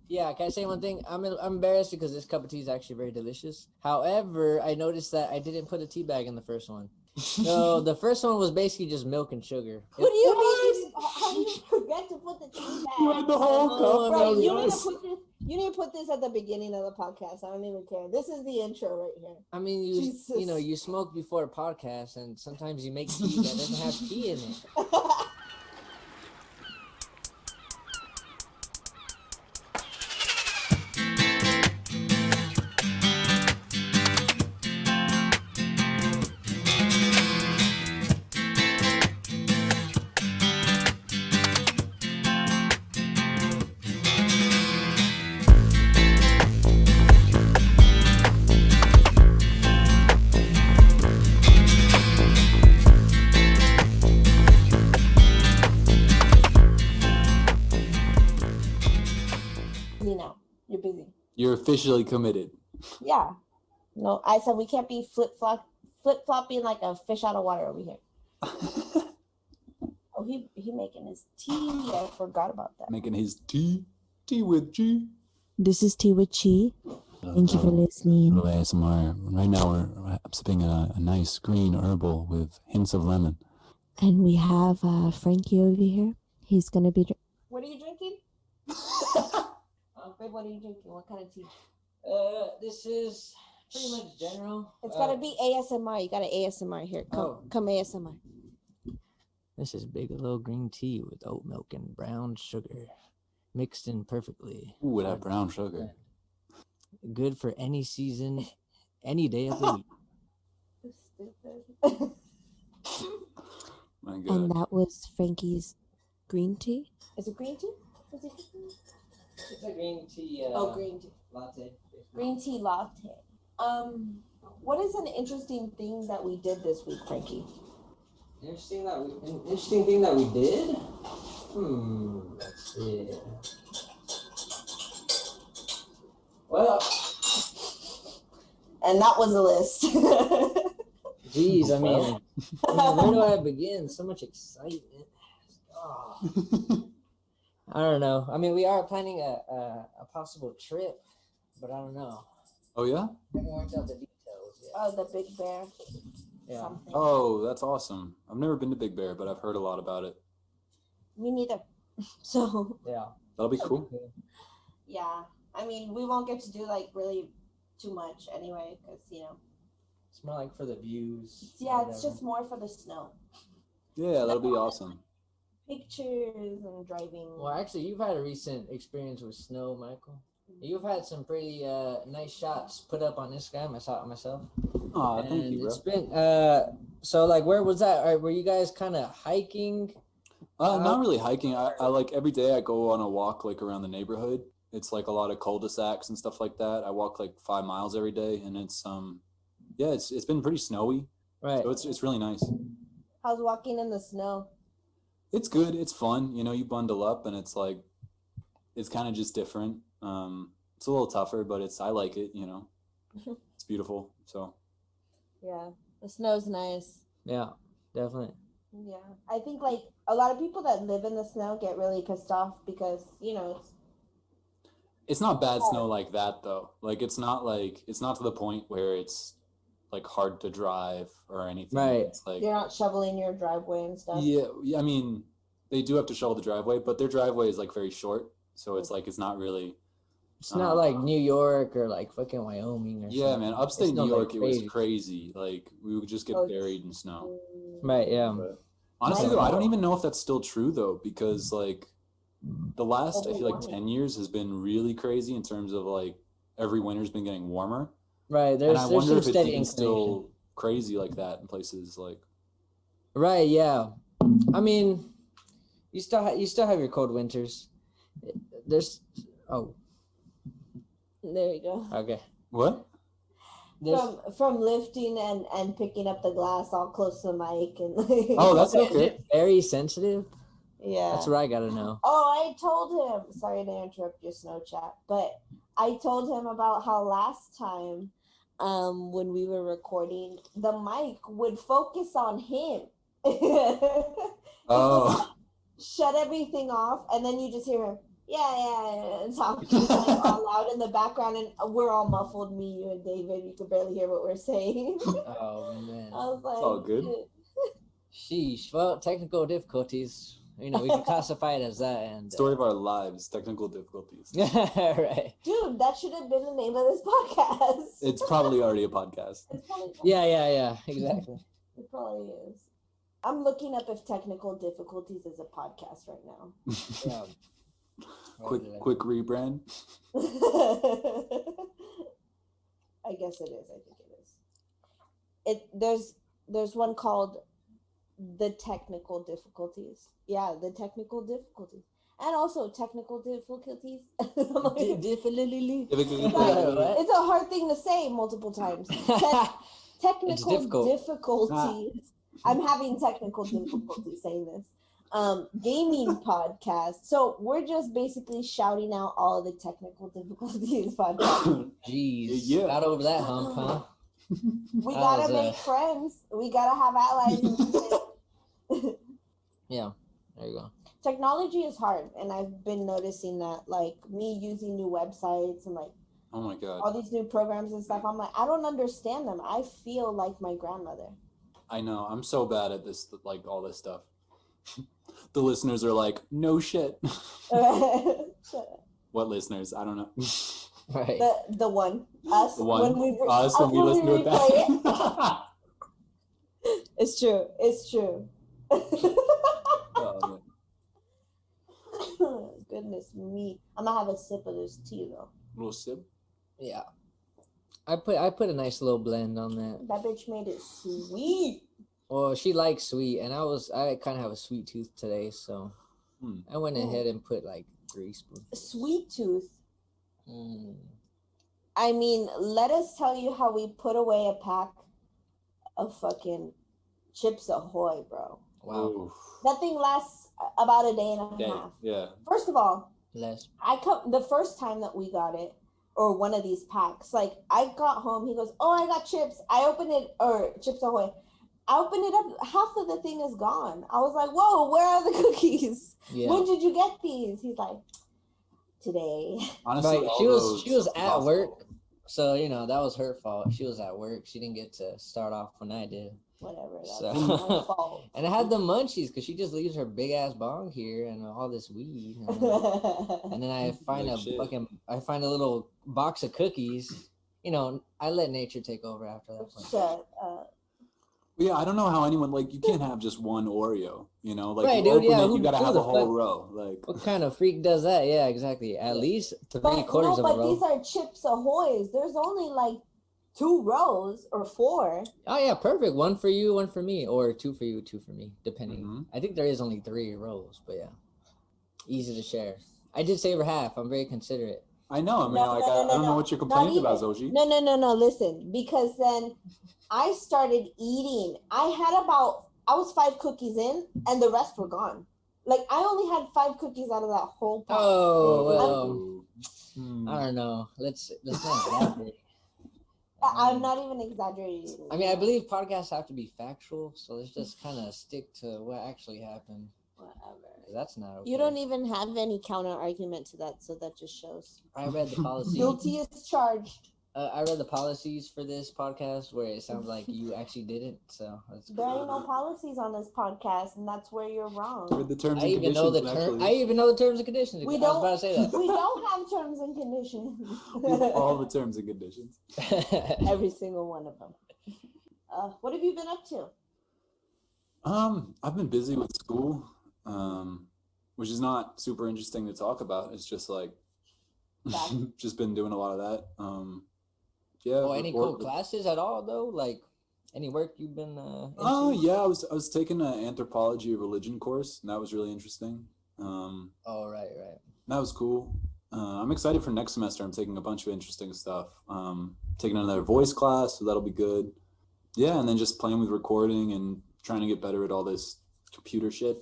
Yeah, can I say one thing? I'm embarrassed because this cup of tea is actually very delicious. However, I noticed that I didn't put a tea bag in the first one. So the first one was basically just milk and sugar. Who do you mean? How do you forget to put the tea bag? You had the whole cup. Bro, on you the need to ice. put this. You need to put this at the beginning of the podcast. I don't even care. This is the intro right here. I mean, Jesus. you smoke before a podcast, and sometimes you make tea that doesn't have tea in it. You're busy. You're officially committed. Yeah. No, I said we can't be flip-flopping like a fish out of water over here. Oh, he making his tea. I forgot about that. Making his tea with G. This is Tea with Chi. Thank you for listening. Little ASMR. Right now we're sipping a nice green herbal with hints of lemon. And we have Frankie over here. He's gonna be. What are you drinking? Babe, what are you drinking? What kind of tea? This is pretty much general. It's gotta be ASMR. You got an ASMR here. Come ASMR. This is Bigelow green tea with oat milk and brown sugar, mixed in perfectly. Ooh, that brown sugar. Good for any season, any day of the week. Stupid. My God. And that was Frankie's green tea. Is it green tea? Is it? It's a green tea. Green tea latte. Green tea latte. What is an interesting thing that we did this week, Frankie? Interesting thing that we did. Let's see. Well, and that was a list. Geez, I mean, where do I begin? So much excitement. Oh. I don't know. I mean, we are planning a possible trip, but I don't know. Oh, yeah? I haven't worked out the details yet. Oh, the Big Bear. Yeah. Something. Oh, that's awesome. I've never been to Big Bear, but I've heard a lot about it. Me neither. So. Yeah. That'll be cool. Yeah. I mean, we won't get to do like really too much anyway, because, it's more like for the views. Yeah, it's just more for the snow. Yeah, that'll be awesome. Pictures and driving. Well, actually, you've had a recent experience with snow, Michael. You've had some pretty nice shots put up on Instagram. I saw it myself. Oh, thank you, bro. It's been so like, where was that? Were you guys kind of hiking? Not really hiking. I like every day I go on a walk like around the neighborhood. It's like a lot of cul-de-sacs and stuff like that. I walk like 5 miles every day, and it's it's been pretty snowy. Right. So it's really nice. How's walking in the snow? It's good. It's fun. You bundle up, and it's like, it's kind of just different. It's a little tougher, but I like it. It's beautiful. So. Yeah, the snow's nice. Yeah, definitely. Yeah, I think like a lot of people that live in the snow get really pissed off because it's not bad snow like that though. Like it's not to the point where it's like hard to drive or anything. Right. It's like you're not shoveling your driveway and stuff. Yeah, I mean, they do have to shovel the driveway, but their driveway is like very short, so it's like it's not really. It's not like New York or like fucking Wyoming or yeah, something. man, upstate New York, like it was crazy. Like we would just get buried in snow. Right. Yeah. But honestly, though, I don't even know if that's still true though, because like the last I feel like 10 years has been really crazy in terms of like every winter's been getting warmer. Right. And I wonder if it's even still crazy like that in places like. Right. Yeah. I mean, you still have your cold winters. There's There you go. Okay. What? From lifting and picking up the glass all close to the mic and. Oh, that's okay. Very sensitive. Yeah. That's what I gotta know. Oh, I told him. Sorry to interrupt your snow chat, but I told him about how last time, when we were recording, the mic would focus on him. Oh. Shut everything off, and then you just hear him. Yeah. Talking like all loud in the background, and we're all muffled. Me, you, and David. You could barely hear what we're saying. Oh man. I was like, It's all good. Sheesh. Well, technical difficulties. You know, we can classify it as that. And Story of our lives, technical difficulties. right. Dude, that should have been the name of this podcast. It's probably already a podcast. It's probably Yeah. Exactly. It probably is. I'm looking up if technical difficulties is a podcast right now. Yeah. Quick rebrand. I guess it is. I think it is. There's one called the technical difficulties. Yeah, the technical difficulties. And also technical difficulties. It's a hard thing to say multiple times. Technical difficulties. I'm having technical difficulty saying this. Gaming podcast. So we're just basically shouting out all of the technical difficulties podcast. Jeez. Yeah. Got over that hump, huh? We gotta make friends. We gotta have allies. Yeah. There you go. Technology is hard, and I've been noticing that, like me using new websites and like Oh my god. all these new programs and stuff. I'm like, I don't understand them. I feel like my grandmother. I know. I'm so bad at this, like all this stuff. The listeners are like, no shit. What listeners? I don't know. Right. The one. Us. The one. When we listen to it back. It's true. It's true. Oh, Goodness me. I'm gonna have a sip of this tea though. little sip. Yeah. I put a nice little blend on that. That bitch made it sweet. Well, she likes sweet, and I kind of have a sweet tooth today, so I went ahead and put like 3 spoons. Sweet tooth. Mm. I mean, let us tell you how we put away a pack of fucking Chips Ahoy, bro. Wow. Oof. That thing lasts about a day and a half. Yeah. First of all, Less. the first time that we got it, or one of these packs, like I got home, he goes, "Oh, I got chips." I opened it, or Chips Ahoy. I opened it up, half of the thing is gone. I was like, "Whoa, where are the cookies? Yeah. When did you get these?" He's like, "Today." Honestly, Right. She was at work, so you know that was her fault. She was at work. She didn't get to start off when I did. Whatever. That's So- my fault. And I had the munchies because she just leaves her big ass bong here and all this weed. And then I find Like shit. I find a little box of cookies. You know, I let nature take over after that point. Shut up. Yeah, I don't know how anyone, like, you can't have just one Oreo, you know? Like, Right, you dude, open yeah, it, who- you gotta who have the a whole fuck- row. Like, What kind of freak does that? Yeah, exactly. At least 3/4 of a row. These are Chips Ahoys. There's only like 2 rows or 4. Oh yeah, perfect. 1 for you, 1 for me, or 2 for you, 2 for me, depending. Mhm. I think there is only 3 rows, but yeah, easy to share. I did save her half. I'm very considerate. I know. I mean, No, like, no, I no, don't know no. what you're Not complaining about, even. Zoji. No. Listen, because then I started eating. I was 5 cookies in, and the rest were gone. Like I only had 5 cookies out of that whole pack. Oh well, Hmm. I don't know. Let's not exaggerate. I'm not even exaggerating. I mean, I believe podcasts have to be factual, so let's just kind of stick to what actually happened. Whatever. That's not okay. You don't even have any counter argument to that, so that just shows. I read the policy. Guilty as charged. I read the policies for this podcast where it sounds like you actually didn't. So that's There ain't no policies on this podcast, and that's where you're wrong. With the terms I and even know the conditions, term. actually. I even know the terms and conditions. We I was about to say that. We don't have terms and conditions. We have all the terms and conditions. Every single one of them. What have you been up to? I've been busy with school, which is not super interesting to talk about. It's just like, just been doing a lot of that. Yeah. Oh, any cool classes at all though? Like any work you've been? Oh into? yeah, I was taking an anthropology of religion course, and that was really interesting. Oh right. That was cool. I'm excited for next semester. I'm taking a bunch of interesting stuff. Taking another voice class, so that'll be good. Yeah, and then just playing with recording and trying to get better at all this computer shit.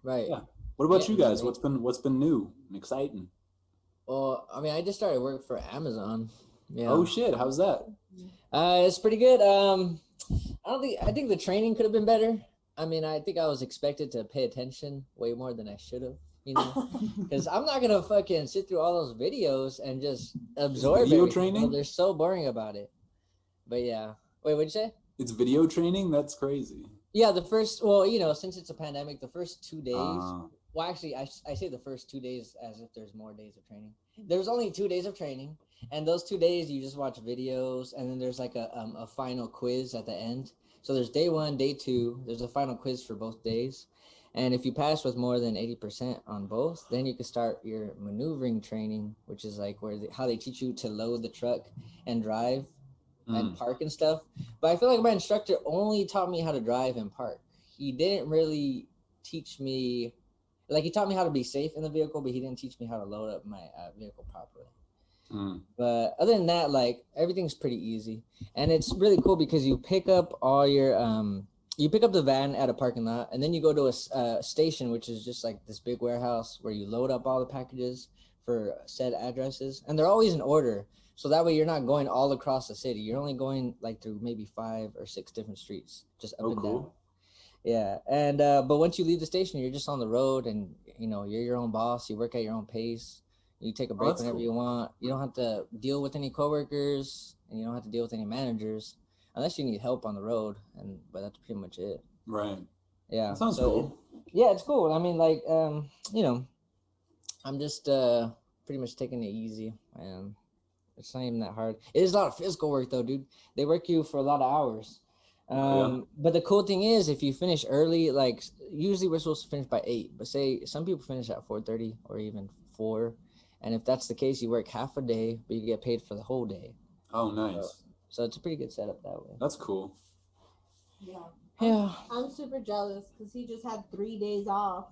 Right. Yeah. What about Yeah, you guys? right. What's been new and exciting? Well, I mean, I just started work for Amazon. Yeah. Oh shit, how's that? It's pretty good. I think the training could have been better. I mean, I think I was expected to pay attention way more than I should have. you know, because I'm not gonna fucking sit through all those videos and just absorb video everything. training. They're so boring about it. But yeah, wait, what'd you say? It's video training. That's crazy. Yeah, well, you know, since it's a pandemic, the first 2 days. Well, actually, I say the first 2 days as if there's more days of training. There's only 2 days of training, and those 2 days you just watch videos, and then there's like a final quiz at the end. So there's day 1, day 2. There's a final quiz for both days, and if you pass with more than 80% on both, then you can start your maneuvering training, which is like how they teach you to load the truck and drive and park and stuff. But I feel like my instructor only taught me how to drive and park. He didn't really teach me. Like, he taught me how to be safe in the vehicle, but he didn't teach me how to load up my vehicle properly. But other than that, like, everything's pretty easy. And it's really cool because you pick up all your, you pick up the van at a parking lot, and then you go to a station, which is just like this big warehouse where you load up all the packages for said addresses. And they're always in order. So that way you're not going all across the city. You're only going like through maybe 5 or 6 different streets, just up and down. Yeah, and but once you leave the station, you're just on the road, and you know you're your own boss. You work at your own pace. You take a break whenever you want. You don't have to deal with any coworkers, and you don't have to deal with any managers unless you need help on the road. But that's pretty much it. Right. Yeah. That sounds cool. Yeah, it's cool. I mean, like, you know, I'm just pretty much taking it easy, and it's not even that hard. It is a lot of physical work, though, dude. They work you for a lot of hours. But the cool thing is, if you finish early, like usually we're supposed to finish by 8, but say some people finish at 4:30 or even 4, and if that's the case, you work half a day, but you get paid for the whole day. Oh, nice. So it's a pretty good setup that way. That's cool. Yeah. I'm super jealous because he just had 3 days off.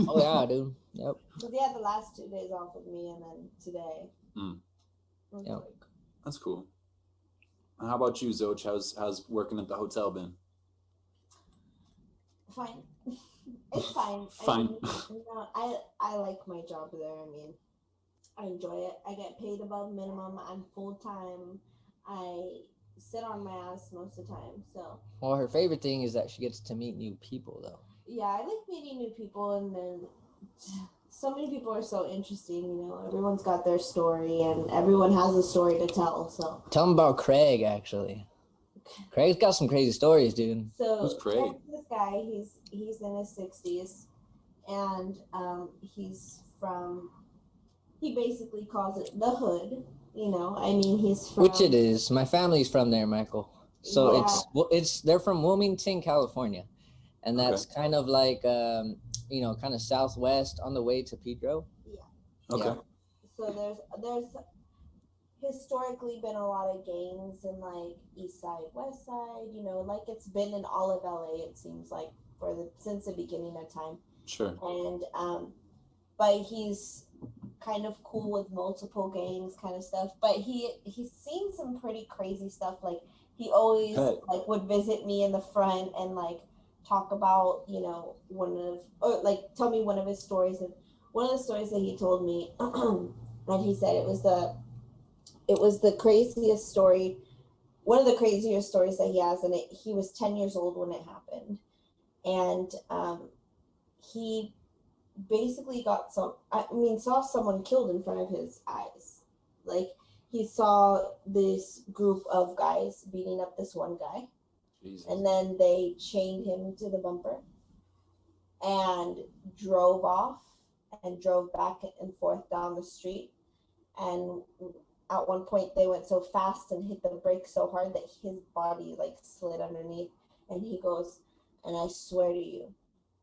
Oh yeah, dude. Yep. Because he had the last 2 days off with me, and then today. Yep. That's cool. How about you, Zoch? How's working at the hotel been? Fine. It's fine. Fine. I like my job there. I mean, I enjoy it. I get paid above minimum. I'm full time. I sit on my ass most of the time. So. Well, her favorite thing is that she gets to meet new people, though. Yeah, I like meeting new people, and then so many people are so interesting, you know. Everyone's got their story, and everyone has a story to tell. So tell them about Craig. Actually, Craig's got some crazy stories, dude. So who's Craig? This guy, he's in his 60s, and he basically calls it the hood. You know, I mean, he's from, which it is. My family's from there, Michael. So they're from Wilmington, California, and that's kind of like you know, kind of southwest on the way to Pedro. Yeah. Okay. Yeah. So there's historically been a lot of gangs in like East Side, West Side. You know, like it's been in all of LA. It seems like since the beginning of time. Sure. And but he's kind of cool with multiple gangs, kind of stuff. But he's seen some pretty crazy stuff. Like he always like would visit me in the front and like talk about, you know, tell me one of his stories. And one of the stories that he told me, and he said it was the craziest story, one of the craziest stories that he has. And he was 10 years old when it happened. And he basically saw someone killed in front of his eyes. Like he saw this group of guys beating up this one guy. Jesus. And then they chained him to the bumper and drove off and drove back and forth down the street. And at one point they went so fast and hit the brakes so hard that his body like slid underneath. And he goes, and I swear to you,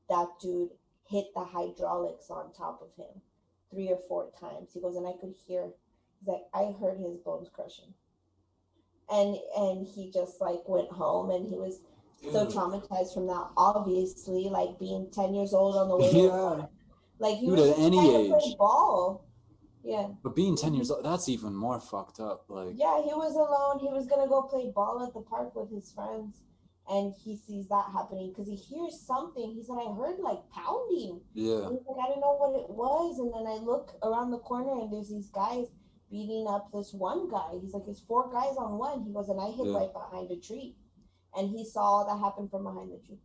that dude hit the hydraulics on top of him 3 or 4 times. He goes, and I could hear, he's like, I heard his bones crushing. And he just like went home, and he was so traumatized from that. Obviously, like being 10 years old on the way to work. Like he was at any age. Play ball. Yeah. But being 10 years old, that's even more fucked up. Like yeah, he was alone. He was gonna go play ball at the park with his friends, and he sees that happening because he hears something. He said, I heard like pounding. Yeah. And he's like, I didn't know what it was, and then I look around the corner and there's these guys beating up this one guy. He's like, it's 4 guys on one. He goes, and I hid right behind a tree. And he saw that happen from behind the tree.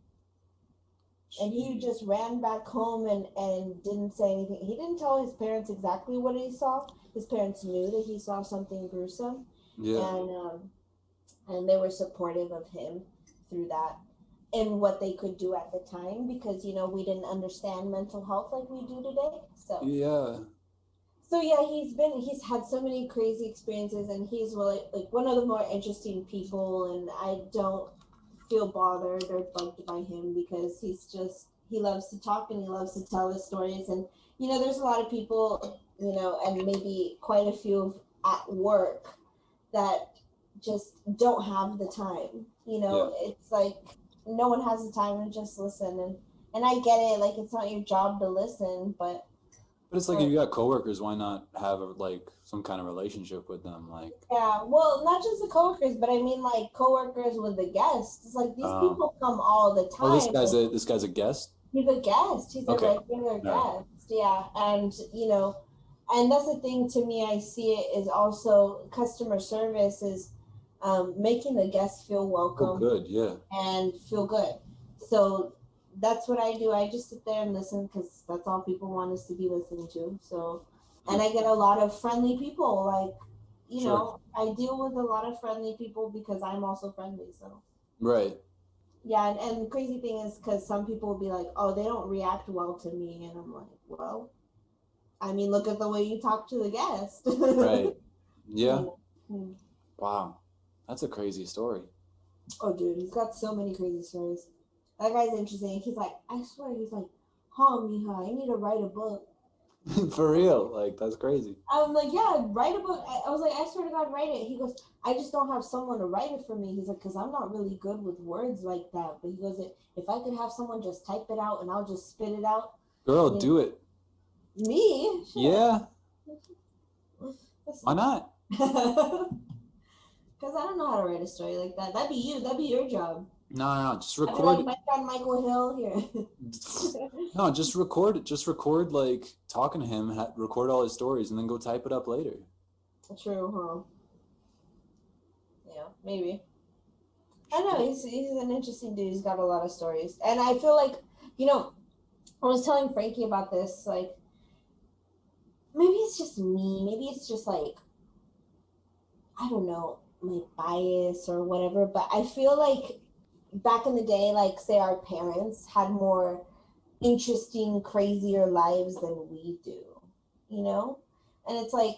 And he just ran back home and didn't say anything. He didn't tell his parents exactly what he saw. His parents knew that he saw something gruesome. Yeah. And they were supportive of him through that and what they could do at the time, because, you know, we didn't understand mental health like we do today. So yeah. So yeah, he's had so many crazy experiences, and he's like one of the more interesting people, and I don't feel bothered or bugged by him, because he loves to talk and he loves to tell his stories. And, you know, there's a lot of people, you know, and maybe quite a few at work that just don't have the time, you know. Yeah. It's like no one has the time to just listen, and I get it, like, it's not your job to listen, but it's like, if you got coworkers, why not have some kind of relationship with them? Like, yeah, well, not just the coworkers, but I mean, like, coworkers with the guests. It's like these people come all the time. Oh, this guy's a guest? He's a guest. He's a regular guest. Yeah, and, you know, and that's the thing, to me, I see it is also customer service is making the guests feel welcome. Oh, good, yeah. And feel good. So that's what I do. I just sit there and listen, because that's all people want us to be listening to. So, and I get a lot of friendly people. Like, you know, I deal with a lot of friendly people because I'm also friendly. So, right. Yeah, and the crazy thing is, because some people will be like, oh, they don't react well to me. And I'm like, well, I mean, look at the way you talk to the guest. Right. Yeah. Mm-hmm. Wow. That's a crazy story. Oh, dude, he's got so many crazy stories. That guy's interesting. He's like, I swear, he's like, huh, mija, I need to write a book. For real? Like, that's crazy. I'm like, yeah, write a book. I was like, I swear to God, write it. He goes, I just don't have someone to write it for me. He's like, because I'm not really good with words like that. But he goes, if I could have someone just type it out and I'll just spit it out. Girl, do it. Me? Sure. Yeah. Why not? Because I don't know how to write a story like that. That'd be you. That'd be your job. No, just record. Like my friend Michael Hill here. No, just record it. Just record, like, talking to him, record all his stories, and then go type it up later. True, huh? Yeah, maybe. I don't know. He's an interesting dude. He's got a lot of stories. And I feel like, you know, I was telling Frankie about this, like, maybe it's just me. Maybe it's just, like, I don't know, my bias or whatever, but I feel like back in the day, like, say our parents had more interesting, crazier lives than we do, you know? And it's like,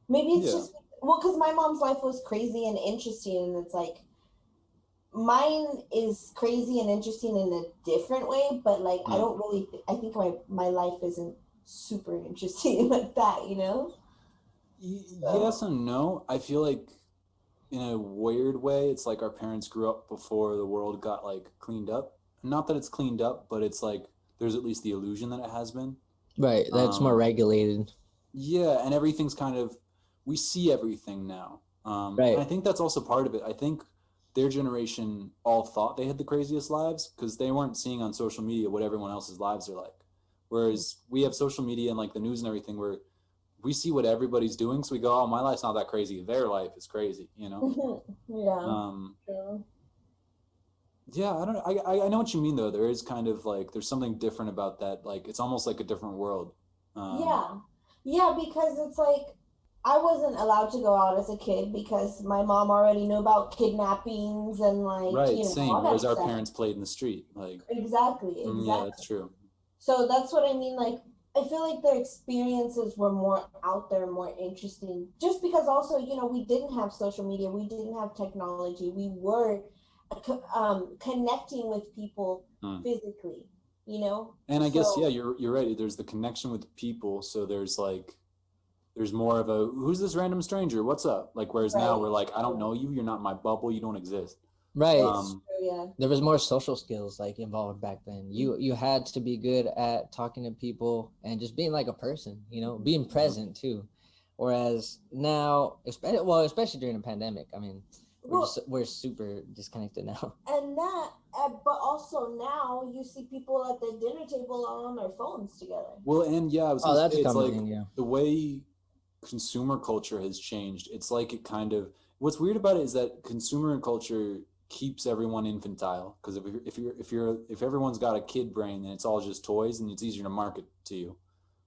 maybe it's just, well, because my mom's life was crazy and interesting, and it's like, mine is crazy and interesting in a different way, but, like, I don't really, I think my life isn't super interesting like that, you know? Yes and no. I feel like, in a weird way, it's like our parents grew up before the world got, like, cleaned up. Not that it's cleaned up, but it's like there's at least the illusion that it has been. Right, that's more regulated. Yeah, and everything's kind of, we see everything now. Right. And I think that's also part of it. I think their generation all thought they had the craziest lives because they weren't seeing on social media what everyone else's lives are like. Whereas we have social media and, like, the news and everything where we see what everybody's doing, so we go, oh, my life's not that crazy. Their life is crazy, you know? Yeah, I don't know. I know what you mean, though. There is kind of, like, there's something different about that. Like, it's almost like a different world. Yeah, because it's like, I wasn't allowed to go out as a kid because my mom already knew about kidnappings and, like, right, you know, same. Whereas our parents played in the street. Like, exactly. Yeah, that's true. So that's what I mean, like, I feel like their experiences were more out there, more interesting. Just because also, you know, we didn't have social media. We didn't have technology. We were connecting with people physically, you know? And I guess, yeah, you're right. There's the connection with people. So there's more of a, who's this random stranger? What's up? Like, whereas now we're like, I don't know you. You're not in my bubble. You don't exist. Right. There was more social skills, like, involved back then. You had to be good at talking to people and just being like a person, you know, being present too. Whereas now, especially during the pandemic, I mean, we're super disconnected now. And that, but also now you see people at the dinner table on their phones together. Well, and yeah, I was gonna say, it's like yeah. The way consumer culture has changed. It's like it kind of, what's weird about it is that consumer culture keeps everyone infantile, because if everyone's got a kid brain, then it's all just toys and it's easier to market to you.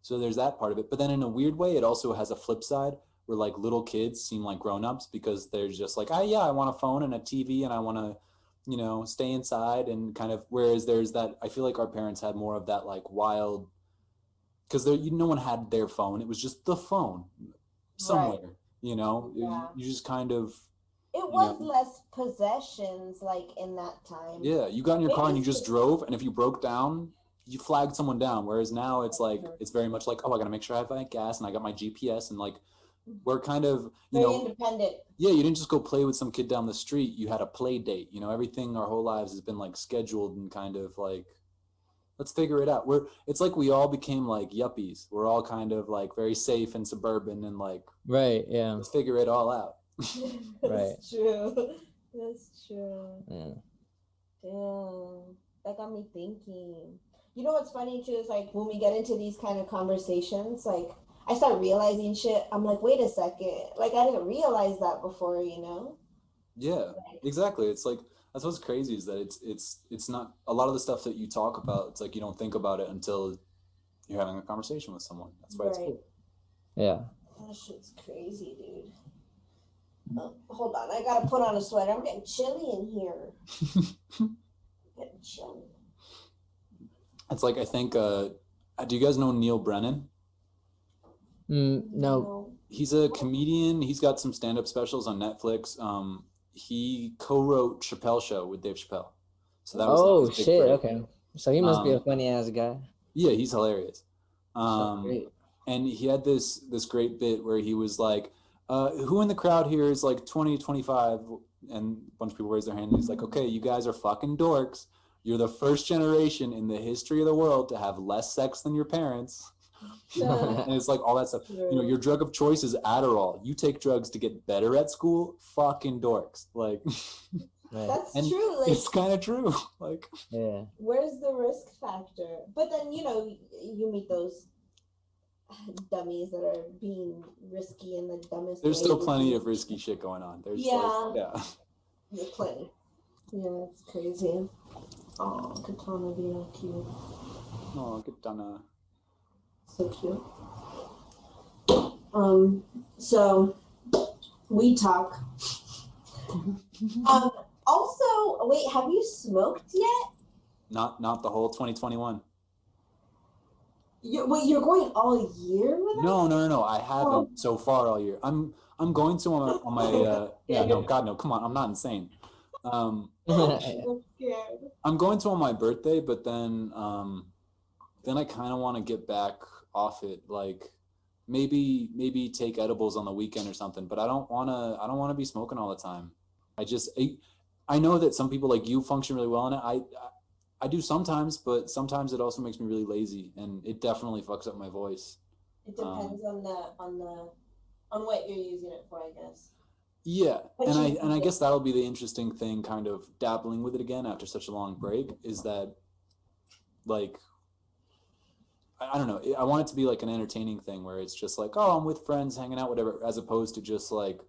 So there's that part of it. But then in a weird way, it also has a flip side where like little kids seem like grown-ups because they're just like, oh yeah, I want a phone and a TV and I want to, stay inside, and kind of, whereas there's that, I feel like our parents had more of that like wild, because no one had their phone. It was just the phone somewhere, Yeah. you just kind of, it was less possessions like in that time. Yeah, you got in your car and you just drove, and if you broke down, you flagged someone down. Whereas now it's like, it's very much like, oh, I got to make sure I have my gas and I got my GPS, and like, we're kind of, very independent. Yeah, you didn't just go play with some kid down the street. You had a play date. Everything our whole lives has been like scheduled and kind of like, let's figure it out. It's like we all became like yuppies. We're all kind of like very safe and suburban and like, right, yeah. Let's figure it all out. Right. That's true. That's true. Yeah. Damn. That got me thinking. You know what's funny too is like when we get into these kind of conversations, like I start realizing shit. I'm like, wait a second. Like I didn't realize that before, Yeah, exactly. It's like, that's what's crazy, is that it's not a lot of the stuff that you talk about. It's like you don't think about it until you're having a conversation with someone. That's why it's cool. Yeah. That shit's crazy, dude. Oh, hold on, I gotta put on a sweater. I'm getting chilly in here. Getting chilly. It's like, I think, do you guys know Neil Brennan? No. He's a comedian. He's got some stand-up specials on Netflix. He co-wrote Chappelle Show with Dave Chappelle. So that was oh shit, break. Okay. So he must be a funny ass guy. Yeah, he's hilarious. And he had this great bit where he was like, who in the crowd here is like 20, 25? And a bunch of people raise their hand, and he's like, okay, you guys are fucking dorks. You're the first generation in the history of the world to have less sex than your parents. And it's like all that stuff. Your drug of choice is Adderall. You take drugs to get better at school. Fucking dorks. Like, that's true. Like, it's kind of true. Like, yeah. Where's the risk factor? But then you meet those dummies that are being risky in the dumbest. There's still plenty of risky shit going on. There's There's plenty. Yeah, it's crazy. Oh, Katana being cute. Oh, Katana. So cute. So we talk. Also, wait, have you smoked yet? Not the whole 2021. You're going all year with us? No. I haven't so far all year. I'm going to on my no, God no, come on, I'm not insane. I'm going to on my birthday, but then I kind of want to get back off it, like maybe take edibles on the weekend or something, but I don't want to be smoking all the time. I know that some people like you function really well in it. I do sometimes, but sometimes it also makes me really lazy, and it definitely fucks up my voice. It depends on what you're using it for, I guess. Yeah, and I guess that'll be the interesting thing, kind of dabbling with it again after such a long break, is that, like, I don't know, I want it to be like an entertaining thing where it's just like, oh, I'm with friends hanging out, whatever, as opposed to just like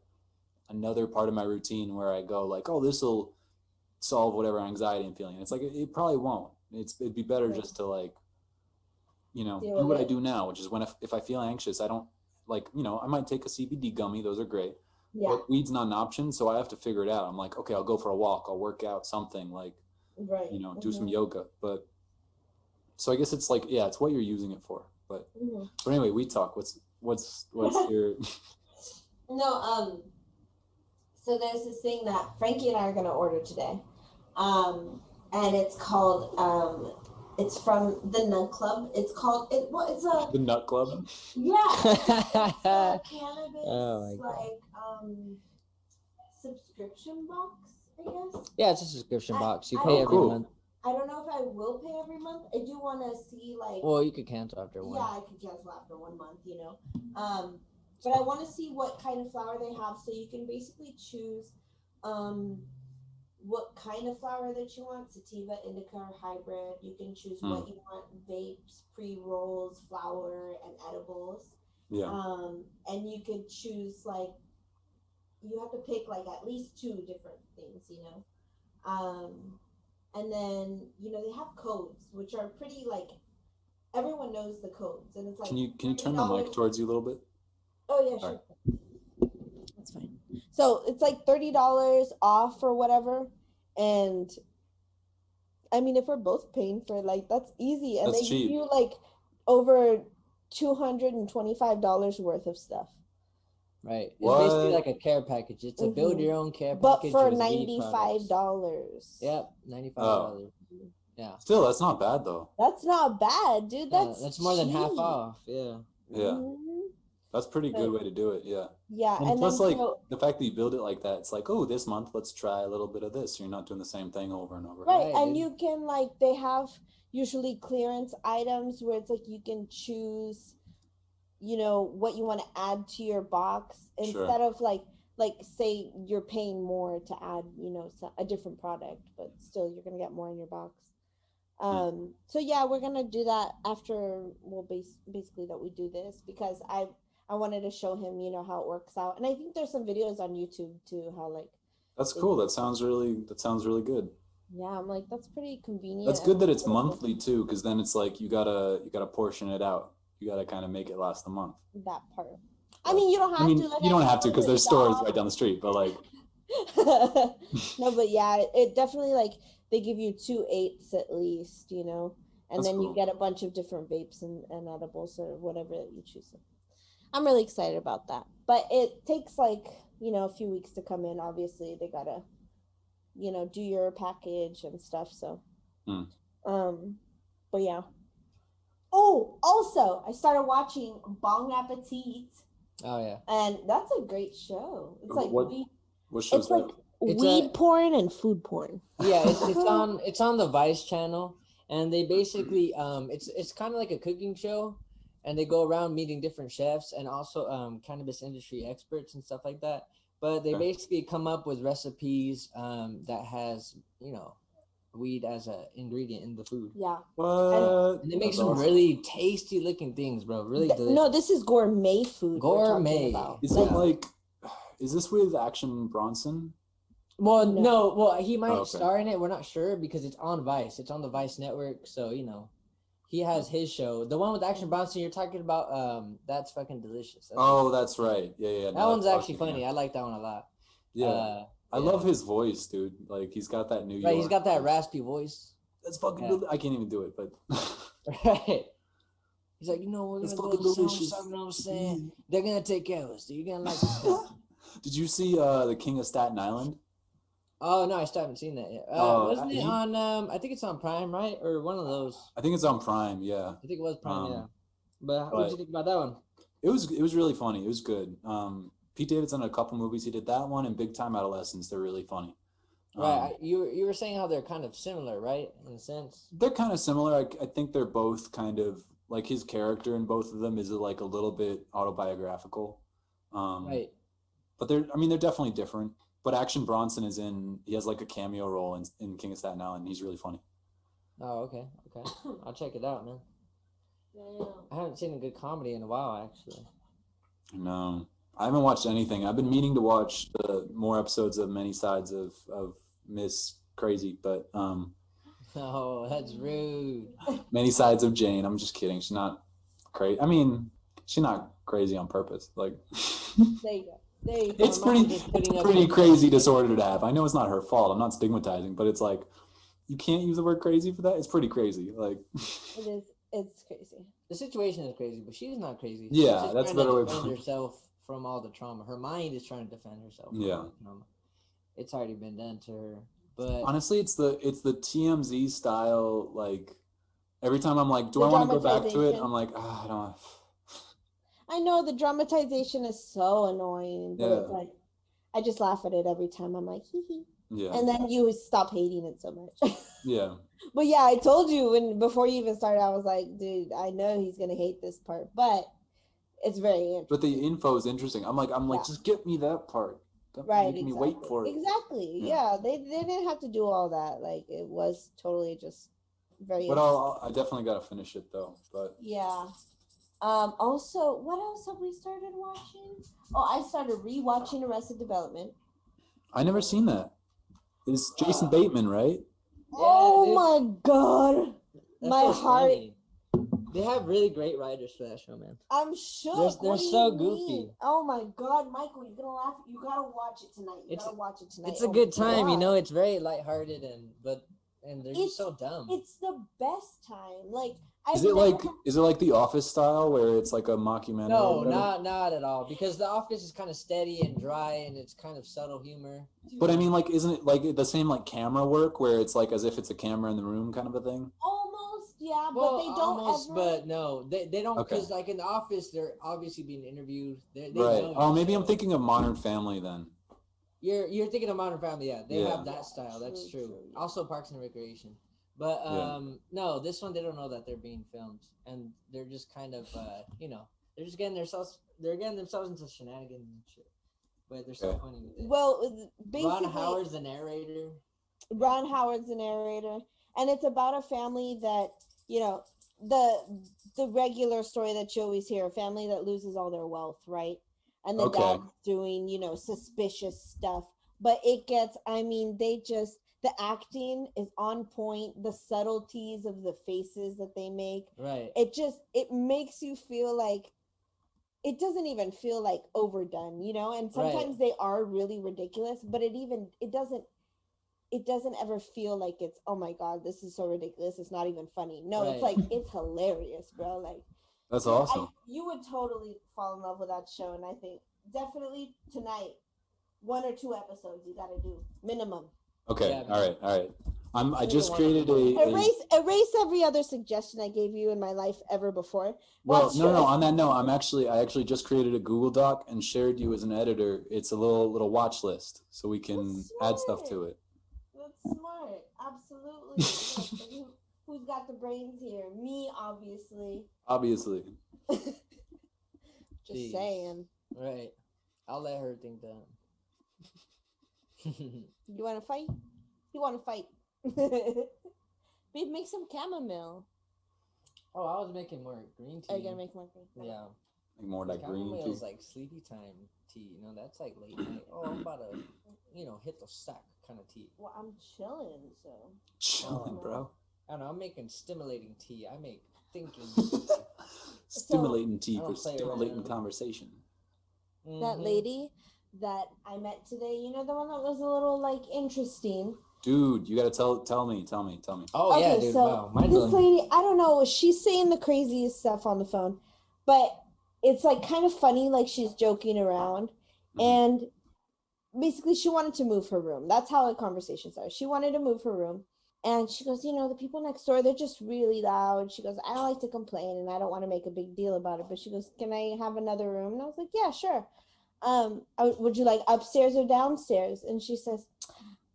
another part of my routine where I go like, oh, this will solve whatever anxiety I'm feeling. It's like, it probably won't. It'd be better just to like, do what I do now, which is when if I feel anxious, I don't like, I might take a CBD gummy. Those are great. Yeah. But weed's not an option, so I have to figure it out. I'm like, okay, I'll go for a walk. I'll work out something, like, do some yoga. But so I guess it's like, yeah, it's what you're using it for. But anyway, we talk. What's your? No, so there's this thing that Frankie and I are gonna order today, and it's called it's from the Nut Club. It's called the Nut Club. Yeah, it's a cannabis subscription box, I guess. Yeah, it's a subscription box. You pay every month. I don't know if I will pay every month. I do want to see like. Well, you could cancel after one. Yeah, I could cancel after 1 month. But I want to see what kind of flower they have, so you can basically choose what kind of flower that you want: sativa, indica, or hybrid. You can choose what you want: vapes, pre-rolls, flower, and edibles. Yeah. And you could choose like, you have to pick like at least 2 different things, And then they have codes, which are pretty like everyone knows the codes, and it's like. Can you turn the mic towards you a little bit? Oh yeah, sure. Right. That's fine. So it's like $30 off or whatever, and I mean, if we're both paying for it, like that's easy, and that's they cheap. give you like over $225 worth of stuff. Right. It's basically like a care package. It's a build your own care package. But for $95. Yep, $95. Yeah. Still, that's not bad though. That's not bad, dude. That's more than half off. Yeah. Yeah. That's a pretty good way to do it. Yeah. Yeah. And plus, like the fact that you build it like that, it's like, oh, this month let's try a little bit of this. You're not doing the same thing over and over. Right, and you can they have usually clearance items where it's like you can choose, what you want to add to your box instead of like say you're paying more to add, a different product, but still you're gonna get more in your box. So yeah, we're gonna do that after. Well, basically that we do this because I wanted to show him, how it works out, and I think there's some videos on YouTube too. How that's cool. That sounds really good. Yeah, I'm like that's pretty convenient. That's good that it's monthly too, because then it's like you gotta portion it out. You gotta kind of make it last the month. That part. I mean, you don't have to. You don't have to because there's stores right down the street, but like. No, but yeah, it definitely they give you 2 8s at least, and That's then cool. you get a bunch of different vapes and edibles or whatever that you choose. I'm really excited about that, but it takes a few weeks to come in. Obviously, they gotta, do your package and stuff. So, but yeah. Oh, also, I started watching Bon Appetit. Oh yeah, and that's a great show. It's like what show is that? Like weed porn and food porn. Yeah, it's on the Vice channel, and they basically it's kind of like a cooking show, and they go around meeting different chefs and also cannabis industry experts and stuff like that. But they basically come up with recipes that has weed as an ingredient in the food. Yeah. What? And they make some really tasty looking things, bro. Really delicious. No, this is gourmet food. Gourmet. Is this with Action Bronson? Well, no. Well, he might star in it. We're not sure because it's on Vice. It's on the Vice network. So, he has his show. The one with Action Bronson you're talking about, that's fucking delicious. That's right. Yeah. That one's actually funny. I like that one a lot. Yeah. I love his voice, dude. Like, he's got that New York. Right, he's got that raspy voice. That's fucking I can't even do it, but. Right. He's like, we're going to go delicious. You know what I'm saying? They're going to take care of us. You're going to like this. Did you see The King of Staten Island? Oh, no, I still haven't seen that yet. Wasn't it on, I think it's on Prime, right? Or one of those. I think it's on Prime, yeah. I think it was Prime, yeah. But what did you think about that one? It was really funny. It was good. Pete Davidson had a couple movies. He did that one and Big Time Adolescence. They're really funny. Right. You were saying how they're kind of similar, right? In a sense. They're kind of similar. I think they're both kind of like his character in both of them is like a little bit autobiographical. Right. But they're definitely different. But Action Bronson he has like a cameo role in King of Staten Island. He's really funny. Oh, okay. I'll check it out, man. Yeah. I haven't seen a good comedy in a while, actually. No. I haven't watched anything. I've been meaning to watch more episodes of Many Sides of Miss Crazy, but oh, that's rude. Many Sides of Jane. I'm just kidding. She's not crazy. I mean, she's not crazy on purpose. Like, there you go. It's pretty crazy disorder to have. I know it's not her fault. I'm not stigmatizing, but it's like you can't use the word crazy for that. It's pretty crazy. Like it is. It's crazy. The situation is crazy, but she's not crazy. Yeah, that's a better way to defend herself from all the trauma. Her mind is trying to defend herself. From all the trauma. It's already been done to her. But honestly, it's the TMZ style. Like every time I'm like, do I want to go back to it? I'm like, I don't. I know the dramatization is so annoying, but it's like I just laugh at it every time. I'm like, hee hee. Yeah. And then you stop hating it so much. Yeah. But yeah, I told you before you even started, I was like, dude, I know he's gonna hate this part, but it's very interesting. But the info is interesting. I'm like, just get me that part. Don't make me wait for it. Exactly. Yeah. They didn't have to do all that. Like it was totally just very. But I definitely gotta finish it though. But yeah. Also, what else have we started watching? Oh, I started rewatching Arrested Development. I never seen that. It's Jason Bateman, right? Oh dude. my god. That My show's heart. funny. They have really great writers for that show, man. I'm shook. They're What do so you goofy. mean? Oh my god, Michael, you're gonna laugh. You gotta watch it tonight. It's a good time, you know. It's very lighthearted and they're just so dumb. It's the best time. Like, Is it like The Office style where it's like a mockumentary? No, not at all. Because The Office is kind of steady and dry, and it's kind of subtle humor. But I mean, like, isn't it like the same like camera work where it's like as if it's a camera in the room kind of a thing? Almost, yeah, Well, but they don't almost, ever. but no, they don't. Okay. Because like in The Office, they're obviously being interviewed. They Right. know Oh, maybe show. I'm thinking of Modern Family then. You're thinking of Modern Family, yeah. They have that style. That's True. true. Also, Parks and Recreation. But no, this one they don't know that they're being filmed, and they're just kind of they're just getting themselves into shenanigans and shit. But they're so funny with it. Well, basically, Ron Howard's the narrator. And it's about a family that, you know, the regular story that you always hear, a family that loses all their wealth, right? And the dad's doing, you know, suspicious stuff. But it gets, I mean, the acting is on point. The subtleties of the faces that they make. Right. It makes you feel like, it doesn't even feel like overdone, you know? And sometimes they are really ridiculous, but it doesn't ever feel like it's, oh my God, this is so ridiculous. It's not even funny. No, it's like, it's hilarious, bro. Like, that's awesome. You would totally fall in love with that show. And I think definitely tonight, 1 or 2 episodes you got to do minimum. Okay. Yeah, all right. I just created erase every other suggestion I gave you in my life ever before. Well, no. On that note, I actually just created a Google Doc and shared you as an editor. It's a little watch list, so we can add stuff to it. That's smart. Absolutely. Who's got the brains here? Me, obviously. Obviously. Just saying. Right. I'll let her think that. You want to fight? You want to fight? Babe, make some chamomile. Oh, I was making more green tea. Are you gonna make more green tea? Yeah. Like more like green tea. Chamomile is like sleepy time tea. You know, that's like late night. Oh, I'm about to, hit the sack kind of tea. Well, I'm chilling, so. Chilling, bro. I don't know. I'm making stimulating tea. I make thinking. Stimulating tea for stimulating conversation. That lady that I met today, you know, the one that was a little like interesting. Dude, you gotta tell me. Oh okay, yeah, dude. So wow, this lady, I don't know, she's saying the craziest stuff on the phone, but it's like kind of funny, like she's joking around. And basically she wanted to move her room. That's how the conversation started. She wanted to move her room. And she goes, you know, the people next door, they're just really loud. She goes, I don't like to complain and I don't want to make a big deal about it. But she goes, can I have another room? And I was like, yeah, sure. Would you like upstairs or downstairs? And she says,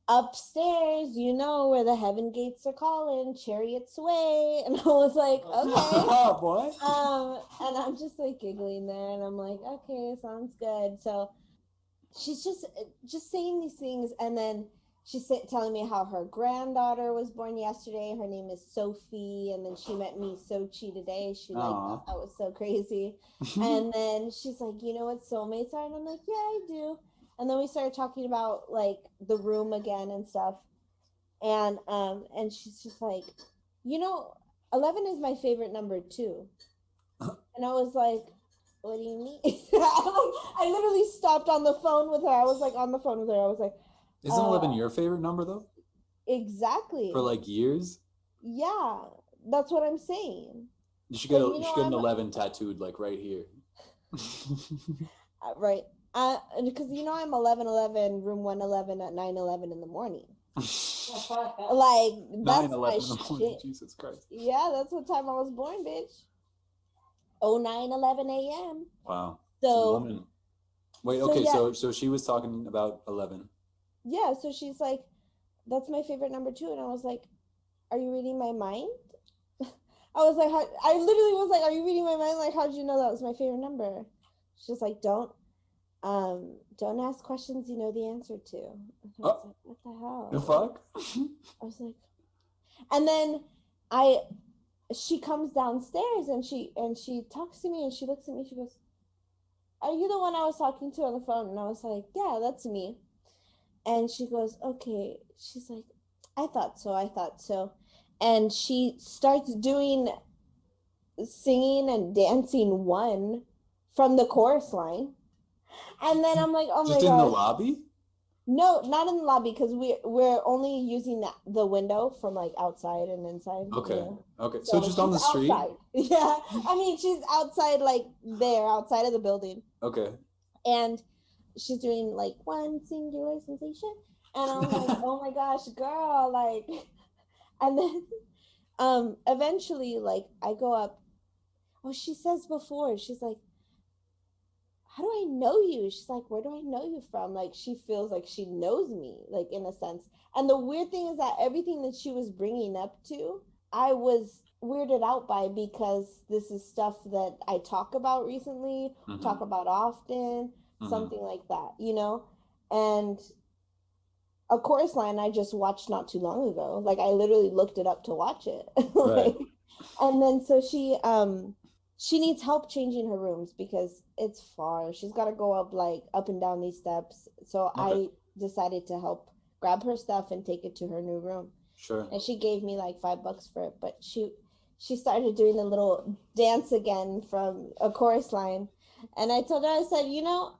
upstairs, you know, where the heaven gates are calling, chariots away. And I was like, okay. Oh, boy. And I'm just like giggling there. And I'm like, okay, sounds good. So she's just saying these things. And then she's telling me how her granddaughter was born yesterday. Her name is Sophie. And then she met me Sochi today. She thought that was so crazy. And then she's like, you know what soulmates are? And I'm like, yeah, I do. And then we started talking about like the room again and stuff. And she's just like, you know, 11 is my favorite number too. And I was like, what do you mean? I literally stopped on the phone with her. I was like on the phone with her. I was like, isn't 11 your favorite number though? Exactly. For like years? Yeah, that's what I'm saying. You should get an 11 tattooed like right here. Right. Because you know I'm 1111, room 111 at 9:11 in the morning. Like that's 9:11 in the morning. Jesus Christ. Yeah, that's what time I was born, bitch. 09:11 a.m. Wow. So wait, okay, so she was talking about 11. Yeah, so she's like, that's my favorite number too. And I was like, are you reading my mind? I was like, I literally was like, are you reading my mind? Like, how did you know that was my favorite number? She's like, don't ask questions you know the answer to. I was like, what the hell? The fuck? I was like, and then she comes downstairs and she talks to me and she looks at me. She goes, are you the one I was talking to on the phone? And I was like, yeah, that's me. And she goes, okay. She's like, I thought so. And she starts doing singing and dancing one from the chorus line. And then I'm like, oh my Just god. in the lobby? No, not in the lobby, because we're only using the window from like outside and inside. Okay. You know? Okay. So just on the street? Outside. Yeah. I mean, she's outside, like there, outside of the building. Okay. And she's doing like one singular sensation. And I'm like, oh my gosh, girl, like, and then eventually, like, I go up. Oh, she says before, she's like, how do I know you? She's like, where do I know you from? Like, she feels like she knows me, like, in a sense. And the weird thing is that everything that she was bringing up to, I was weirded out by, because this is stuff that I talk about recently, talk about often, something like that, you know? And a chorus line I just watched not too long ago. Like, I literally looked it up to watch it. Like, and then so she needs help changing her rooms because it's far. She's got to go up and down these steps. So I decided to help grab her stuff and take it to her new room. Sure. And she gave me like $5 for it. But she started doing the little dance again from a chorus line. And I told her, I said, you know,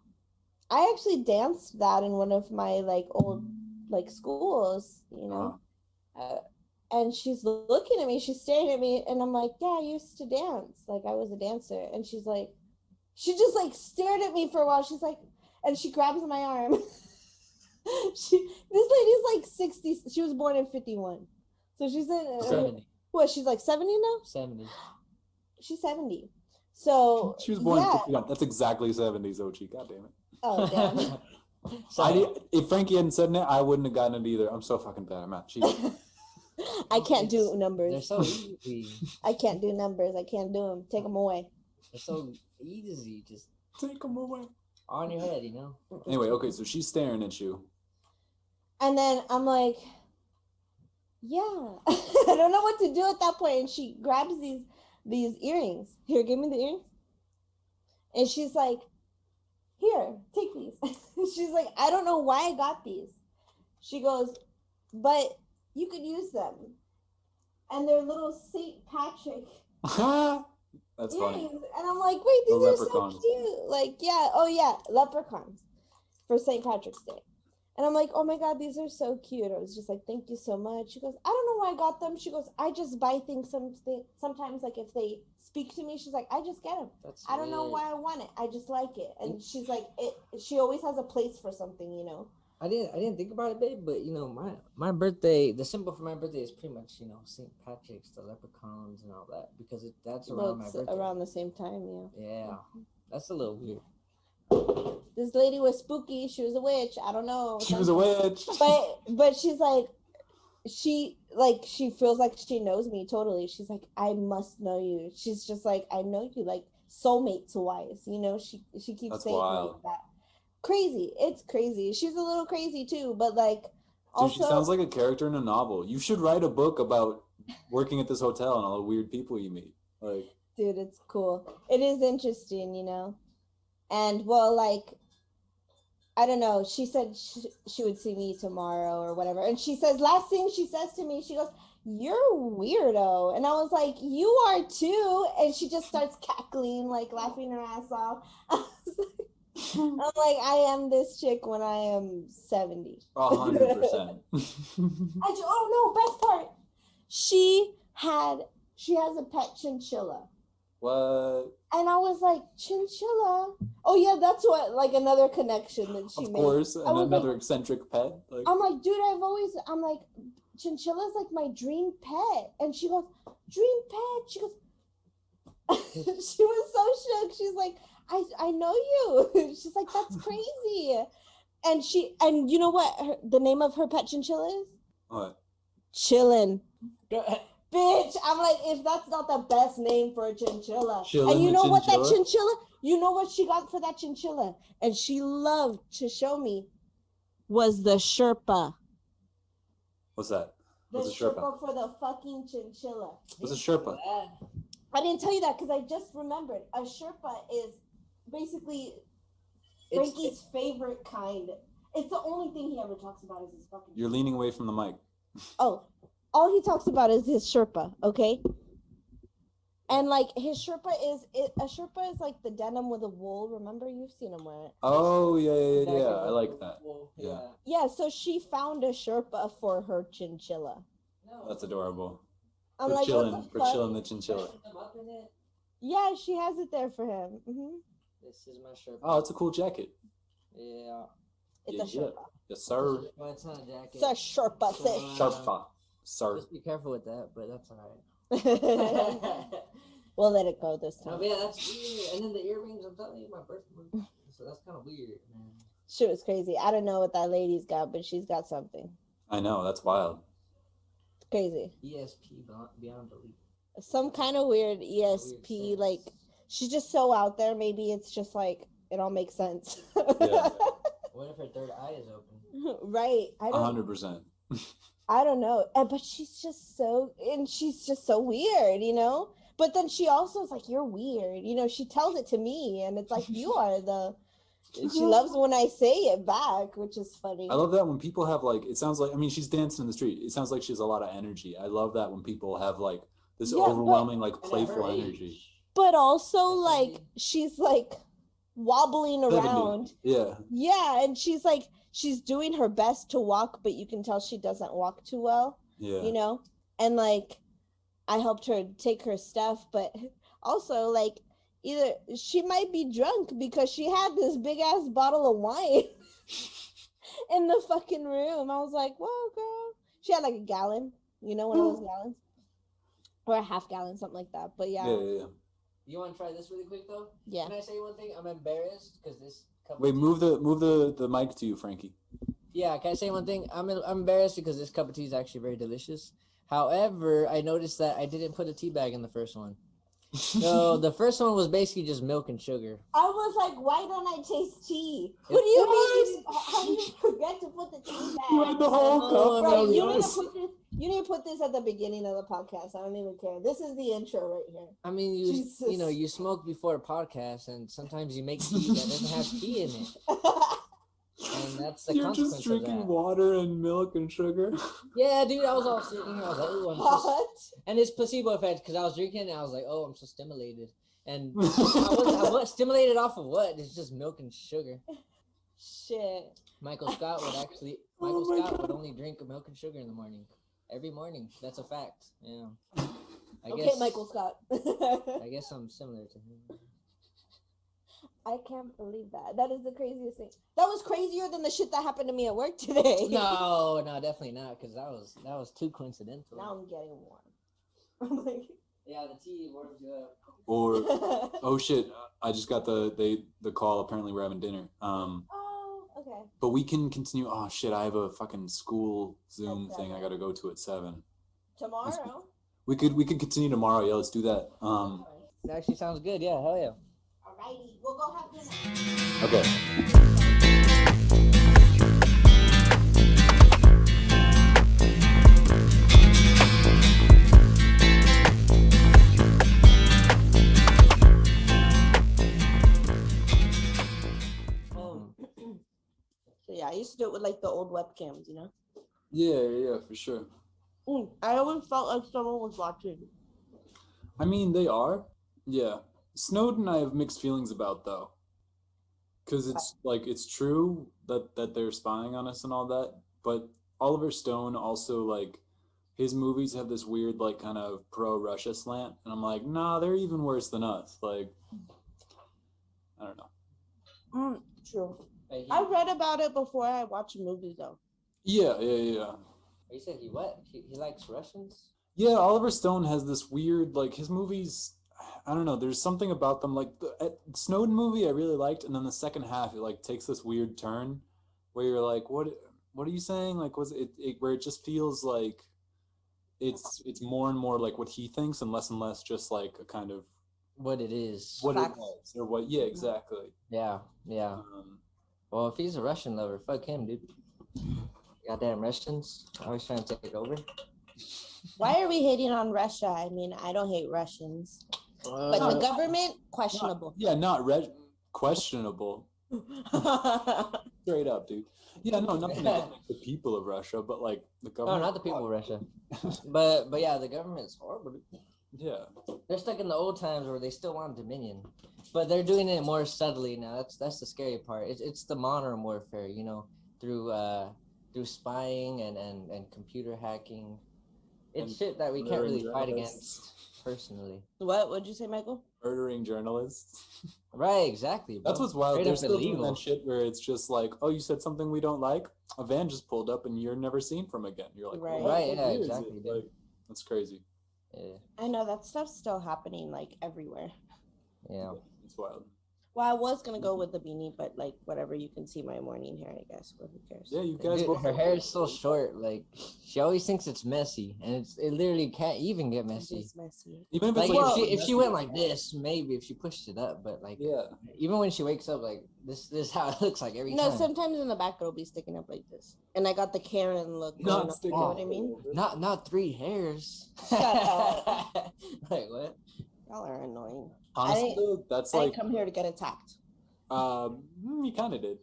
I actually danced that in one of my like old like schools, you know. And she's looking at me, she's staring at me, and I'm like, yeah, I used to dance. Like, I was a dancer. And she's like, she just like stared at me for a while. She's like, and she grabs my arm. This lady's like 60. She was born in 51. So she's in 70. What, she's like 70 now? 70. She's 70. So she was born in 51. That's exactly 70s, Ochi. God damn it. Oh, damn. If Frankie hadn't said that, I wouldn't have gotten it either. I'm so fucking bad. I'm out. I can't do numbers. They're so easy. I can't do numbers. I can't do them. Take them away. They're so easy. Just take them away. On your head, you know? Anyway, okay, so she's staring at you. And then I'm like, yeah. I don't know what to do at that point. And she grabs these earrings. Here, give me the earrings. And she's like, here, take these. She's like, I don't know why I got these. She goes, but you could use them. And they're little St. Patrick That's earrings. funny. And I'm like, wait, these are so cute. Like, yeah, oh yeah, leprechauns for St. Patrick's Day. And I'm like, oh my God, these are so cute. I was just like, thank you so much. She goes, I don't know why I got them. She goes, I just buy things sometimes, like if they speak to me, she's like, I just get them. I don't know why I want it. I just like it. And she's like, she always has a place for something, you know. I didn't think about it, babe, but you know, my birthday, the symbol for my birthday is pretty much, you know, St. Patrick's, the leprechauns and all that, because that's around my birthday. Around the same time, yeah. Yeah, that's a little weird. This lady was spooky. She was a witch. I don't know. She was a witch. But she's like, she feels like she knows me totally. She's like, I must know you. She's just like, I know you, like soulmates wise, you know. She keeps That's saying wild. like that. Crazy. It's crazy. She's a little crazy too, but like, also, dude, she sounds like a character in a novel. You should write a book about working at this hotel and all the weird people you meet. Like, dude, it's cool. It is interesting, you know. And well, like, I don't know. She said she would see me tomorrow or whatever. And she says, last thing she says to me, she goes, you're a weirdo. And I was like, you are too. And she just starts cackling, like laughing her ass off. I'm like, I am this chick when I am 70. 100%. Oh no, best part. She has a pet chinchilla. What? And I was like, chinchilla? Oh yeah, that's what, like another connection that she made. Of course, and another like, eccentric pet. Like, I'm like, dude, I'm like, chinchilla's like my dream pet. And she goes, dream pet? She goes, she was so shook. She's like, I know you. She's like, that's crazy. And you know what the name of her pet chinchilla is? What? Chillin'. Bitch, I'm like, if that's not the best name for a chinchilla. And you know what that chinchilla, you know what she got for that chinchilla? And she loved to show me was the Sherpa. What's that? What's the Sherpa for the fucking chinchilla. What's a Sherpa? I didn't tell you that because I just remembered. A Sherpa is basically Frankie's favorite kind. It's the only thing he ever talks about is his fucking. You're leaning away from the mic. Oh, all he talks about is his Sherpa, okay? And like his Sherpa a Sherpa is like the denim with a wool. Remember, you've seen him wear it. Oh yeah. I like that. Yeah. Yeah. So she found a Sherpa for her chinchilla. No. That's adorable. I'm for like, chilling the chinchilla. Yeah, she has it there for him. Mm-hmm. This is my shirt. Oh, it's a cool jacket. Yeah. It's a Sherpa. Yes, sir. Well, it's not a jacket. It's a Sherpa, sis. Sherpa, sir. Just be careful with that, but that's alright. We'll let it go this No, time. but yeah, that's weird. And then the earrings, I'm telling you, my birthday. So that's kind of weird, man. Shit was crazy. I don't know what that lady's got, but she's got something. I know, that's wild. Crazy. ESP, beyond belief. Some kind of weird ESP, Weird like she's just so out there. Maybe it's just like it all makes sense. Yeah. What if her third eye is open? Right. 100%. I don't know. But she's just so weird, you know? But then she also is like, you're weird. You know, she tells it to me and it's like, you are the, she loves when I say it back, which is funny. I love that when people have like, it sounds like, I mean, she's dancing in the street. It sounds like she has a lot of energy. I love that when people have like this overwhelming, like playful energy. But also like, she's like wobbling around. 70. Yeah. Yeah. And she's like, she's doing her best to walk, but you can tell she doesn't walk too well. Yeah. You know? And like, I helped her take her stuff, but also like either she might be drunk because she had this big ass bottle of wine in the fucking room. I was like, whoa, girl. She had like a gallon, you know, one of those gallons or a half gallon, something like that. But yeah. You want to try this really quick though? Yeah. Can I say one thing? I'm embarrassed because this. Wait, move the mic to you, Frankie. Yeah, can I say one thing? I'm embarrassed because this cup of tea is actually very delicious. However, I noticed that I didn't put a tea bag in the first one. So the first one was basically just milk and sugar. I was like, why don't I taste tea? What do you mean? How do you forget to put the tea bag? You had the whole cup. Bro, you need to put this at the beginning of the podcast. I don't even care. This is the intro right here. I mean, you know, you smoke before a podcast, and sometimes you make tea that doesn't have tea in it. And that's the You're consequence just drinking of that. water and milk and sugar. Yeah, dude, I was all sitting here. I was like, oh, What? And it's placebo effect because I was drinking and I was like, oh, I'm so stimulated. And I was stimulated off of what? It's just milk and sugar. Shit. Michael Scott would only drink milk and sugar in the morning. Every morning. That's a fact. Yeah. Okay, Michael Scott. I guess I'm similar to him. I can't believe that. That is the craziest thing. That was crazier than the shit that happened to me at work today. No, definitely not, because that was too coincidental. Now I'm getting warm. I'm like, yeah, the tea warms you up. Or oh shit, I just got the call. Apparently we're having dinner. oh, okay. But we can continue. Oh shit, I have a fucking school Zoom thing I gotta go to at 7. Tomorrow. We could continue tomorrow. Yeah, let's do that. That actually sounds good. Yeah, hell yeah. Alrighty, we'll go have dinner. Okay. So yeah, I used to do it with like the old webcams, you know? Yeah, for sure. I always felt like someone was watching. I mean, they are. Yeah. Snowden I have mixed feelings about though. Because it's like it's true that they're spying on us and all that, but Oliver Stone also like his movies have this weird like kind of pro-Russia slant, and I'm like, nah, they're even worse than us. Like, I don't know. True. I read about it before I watched movies though. Yeah. You said he what? He likes Russians? Yeah, Oliver Stone has this weird like his movies. I don't know. There's something about them. Like the Snowden movie, I really liked, and then the second half, it like takes this weird turn, where you're like, "What are you saying?" Like, was it where it just feels like it's more and more like what he thinks, and less just like a kind of what it is, what it was, or what? Yeah, exactly. Yeah. Well, if he's a Russian lover, fuck him, dude. Goddamn Russians, always trying to take over. Why are we hating on Russia? I mean, I don't hate Russians. But the government, questionable. Not questionable. Straight up, dude. Yeah, no, nothing against like, the people of Russia, but like the government. No, not the people of Russia. but yeah, the government's horrible. Yeah. They're stuck in the old times where they still want dominion, but they're doing it more subtly now. That's the scary part. It's the modern warfare, you know, through spying and computer hacking. It's and shit that we can't really fight against personally. What'd you say, Michael? Murdering journalists. Right, exactly. Bro. That's what's wild. They're still doing that shit where it's just like, oh, you said something we don't like. A van just pulled up and you're never seen from again. You're like, right, yeah, exactly. Like, that's crazy. Yeah. I know that stuff's still happening like everywhere. Yeah. It's wild. Well, I was gonna go with the beanie, but like whatever, you can see my morning hair, I guess. But who cares? Yeah, you guys. Dude, her hair is so short. Like she always thinks it's messy, and it literally can't even get messy. It's messy. Even if, like, if she went like this, maybe if she pushed it up, but like even when she wakes up, like this is how it looks like every time. No, sometimes in the back it'll be sticking up like this, and I got the Karen look. Not sticking. You know what I mean? Not 3 hairs. Shut up. Like what? Y'all are annoying. Honestly, though, that's like I didn't come here to get attacked. You kind of did.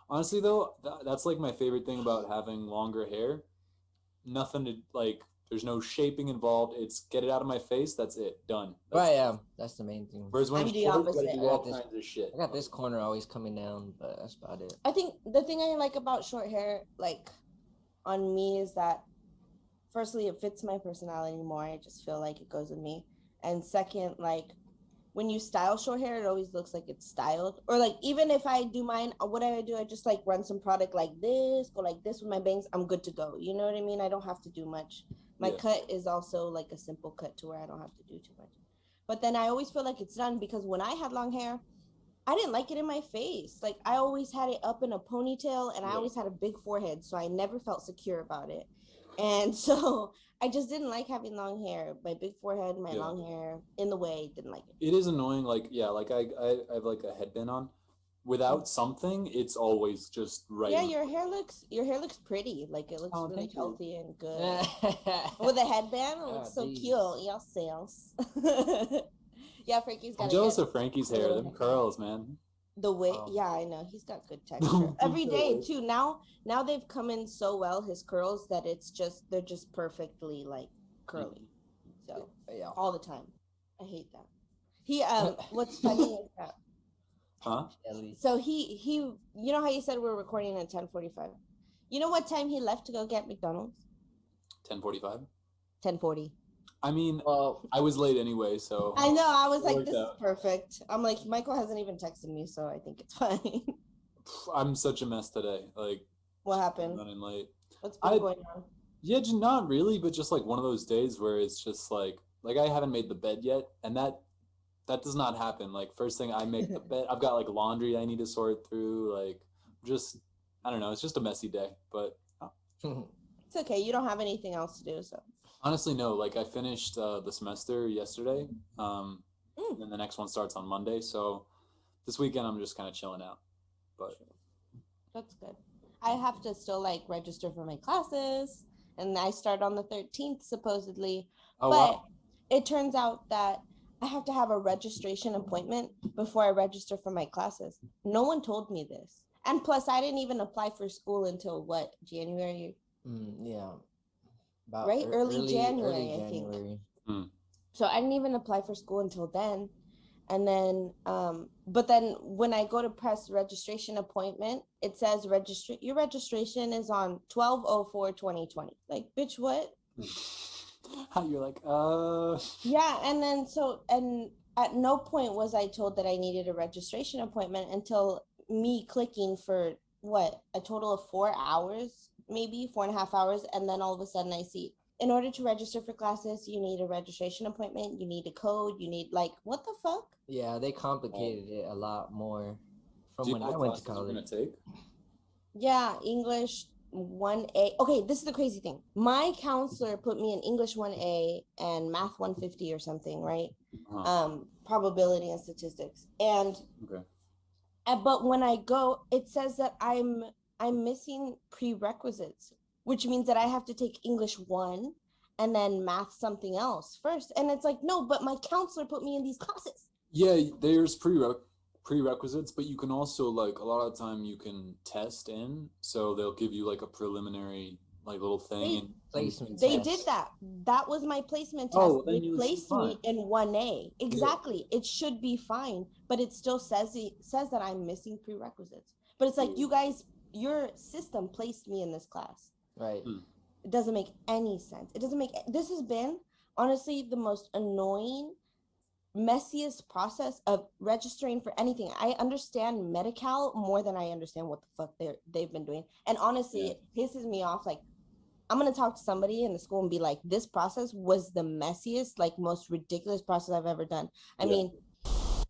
Honestly, though, that's like my favorite thing about having longer hair. Nothing to like. There's no shaping involved. It's get it out of my face. That's it. Done. Right. Yeah. That's the main thing. Whereas when I'm it's the short, opposite. you gotta do all kinds of shit. I got this corner always coming down, but that's about it. I think the thing I like about short hair, like on me, is that firstly, it fits my personality more. I just feel like it goes with me. And second, like when you style short hair, it always looks like it's styled. Or like even if I do mine, what I do, I just like run some product like this, go like this with my bangs. I'm good to go. You know what I mean? I don't have to do much. My cut is also like a simple cut to where I don't have to do too much. But then I always feel like it's done because when I had long hair, I didn't like it in my face. Like I always had it up in a ponytail and I always had a big forehead. So I never felt secure about it. And so I just didn't like having long hair. My big forehead, my long hair in the way, didn't like it. It is annoying. Like, like I have like a headband on. Without something, it's always just right. Yeah, your hair looks pretty. Like it looks really healthy and good. With a headband, it looks so cute. Y'all sales. Yeah, Frankie's got. I'm jealous of Frankie's hair. Them curls, man. The way, yeah, I know he's got good texture. Every day too. Now they've come in so well, his curls, that they're just perfectly like curly. So all the time. I hate that. He what's funny is that. Huh? So he you know how you said we were recording at 10:45? You know what time he left to go get McDonald's? 10:45. 10:40. I mean, I was late anyway, so I know. I was like, this is perfect. I'm like, Michael hasn't even texted me, so I think it's fine. I'm such a mess today. Like, what happened? Running late. What's been going on? Yeah, just not really, but just like one of those days where it's just like I haven't made the bed yet, and that does not happen. Like first thing I make the bed, I've got like laundry I need to sort through. Like just I don't know. It's just a messy day, but it's okay. You don't have anything else to do, so. Honestly, no. Like I finished the semester yesterday, and then the next one starts on Monday. So this weekend I'm just kind of chilling out. But that's good. I have to still like register for my classes, and I start on the 13th supposedly. Oh, but wow. It turns out that I have to have a registration appointment before I register for my classes. No one told me this, and plus I didn't even apply for school until what, January? Yeah. About right? Early January, I think. So I didn't even apply for school until then. And then, but then when I go to press registration appointment, it says your registration is on 12/04/2020. Like, bitch, what? You're like, Yeah, and then and at no point was I told that I needed a registration appointment until me clicking for what, a total of 4 hours, maybe 4.5 hours, and then all of a sudden I see, in order to register for classes, you need a registration appointment, you need a code, you need, like, what the fuck? Yeah, they complicated it a lot more from when I went to college. Gonna take? Yeah, English 1A. Okay, this is the crazy thing. My counselor put me in English 1A and Math 150 or something, right? Probability and statistics. And but when I go, it says that I'm missing prerequisites, which means that I have to take English 1 and then math something else first. And it's like, no, but my counselor put me in these classes. Yeah, there's prerequisites, but you can also like a lot of the time you can test in, so they'll give you like a preliminary like little thing. They did that. That was my placement test. Oh, then they placed me in 1A. Exactly. Yeah. It should be fine, but it still says that I'm missing prerequisites. But it's like, you guys, your system placed me in this class. Right. It doesn't make any sense. This has been honestly the most annoying, messiest process of registering for anything. I understand Medi-Cal more than I understand what the fuck they've been doing. And honestly, it pisses me off. Like, I'm going to talk to somebody in the school and be like, this process was the messiest, like most ridiculous process I've ever done. I mean,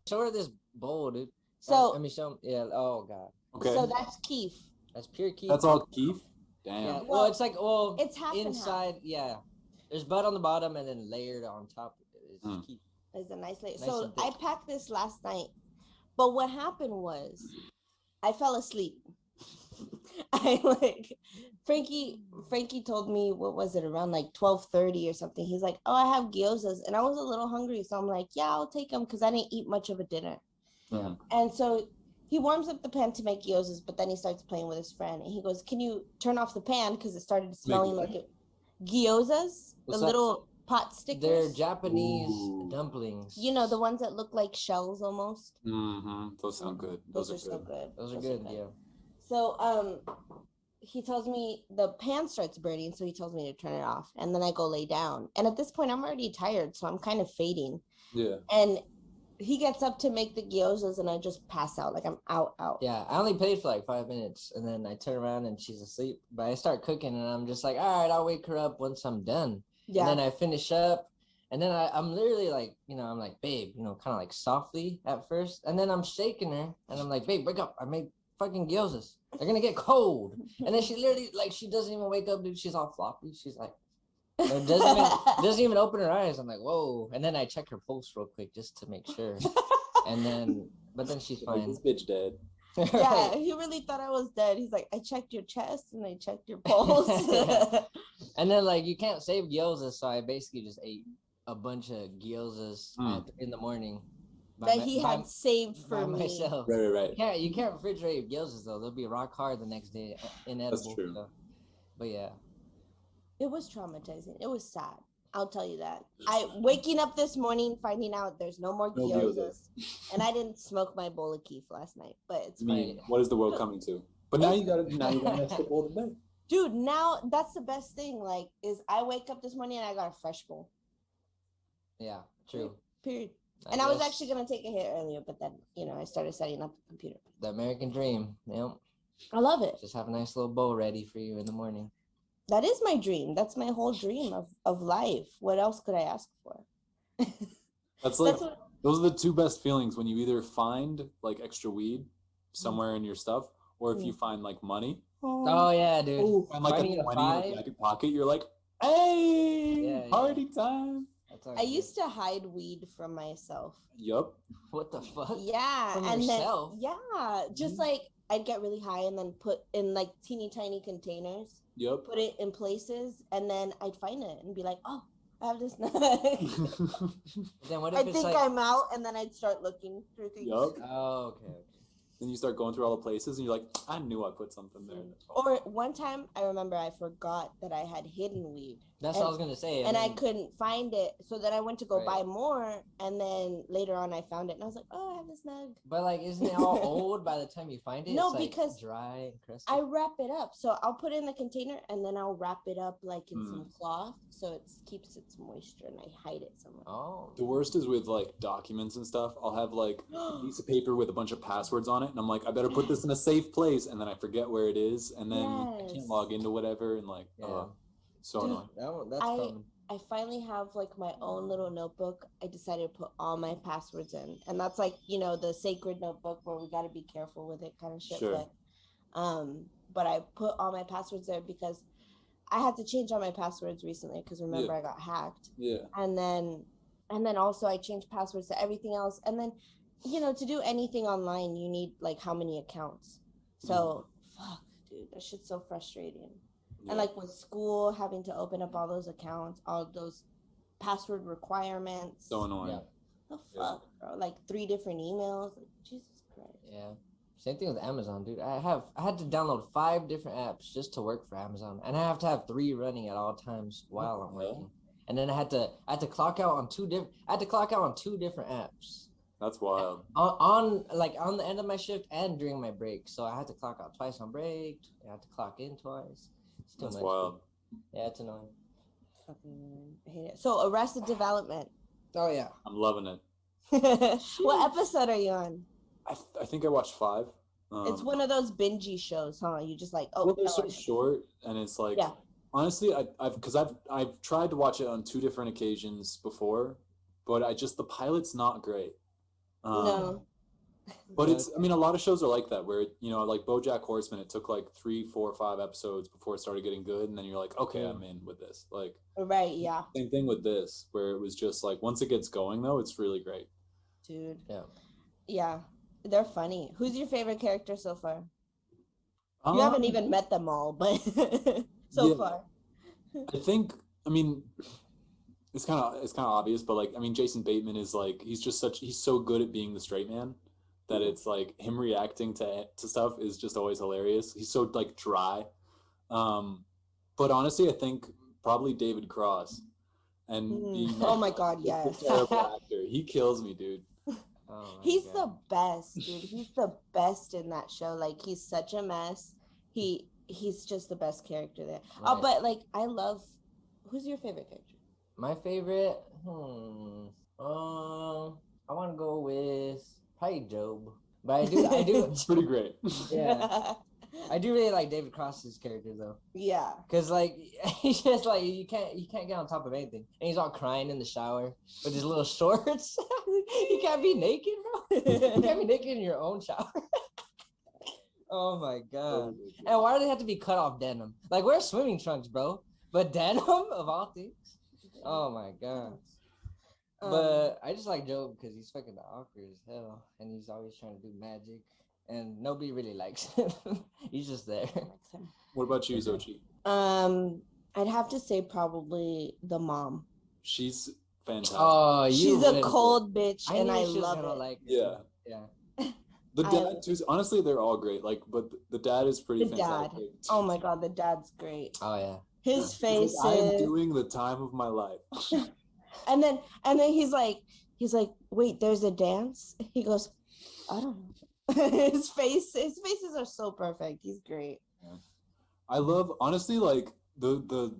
show her this bowl, dude. So, let me show him. Yeah. Oh, God. Okay. So that's keef. That's pure keef. That's all keef? Damn. Yeah. Well, it's like, it's half inside. And half. Yeah. There's bud on the bottom and then layered on top. It's keef. It's a nice layer. So I packed this last night. But what happened was I fell asleep. Frankie told me, what was it, around like 12:30 or something. He's like, oh, I have gyozas. And I was a little hungry. So I'm like, yeah, I'll take them because I didn't eat much of a dinner. Yeah. And so he warms up the pan to make gyozas, but then he starts playing with his friend. And he goes, can you turn off the pan? Because it started smelling like it. Gyozas, little pot stickers. They're Japanese dumplings. You know, the ones that look like shells almost. Mm-hmm. Those sound good. Those are so good. Those are good, yeah. So he tells me the pan starts burning, so he tells me to turn it off. And then I go lay down. And at this point, I'm already tired, so I'm kind of fading. Yeah. And he gets up to make the gyozas, and I just pass out. Like, I'm out. Yeah, I only played for like 5 minutes, and then I turn around, and she's asleep. But I start cooking, and I'm just like, all right, I'll wake her up once I'm done. Yeah. And then I finish up, and then I'm literally like, I'm like, babe, kind of like softly at first. And then I'm shaking her, and I'm like, babe, wake up. I made fucking gyozas. They're going to get cold. And then she literally, like, she doesn't even wake up, dude. She's all floppy. She's like, doesn't even open her eyes. I'm like, whoa. And then I check her pulse real quick just to make sure. But then she's fine. This bitch dead. Yeah, he really thought I was dead. He's like, I checked your chest and I checked your pulse. And then, like, you can't save gyozas, so I basically just ate a bunch of gyozas in the morning. That he had saved for me. Myself. Right. You can't refrigerate gyozas, though. They'll be rock hard the next day, inedible. That's true. So. But yeah. It was traumatizing. It was sad. I'll tell you that. Waking up this morning, finding out there's no more gyozas. And I didn't smoke my bowl of keef last night, but it's fine. What is the world coming to? But now you got an extra bowl today. Dude, now that's the best thing. Like, is I wake up this morning and I got a fresh bowl. Yeah, true. Period. I was actually going to take a hit earlier, but then, I started setting up the computer. The American dream. Yep. I love it. Just have a nice little bowl ready for you in the morning. That is my dream. That's my whole dream of life. What else could I ask for? Those are the two best feelings, when you either find like extra weed somewhere in your stuff, or if you find like money. Oh yeah, dude. Ooh, find like a 20 in your pocket, you're like, hey, party time. I used to hide weed from myself. Yup. What the fuck? Yeah. From and yourself? Then, yeah. Just like I'd get really high and then put in like teeny tiny containers. Yep. Put it in places, and then I'd find it and be like, oh, I have this nut. Then what if I think I'm out, and then I'd start looking through things. Yup. Oh, okay. Then you start going through all the places, and you're like, I knew I put something there. Or one time, I remember I forgot that I had hidden weed. That's what I was going to say. And I couldn't find it. So then I went to go buy more. And then later on, I found it. And I was like, oh, I have this nug. But, like, isn't it all old by the time you find it? No, it's, like, because dry and crusty. I wrap it up. So I'll put it in the container, and then I'll wrap it up, like, in some cloth. So it keeps its moisture, and I hide it somewhere. Oh. The worst is with, like, documents and stuff. I'll have, like, a piece of paper with a bunch of passwords on it. And I'm like, I better put this in a safe place. And then I forget where it is. And then I can't log into whatever. And, like, so annoying. That's common. I finally have like my own little notebook. I decided to put all my passwords in, and that's like, the sacred notebook where we got to be careful with it kind of shit. Sure. But I put all my passwords there because I had to change all my passwords recently because remember I got hacked. Yeah. And then also I changed passwords to everything else. And then, to do anything online, you need like how many accounts. So fuck, dude, that shit's so frustrating. Yeah. And like with school, having to open up all those accounts, all those password requirements. So annoying. The fuck, bro? Like 3 different emails. Like, Jesus Yeah. Same thing with Amazon, dude. I had to download 5 different apps just to work for Amazon, and I have to have 3 running at all times while I'm working. And then I had to clock out on 2 different. I had to clock out on 2 different apps. That's wild. On the end of my shift and during my break, so I had to clock out twice on break. I had to clock in twice. It's too That's much. wild. Yeah, it's annoying. Fucking hate it. So Arrested Development. Oh yeah, I'm loving it. What episode are you on? I think I watched 5. It's one of those bingey shows, huh? You just like, well, they're so short, and it's like, honestly, I've tried to watch it on 2 different occasions before, but the pilot's not great. No. But a lot of shows are like that, where, like BoJack Horseman, it took like 3, 4, 5 episodes before it started getting good, and then you're like, okay, I'm in with this. Like, right, yeah. Same thing with this, where it was just like, once it gets going, though, it's really great. Dude. Yeah. Yeah. They're funny. Who's your favorite character so far? You haven't even met them all, but so far. I think, it's kind of obvious, but like, Jason Bateman is like, he's so good at being the straight man that it's like him reacting to stuff is just always hilarious. He's so like dry. But honestly, I think probably David Cross, and oh my God, yes. A terrible actor. He kills me, dude. He's the best, dude. He's the best in that show. Like, he's such a mess. He's just the best character there. Right. Oh, but like, who's your favorite character? My favorite, I want to go with probably Job, but I do. It's pretty great. Yeah, I do really like David Cross's character though. Yeah, because like he's just like you can't get on top of anything, and he's all crying in the shower with his little shorts. You can't be naked, bro. You can't be naked in your own shower. Oh my God! And why do they have to be cut off denim? Like, wear swimming trunks, bro. But denim of all things. Oh my God. But I just like Job because he's fucking awkward as hell, and he's always trying to do magic, and nobody really likes him. He's just there. What about you, Xochi? I'd have to say probably the mom. She's fantastic. Oh, she's a cold bitch, and I love it. Like yeah. The dad too. Honestly, they're all great. Like, but the dad is pretty fantastic. Dad. Oh my God, the dad's great. Oh yeah. His face. Like, I am doing the time of my life. and then he's like, wait, there's a dance? He goes, I don't know. His faces are so perfect. He's great. Yeah. I love, honestly, like the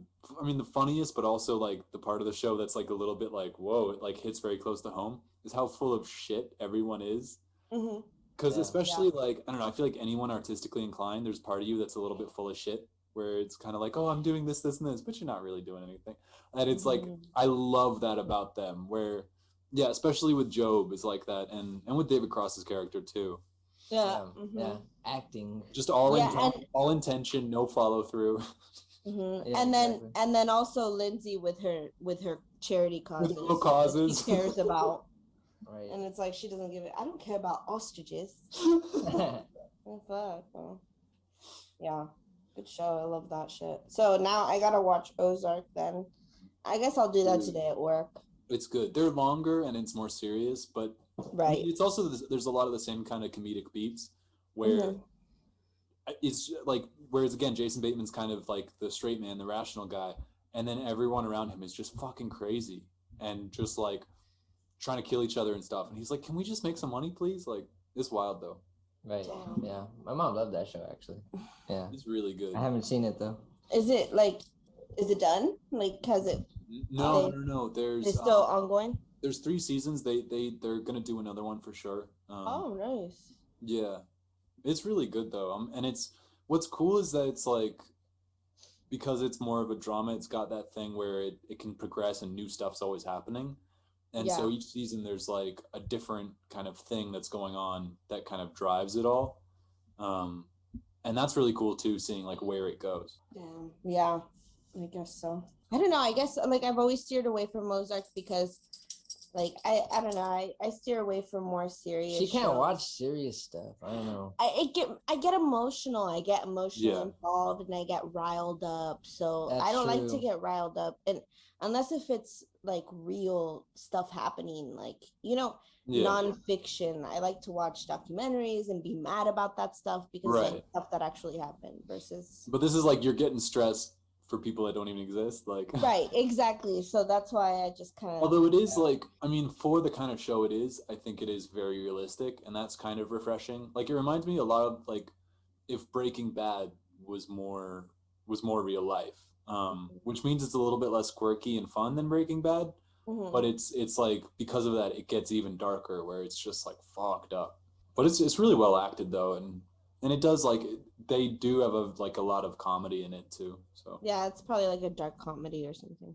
funniest, but also like the part of the show that's like a little bit like, whoa, it like hits very close to home, is how full of shit everyone is. Mm-hmm. Because especially like, I don't know, I feel like anyone artistically inclined, there's part of you that's a little bit full of shit, where it's kind of like, oh, I'm doing this, and this, but you're not really doing anything. And it's like, I love that about them, where, yeah, especially with Job is like that, and with David Cross's character too. Yeah. Yeah. Acting. Just all intention, no follow through. Mm-hmm. Yeah, and then also Lindsay with her charity causes. With causes. She cares about. Right. And it's like, she doesn't give it. I don't care about ostriches. Oh, fuck. Well, yeah. Good show. I love that shit. So now I gotta watch Ozark then. I guess I'll do that today at work. It's good. They're longer and it's more serious, but right. It's also, there's a lot of the same kind of comedic beats where it's like, whereas again, Jason Bateman's kind of like the straight man, the rational guy, and then everyone around him is just fucking crazy and just like trying to kill each other and stuff. And he's like, can we just make some money, please? Like, it's wild though. Right. Yeah. My mom loved that show actually. Yeah. It's really good. I haven't seen it though. Is it done? Like, has it? No. There's it's still ongoing. There's 3 seasons. They're gonna do another one for sure. Oh, nice. Yeah, it's really good though. And it's, what's cool is that it's like, because it's more of a drama, it's got that thing where it can progress and new stuff's always happening. And so each season there's like a different kind of thing that's going on that kind of drives it all. And that's really cool too, seeing like where it goes. Yeah, I guess so. I don't know. I guess like I've always steered away from Ozark because Like I don't know. I steer away from more serious. She can't shows. watch serious stuff. I don't know. I get emotional. I get emotionally involved and I get riled up. So That's I don't like true. to get riled up, and unless if it's like real stuff happening, like nonfiction. I like to watch documentaries and be mad about that stuff because it's stuff that actually happened versus. But this is like you're getting stressed for people that don't even exist, like. Right, exactly. So that's why I just kind of. Although it is like, I mean, for the kind of show it is, I think it is very realistic, and that's kind of refreshing. Like, it reminds me a lot of like if Breaking Bad was more real life, which means it's a little bit less quirky and fun than Breaking Bad. Mm-hmm. But it's like because of that, it gets even darker, where it's just like fucked up. But it's really well acted though, and it does like they do have a lot of comedy in it too. So yeah, it's probably like a dark comedy or something.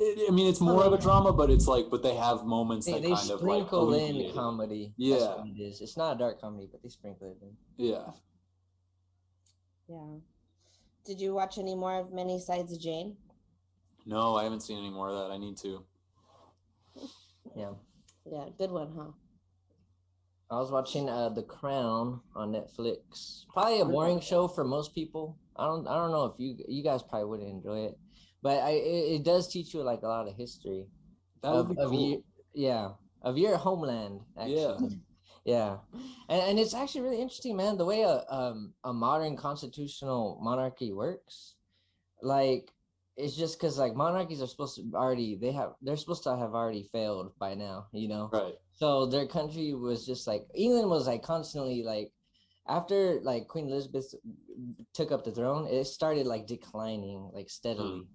I mean, it's more of a drama, but it's like, but they have moments that they kind of like sprinkle in comedy. Yeah, that's what it is. It's not a dark comedy, but they sprinkle it in. Yeah. Yeah. Did you watch any more of Many Sides of Jane? No, I haven't seen any more of that. I need to. Yeah. Yeah, good one, huh? I was watching The Crown on Netflix. Probably a boring show for most people. I don't know if you guys probably wouldn't enjoy it, but it does teach you like a lot of history. That would be cool. Of your homeland. Actually. Yeah. And it's actually really interesting, man. The way a modern constitutional monarchy works, like. It's just because like monarchies are supposed to they're supposed to have already failed by now, Right. So their country was just like England was like constantly like after like Queen Elizabeth took up the throne, it started like declining like steadily,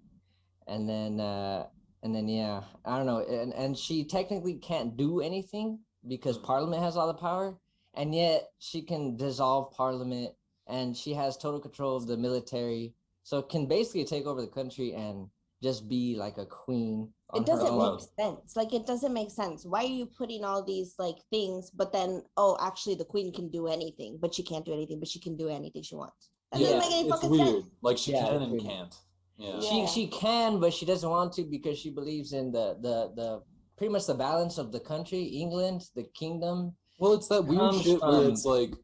and then yeah, I don't know, and she technically can't do anything because Parliament has all the power, and yet she can dissolve Parliament, and she has total control of the military. So it can basically take over the country and just be like a queen. It doesn't make sense. Like, it doesn't make sense. Why are you putting all these like things, but then, actually the queen can do anything, but she can't do anything, but she can do anything she wants. That doesn't make any fucking sense. Like she can and can't. Yeah. She can, but she doesn't want to because she believes in the pretty much the balance of the country, England, the kingdom. Well, it's that weird shit where it's like,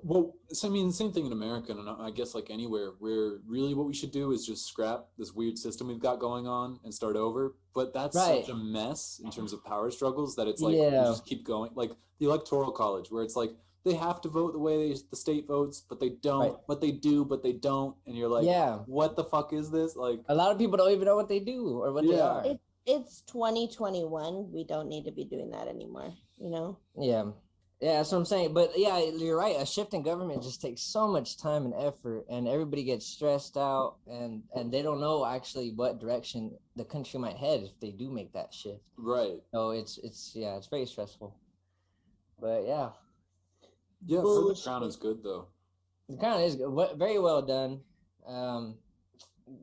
well, so I mean, the same thing in America, and I guess like anywhere, where really what we should do is just scrap this weird system we've got going on and start over. But that's such a mess in terms of power struggles that it's like we just keep going. Like the Electoral College, where it's like they have to vote the way the state votes, but they don't, but they do, but they don't. And you're like, what the fuck is this? Like a lot of people don't even know what they do or what they are. It's 2021. We don't need to be doing that anymore, Yeah. Yeah, that's what I'm saying. But yeah, you're right. A shift in government just takes so much time and effort, and everybody gets stressed out, and they don't know actually what direction the country might head if they do make that shift. Right. So it's very stressful. But yeah. Yeah, The Crown is good though. The Crown is good. Very well done.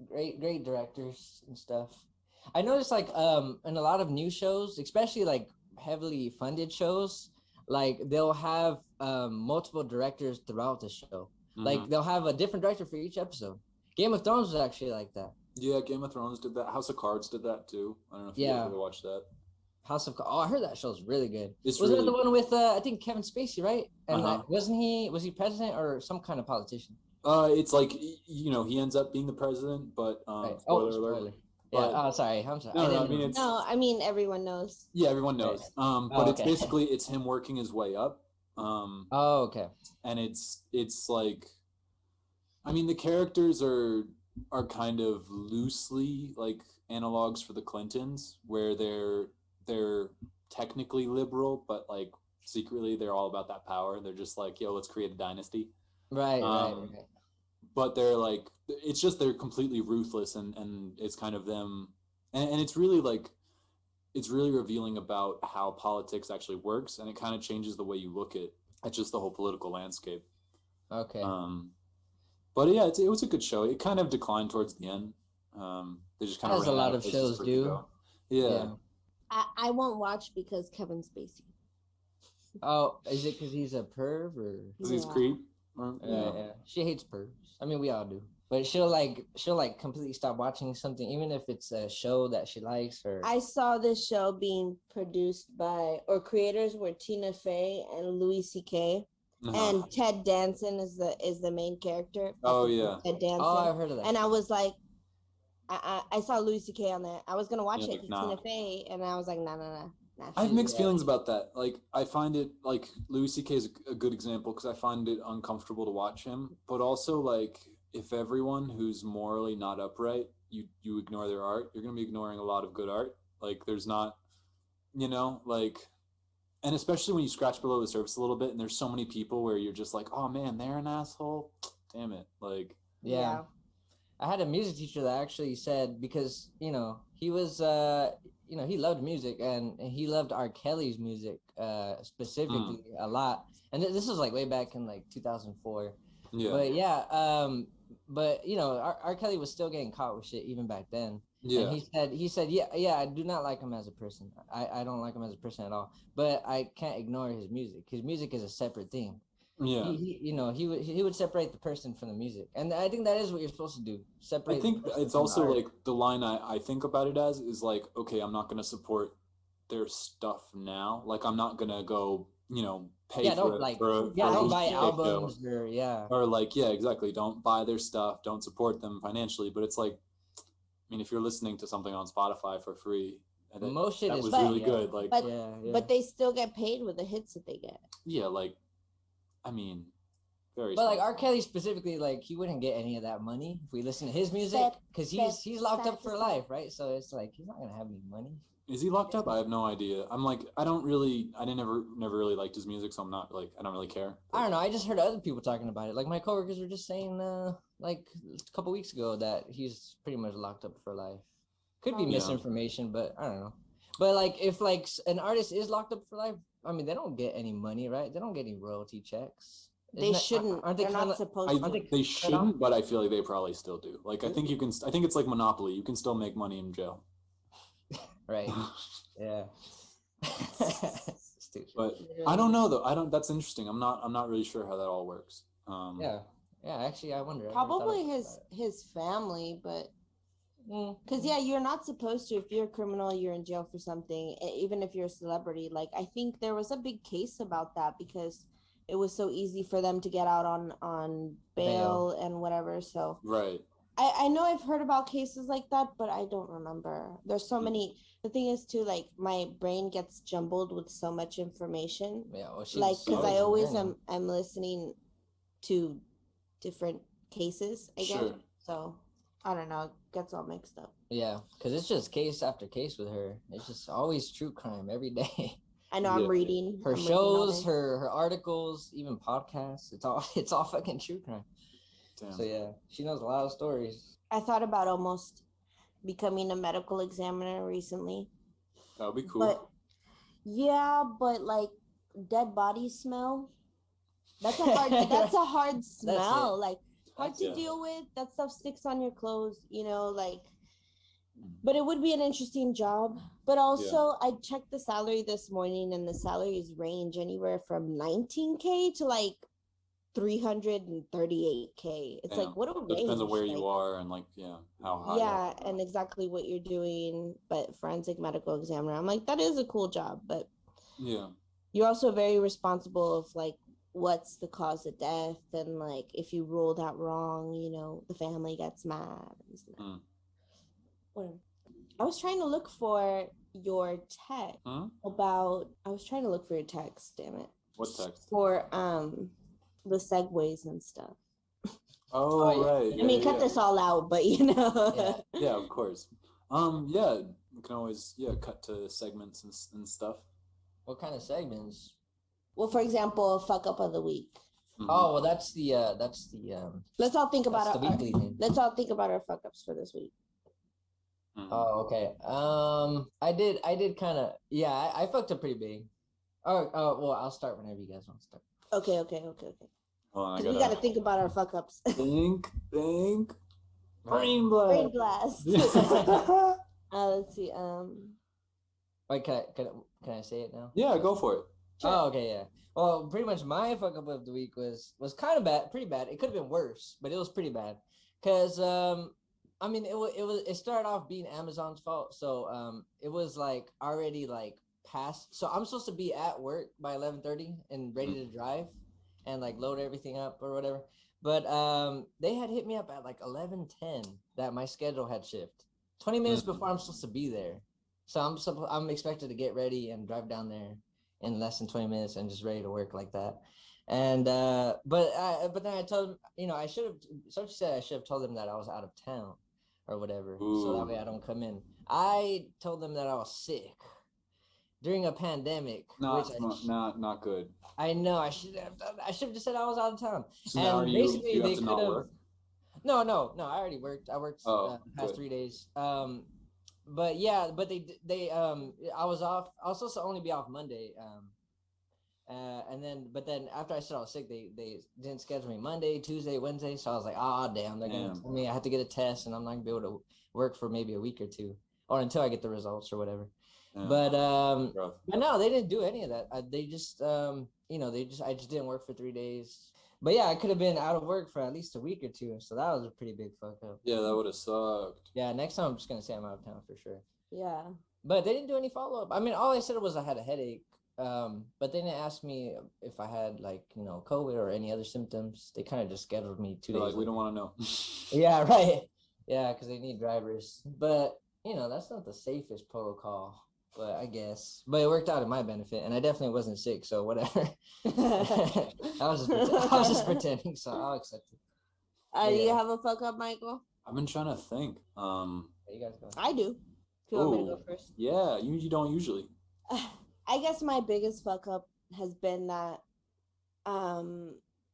Great directors and stuff. I noticed like in a lot of new shows, especially like heavily funded shows, like they'll have multiple directors throughout the show. Like they'll have a different director for each episode. Game of Thrones was actually like that. Yeah, Game of Thrones did that. House of Cards did that too. I don't know if you ever watched that. House of Cards. Oh, I heard that show's really good. Wasn't it the one with I think Kevin Spacey, right? And was he president or some kind of politician? It's like he ends up being the president, but spoiler alert. Yeah. Sorry. I'm sorry. I mean everyone knows. Yeah, everyone knows. But it's basically it's him working his way up. Okay. And it's like, I mean, the characters are kind of loosely like analogs for the Clintons, where they're technically liberal, but like secretly they're all about that power. They're just like, yo, let's create a dynasty. Right. But they're like, it's just they're completely ruthless, and it's kind of them, and it's really like, it's really revealing about how politics actually works, and it kind of changes the way you look at just the whole political landscape. Okay. But yeah, it was a good show. It kind of declined towards the end. They just kind of as a lot of shows do. Yeah. I won't watch because Kevin Spacey. Oh, is it because he's a perv or? Because he's creep. Yeah. She hates pervs. I mean, we all do. But she'll completely stop watching something, even if it's a show that she likes. Or I saw this show being produced by, or creators were Tina Fey and Louis C.K. And Ted Danson is the main character. Oh yeah. Ted Danson. Oh, I've heard of that. And I was like, I saw Louis C.K. on that. I was gonna watch it. Nah. Tina Fey, and I was like, nah. I have mixed feelings about that. Like, I find it, like, Louis C.K. is a good example because I find it uncomfortable to watch him. But also, like, if everyone who's morally not upright, you ignore their art, you're going to be ignoring a lot of good art. Like, there's not, like, and especially when you scratch below the surface a little bit and there's so many people where you're just like, oh, man, they're an asshole. Damn it. Like, yeah. I had a music teacher that actually said, because, he was, he loved music and he loved R. Kelly's music specifically a lot. And this was like way back in like 2004. Yeah. But yeah, R. Kelly was still getting caught with shit even back then. Yeah. And he said, yeah, I do not like him as a person. I don't like him as a person at all. But I can't ignore his music. His music is a separate thing. Yeah, he would separate the person from the music, and I think that is what you're supposed to do. Separate. I think it's also like the line I think about it as is like, okay, I'm not gonna support their stuff now. Like, I'm not gonna go, pay for it. Don't buy albums or like, yeah, exactly. Don't buy their stuff. Don't support them financially. But it's like, I mean, if you're listening to something on Spotify for free, most shit was really good. Like, but they still get paid with the hits that they get. Yeah, like. I mean, very. But like R. Kelly specifically, like he wouldn't get any of that money if we listen to his music because he's locked up for life, right? So it's like he's not gonna have any money. Is he locked up? I have no idea. I'm like, I never really liked his music, so I'm not like, I don't really care. But I don't know. I just heard other people talking about it. Like my coworkers were just saying, like a couple weeks ago, that he's pretty much locked up for life. Could be misinformation, but I don't know. But like if like an artist is locked up for life, I mean, they don't get any money, right? They don't get any royalty checks. They shouldn't. Aren't they not supposed to? They shouldn't, but I feel like they probably still do. Like, I think it's like Monopoly. You can still make money in jail. Right. Yeah. Stupid. But I don't know though. That's interesting. I'm not really sure how that all works. Yeah. Actually, I wonder. Probably his family, but. Because you're not supposed to. If you're a criminal, you're in jail for something, even if you're a celebrity. Like, I think there was a big case about that because it was so easy for them to get out on bail and whatever. So right. I know I've heard about cases like that, but I don't remember. There's so many. The thing is too, like, my brain gets jumbled with so much information. Yeah, like, because I always am listening to different cases, I guess. Sure. So I don't know, it gets all mixed up. Yeah, because it's just case after case with her. It's just always true crime every day. I know. I'm reading her shows, her articles, even podcasts. It's all fucking true crime. Damn. So yeah, she knows a lot of stories. I thought about almost becoming a medical examiner recently. That would be cool. But like dead body smell. That's a hard smell. Like. Hard to deal with. That stuff sticks on your clothes, like. But it would be an interesting job. But also, I checked the salary this morning, and the salaries range anywhere from $19K to like $338K. It's like, what a range. It depends on where you are and like, how high. Yeah, and exactly what you're doing. But forensic medical examiner, I'm like, that is a cool job, but you're also very responsible of like, what's the cause of death, and like if you rule that wrong, the family gets mad and stuff. I was trying to look for your text damn it. What text? For the segues and stuff. Oh, right. I mean, cut this all out, but yeah, of course. We can always cut to segments and stuff. What kind of segments? Well, for example, Fuckup of the week. Mm-hmm. Oh, well, that's the let's all think about let's all think about our fuck-ups for this week. Mm-hmm. Oh, okay. I did kind of, I fucked up pretty big. Oh, well, I'll start whenever you guys want to start. Okay. We got to think about our fuck-ups. Think. Brain blast. Let's see. Wait, can I say it now? Yeah, go for it. Sure. Oh, okay, yeah. Well, pretty much my fuck up of the week was kind of bad, pretty bad. It could have been worse, but it was pretty bad. Cause I mean, it started off being Amazon's fault. So it was like already like past. So I'm supposed to be at work by 11:30 and ready to drive, and like load everything up or whatever. But they had hit me up at like 11:10 that my schedule had shifted. 20 minutes before I'm supposed to be there. So I'm expected to get ready and drive down there in less than 20 minutes and just ready to work like that. And but then I told him, you know, I should have. So she said I should have told them that I was out of town or whatever, so that way I don't come in. I told them that I was sick during a pandemic, Not good. I know I should have done. I should have just said I was out of town. So and now basically you have they to could not have. work? No, I already worked. I worked the past 3 days. But yeah, but they I was off. I was supposed to only be off Monday. But then after I said I was sick, they didn't schedule me Monday, Tuesday, Wednesday. So I was like, damn, they're gonna tell me I have to get a test, and I'm not gonna be able to work for maybe a week or two, or until I get the results or whatever. Yeah. But no, they didn't do any of that. They just I just didn't work for 3 days. But yeah, I could have been out of work for at least a week or two. So that was a pretty big fuck up. Yeah, that would have sucked. Yeah, next time I'm just gonna say I'm out of town for sure. Yeah. But they didn't do any follow up. I mean, all I said was I had a headache. But they didn't ask me if I had like, you know, COVID or any other symptoms. They kind of just scheduled me 2 days. Like, we don't want to know. Yeah, right. Yeah, because they need drivers. But, you know, that's not the safest protocol. But I guess. But it worked out in my benefit, and I definitely wasn't sick, so whatever. I was just pretending, so I'll accept it. Do you have a fuck up, Michael? I've been trying to think. You guys go. I do. If you want me to go first. Yeah, you don't usually. I guess my biggest fuck up has been that I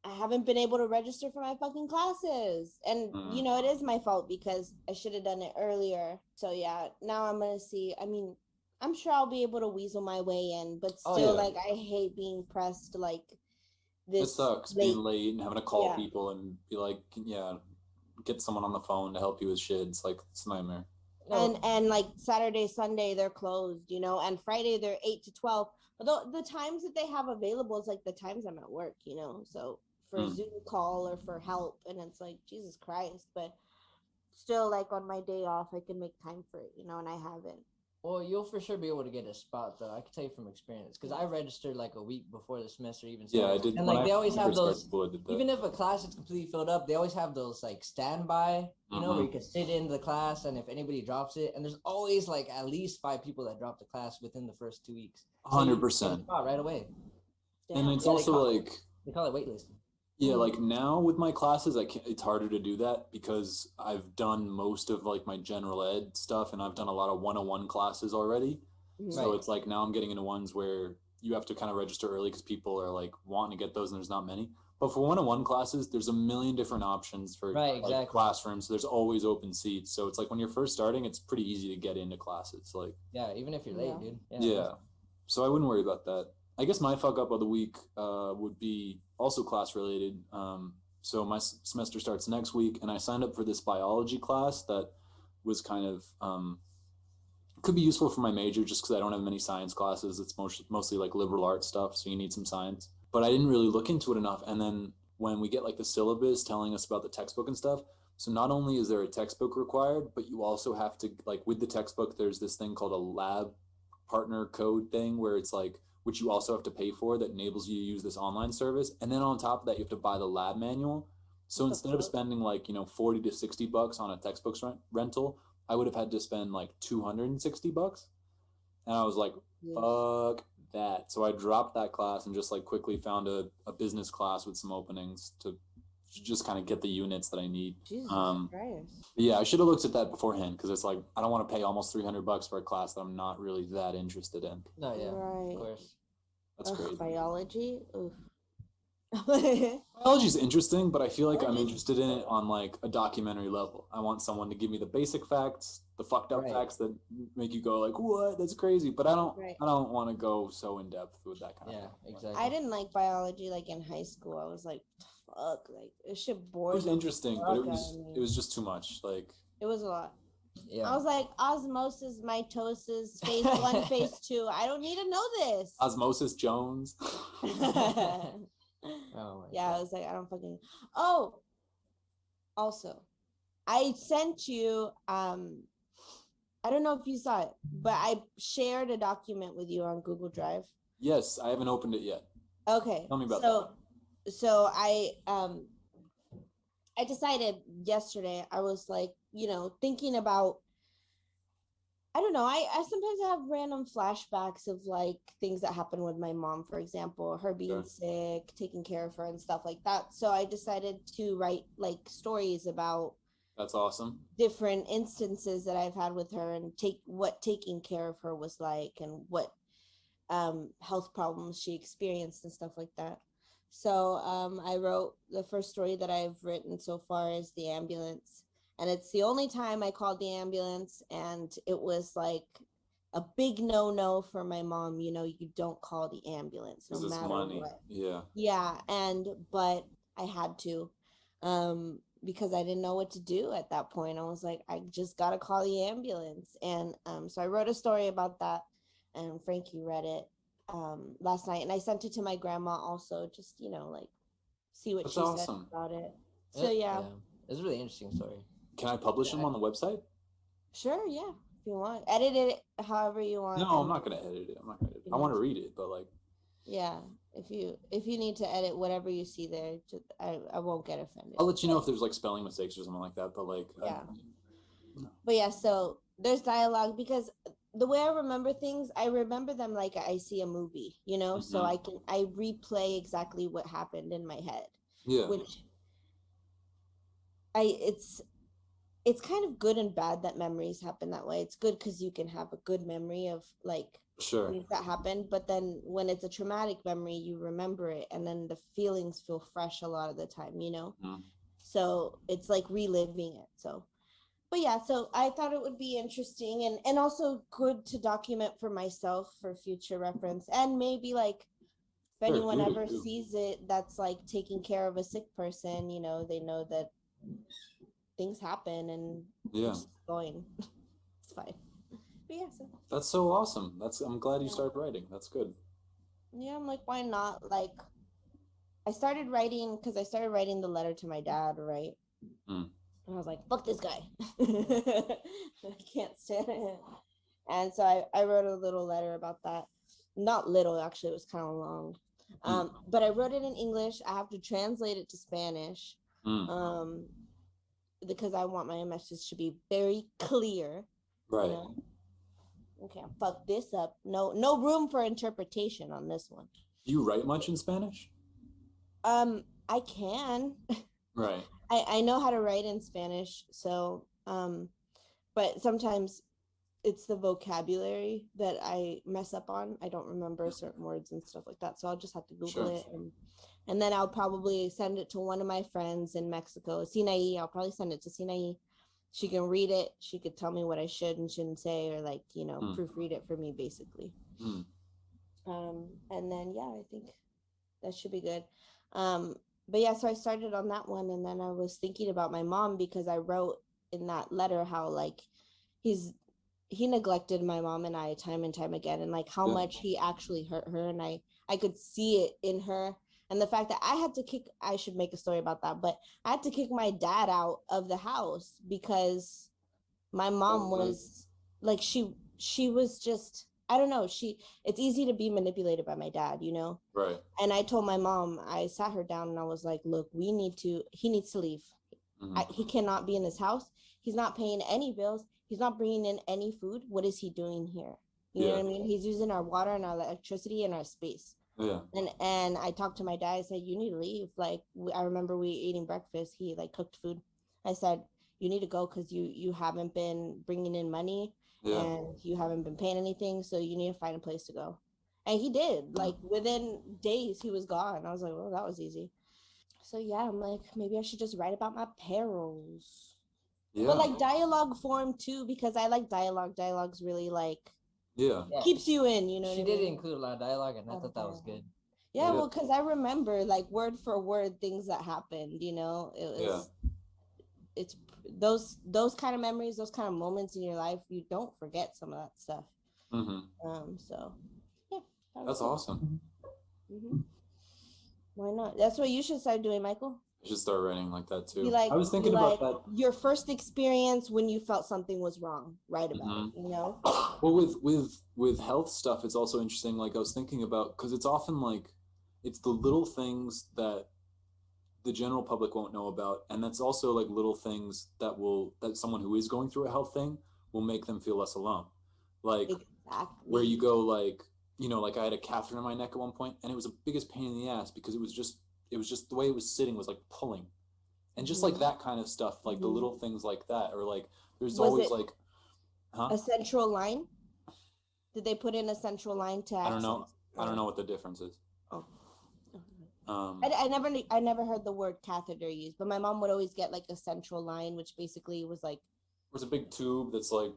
haven't been able to register for my fucking classes. And, you know, it is my fault because I should have done it earlier. So, yeah, now I'm going to see. I mean, I'm sure I'll be able to weasel my way in, but still, like, I hate being pressed like this. It sucks being late and having to call people and be like, get someone on the phone to help you with shit. It's like, it's a nightmare. And like Saturday, Sunday, they're closed, you know, and Friday they're 8 to 12. But the times that they have available is like the times I'm at work, you know, so for a Zoom call or for help. And it's like, Jesus Christ. But still, like on my day off, I can make time for it, you know, and I haven't. Well, you'll for sure be able to get a spot, though. I can tell you from experience, because I registered like a week before the semester even started. Yeah, I did. And like they always have those, even if a class is completely filled up, they always have those like standby, you know, where you can sit in the class, and if anybody drops it, and there's always like at least 5 people that drop the class within the first 2 weeks. 100%. Right away. And it's also they call it waitlisting. Yeah, like now with my classes, it's harder to do that because I've done most of like my general ed stuff, and I've done a lot of 101 classes already. So it's like now I'm getting into ones where you have to kind of register early because people are like wanting to get those, and there's not many. But for 101 classes, there's a million different options for classrooms. So there's always open seats. So it's like when you're first starting, it's pretty easy to get into classes. Like even if you're late, dude. Yeah. So I wouldn't worry about that. I guess my fuck up of the week would be also class related. So my semester starts next week, and I signed up for this biology class that was kind of could be useful for my major just because I don't have many science classes. It's mostly like liberal arts stuff, so you need some science. But I didn't really look into it enough. And then when we get like the syllabus telling us about the textbook and stuff, so not only is there a textbook required, but you also have to, like with the textbook, there's this thing called a lab partner code thing where it's like, which you also have to pay for, that enables you to use this online service. And then on top of that, you have to buy the lab manual. So instead of spending like, $40 to $60 on a textbook rental, I would have had to spend like $260. And I was like, fuck that. So I dropped that class and just like quickly found a business class with some openings to just kind of get the units that I need. Jesus Christ. Yeah, I should have looked at that beforehand because it's like I don't want to pay almost $300 for a class that I'm not really that interested in. No, yeah, right. Of course. That's crazy. Biology? Oof. Biology is interesting, but I feel like I'm interested in it on like a documentary level. I want someone to give me the basic facts, the fucked up facts that make you go like, "What? That's crazy." But I don't want to go so in depth with that kind of thing. Yeah, exactly. I didn't like biology like in high school. I was like, fuck, like this shit bored. It was interesting, but it was just too much. Like it was a lot. Yeah. I was like, osmosis, mitosis, phase 1, phase 2. I don't need to know this. Osmosis Jones. Oh yeah, God. I was like, I don't fucking. Oh, also, I sent you. I don't know if you saw it, but I shared a document with you on Google Drive. Yes, I haven't opened it yet. Okay. Tell me about that. So I decided yesterday, I was like, thinking about, I don't know, I sometimes have random flashbacks of like things that happened with my mom, for example, her being sick, taking care of her and stuff like that. So I decided to write like stories about that's awesome. Different instances that I've had with her and what taking care of her was like and what health problems she experienced and stuff like that. So I wrote the first story that I've written so far is The Ambulance. And it's the only time I called the ambulance, and it was like a big no for my mom. You don't call the ambulance no matter money. What. Yeah, but I had to, because I didn't know what to do at that point. I was like, I just gotta call the ambulance. And so I wrote a story about that, and Frankie read it last night, and I sent it to my grandma also, just like see what she said about it. So yeah, it's a really interesting story. Can I publish them on the website? Sure, yeah, if you want, edit it however you want. No, I'm not gonna edit it. I want to read it, but like, yeah, if you need to edit whatever you see there, I won't get offended. I'll let you know if there's like spelling mistakes or something like that. But like, yeah, but yeah, so there's dialogue, because the way I remember things, I remember them like I see a movie, so I replay exactly what happened in my head. Yeah. Which it's kind of good and bad that memories happen that way. It's good because you can have a good memory of like things that happened, but then when it's a traumatic memory, you remember it, and then the feelings feel fresh a lot of the time, So it's like reliving it. So, but yeah, so I thought it would be interesting and also good to document for myself for future reference, and maybe like if anyone ever sees it that's like taking care of a sick person, they know that things happen and it's going. It's fine. But yeah, so that's so awesome. I'm glad you started writing. That's good. Yeah, I'm like, why not? Like, I started writing because I started writing the letter to my dad, right? And I was like, fuck this guy. I can't stand him. And so I wrote a little letter about that. Not little, actually, it was kind of long. But I wrote it in English. I have to translate it to Spanish. Because I want my message to be very clear. Right. Okay, fuck this up. No room for interpretation on this one. Do you write much in Spanish? I can. Right. I know how to write in Spanish, so but sometimes it's the vocabulary that I mess up on. I don't remember certain words and stuff like that, so I'll just have to Google it, and then I'll probably send it to one of my friends in Mexico, Sinaí. I'll probably send it to Sinaí. She can read it. She could tell me what I should and shouldn't say, or like, proofread it for me, basically. And then, yeah, I think that should be good. But yeah, so I started on that one, and then I was thinking about my mom, because I wrote in that letter how like he neglected my mom and I time and time again, and like how much he actually hurt her, and I could see it in her. And the fact that I should make a story about that, but I had to kick my dad out of the house because my mom was like, she was just, I don't know, it's easy to be manipulated by my dad, Right. And I told my mom, I sat her down and I was like, look, he needs to leave. He cannot be in this house. He's not paying any bills. He's not bringing in any food. What is he doing here? You know what I mean? He's using our water and our electricity and our space. Yeah. And I talked to my dad. I said, you need to leave. Like, I remember we eating breakfast. He like cooked food. I said, you need to go because you haven't been bringing in money and you haven't been paying anything. So you need to find a place to go. And he did. Like within days, he was gone. I was like, well, that was easy. So yeah, I'm like, maybe I should just write about my perils. Yeah. But like dialogue form too, because I like dialogue. Dialogue's really like keeps you in, She did include a lot of dialogue, and I thought that was good. Yeah, well, because I remember like word for word things that happened, it's those kind of memories, those kind of moments in your life, you don't forget some of that stuff. So yeah, that's awesome. Why not? That's what you should start doing, Michael. I should start writing like that too. Like, I was thinking about that. Your first experience when you felt something was wrong. Write about it, you know? Well, with health stuff, it's also interesting. Like I was thinking about, because it's often like, it's the little things that the general public won't know about. And that's also like little things that someone who is going through a health thing will make them feel less alone. Like where you go, like, you know, like I had a catheter in my neck at one point, and it was the biggest pain in the ass because it was just the way it was sitting was like pulling, and just like that kind of stuff, like the little things like that, or like there's always like, a central line. Did they put in a central line to access? I don't know what the difference is. I never heard the word catheter used, but my mom would always get like a central line, which basically was like, there's a big tube that's like,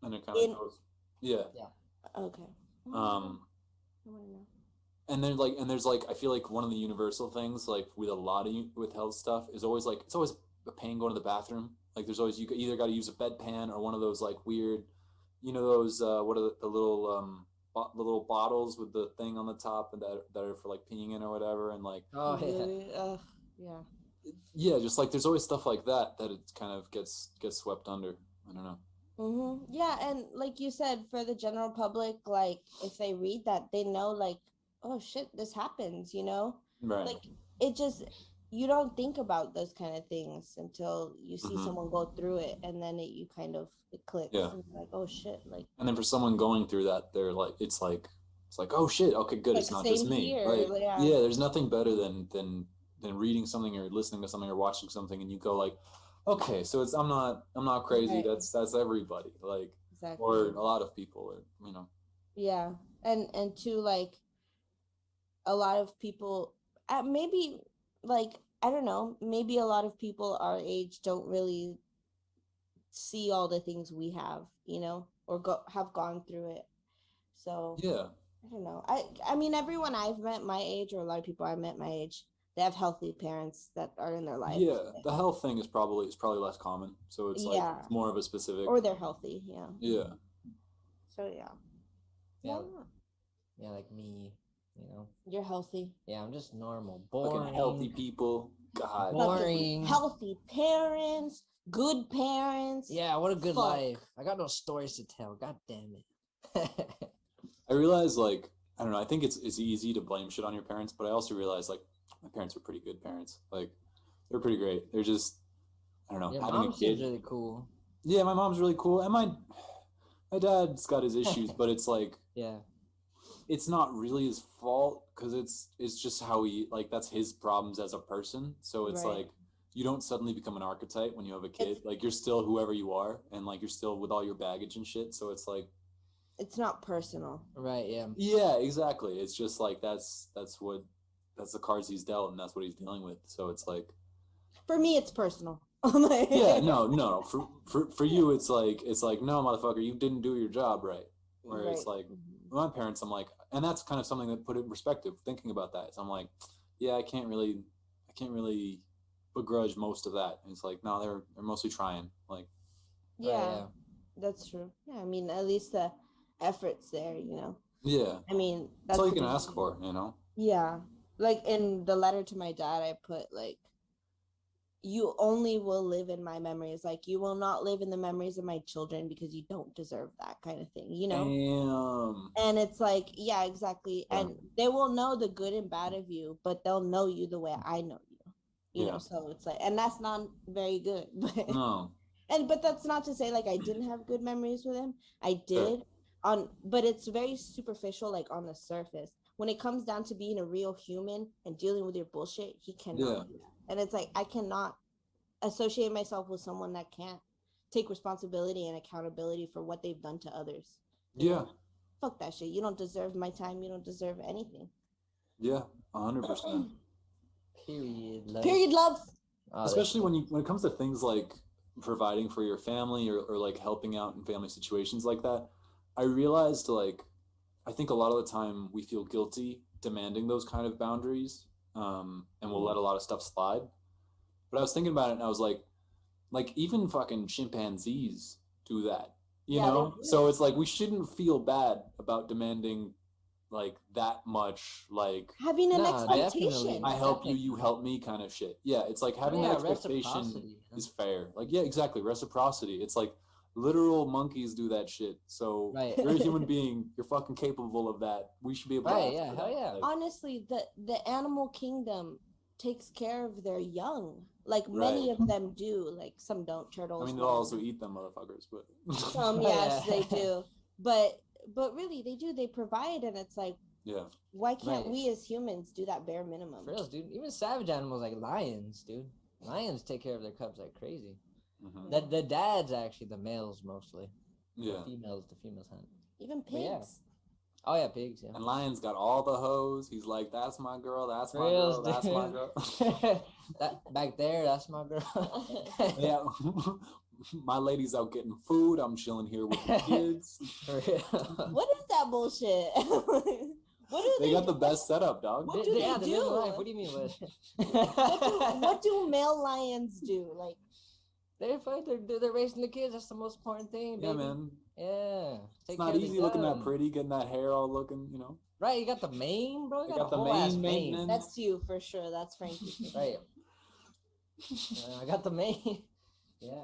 and it kind of goes, yeah. Okay. I want to know. And then like, and there's like, I feel like one of the universal things, like with a lot of with health stuff, is always like, it's always a pain going to the bathroom. Like there's always, you either got to use a bedpan or one of those like weird, you know, those what are the little bottles with the thing on the top, and that are for like peeing in or whatever, and like just like there's always stuff like that it kind of gets swept under. I don't know. Yeah, and like you said, for the general public, like if they read that, they know like, oh shit, this happens, you know? Right. Like it just, you don't think about those kind of things until you see someone go through it, and then it clicks. Yeah. And like, oh shit, like. And then for someone going through that, they're like, it's like, oh shit, okay, good, like, it's not just me. Here, like, yeah, there's nothing better than reading something or listening to something or watching something, and you go like, okay, so it's I'm not crazy. Right. That's everybody, like, exactly. Or a lot of people, or, you know. Yeah, and to like, a lot of people, maybe like, I don't know, maybe a lot of people our age don't really see all the things we have, you know, or have gone through it. So yeah, I don't know. I mean, everyone I've met my age, or a lot of people I've met my age, they have healthy parents that are in their life. Yeah, the health thing is probably less common, so it's like it's more of a specific. Or they're healthy, yeah. Yeah. So yeah. Yeah, like me, you know. You're healthy. Yeah, I'm just normal, boring. Fucking healthy people. God. Boring. Healthy parents, good parents. Yeah, what a good life. I got no stories to tell. God damn it. I realize, like, I don't know, I think it's easy to blame shit on your parents, but I also realize, like, my parents were pretty good parents. Like, they're pretty great. They're just, I don't know, your having mom a kid. Seems really cool. Yeah, my mom's really cool, and my dad's got his issues, but it's like, it's not really his fault, because it's just how he, like, that's his problems as a person. So it's like, you don't suddenly become an archetype when you have a kid. Like, you're still whoever you are, and like you're still with all your baggage and shit. So it's like, it's not personal. Right, yeah. Yeah, exactly. It's just like that's the cards he's dealt, and that's what he's dealing with. So it's like, for me, it's personal. Yeah, no. For you, it's like no, motherfucker, you didn't do your job right. Where it's like, my parents, I'm like, and that's kind of something that put it in perspective. Thinking about that, so I'm like, yeah, I can't really begrudge most of that. And it's like, no, they're mostly trying. Like, yeah, that's true. Yeah, I mean, at least the effort's there, you know. Yeah. I mean, that's all you can ask for, you know. Yeah, like in the letter to my dad, I put like, you only will live in my memories. Like, you will not live in the memories of my children, because you don't deserve that kind of thing, you know? Damn. And it's like, yeah, exactly. Yeah. And they will know the good and bad of you, but they'll know you the way I know you. You know, so it's like, and that's not very good. But, no. But that's not to say like I didn't have good memories with him. I did, but it's very superficial, like on the surface. When it comes down to being a real human and dealing with your bullshit, he cannot do that. And it's like, I cannot associate myself with someone that can't take responsibility and accountability for what they've done to others. Yeah. Fuck that shit. You don't deserve my time. You don't deserve anything. Yeah, 100%. Period, love. Especially when it comes to things like providing for your family or like helping out in family situations like that, I realized, like, I think a lot of the time we feel guilty demanding those kind of boundaries, and we'll let a lot of stuff slide. But I was thinking about it, and I was like even fucking chimpanzees do that, you know? So it's like we shouldn't feel bad about demanding like that much, like having an expectation. I help you, you help me kind of shit. Yeah, it's like having that expectation is fair. Like, yeah, exactly. Reciprocity. It's like literal monkeys do that shit. So you're a human being. You're fucking capable of that. We should be able to. Yeah, hell yeah. Like, honestly, the animal kingdom takes care of their young. Like many of them do. Like some don't. Turtles. I mean, they'll also eat them motherfuckers, but some yes, they do. But really, they do. They provide, and it's like, why can't we as humans do that bare minimum? For real, dude. Even savage animals like lions, dude. Lions take care of their cubs like crazy. Mm-hmm. The dads actually, the males mostly. Yeah. The females hunt. Even pigs. Oh yeah, pigs. Yeah. And Lion's got all the hoes. He's like, "That's my girl. That's my girl. That's my girl." That back there, that's my girl. Yeah. My lady's out getting food. I'm chilling here with the kids. What is that bullshit? What do they got the best setup, dog. What do they do? Life. What do you mean? What do male lions do? Like they're raising the kids. That's the most important thing, baby. Yeah, man. Yeah. It's not easy looking that pretty, getting that hair all looking, you know. Right, you got the mane, bro. You got the mane. That's you for sure. That's Frankie. Right. I got the mane. Yeah.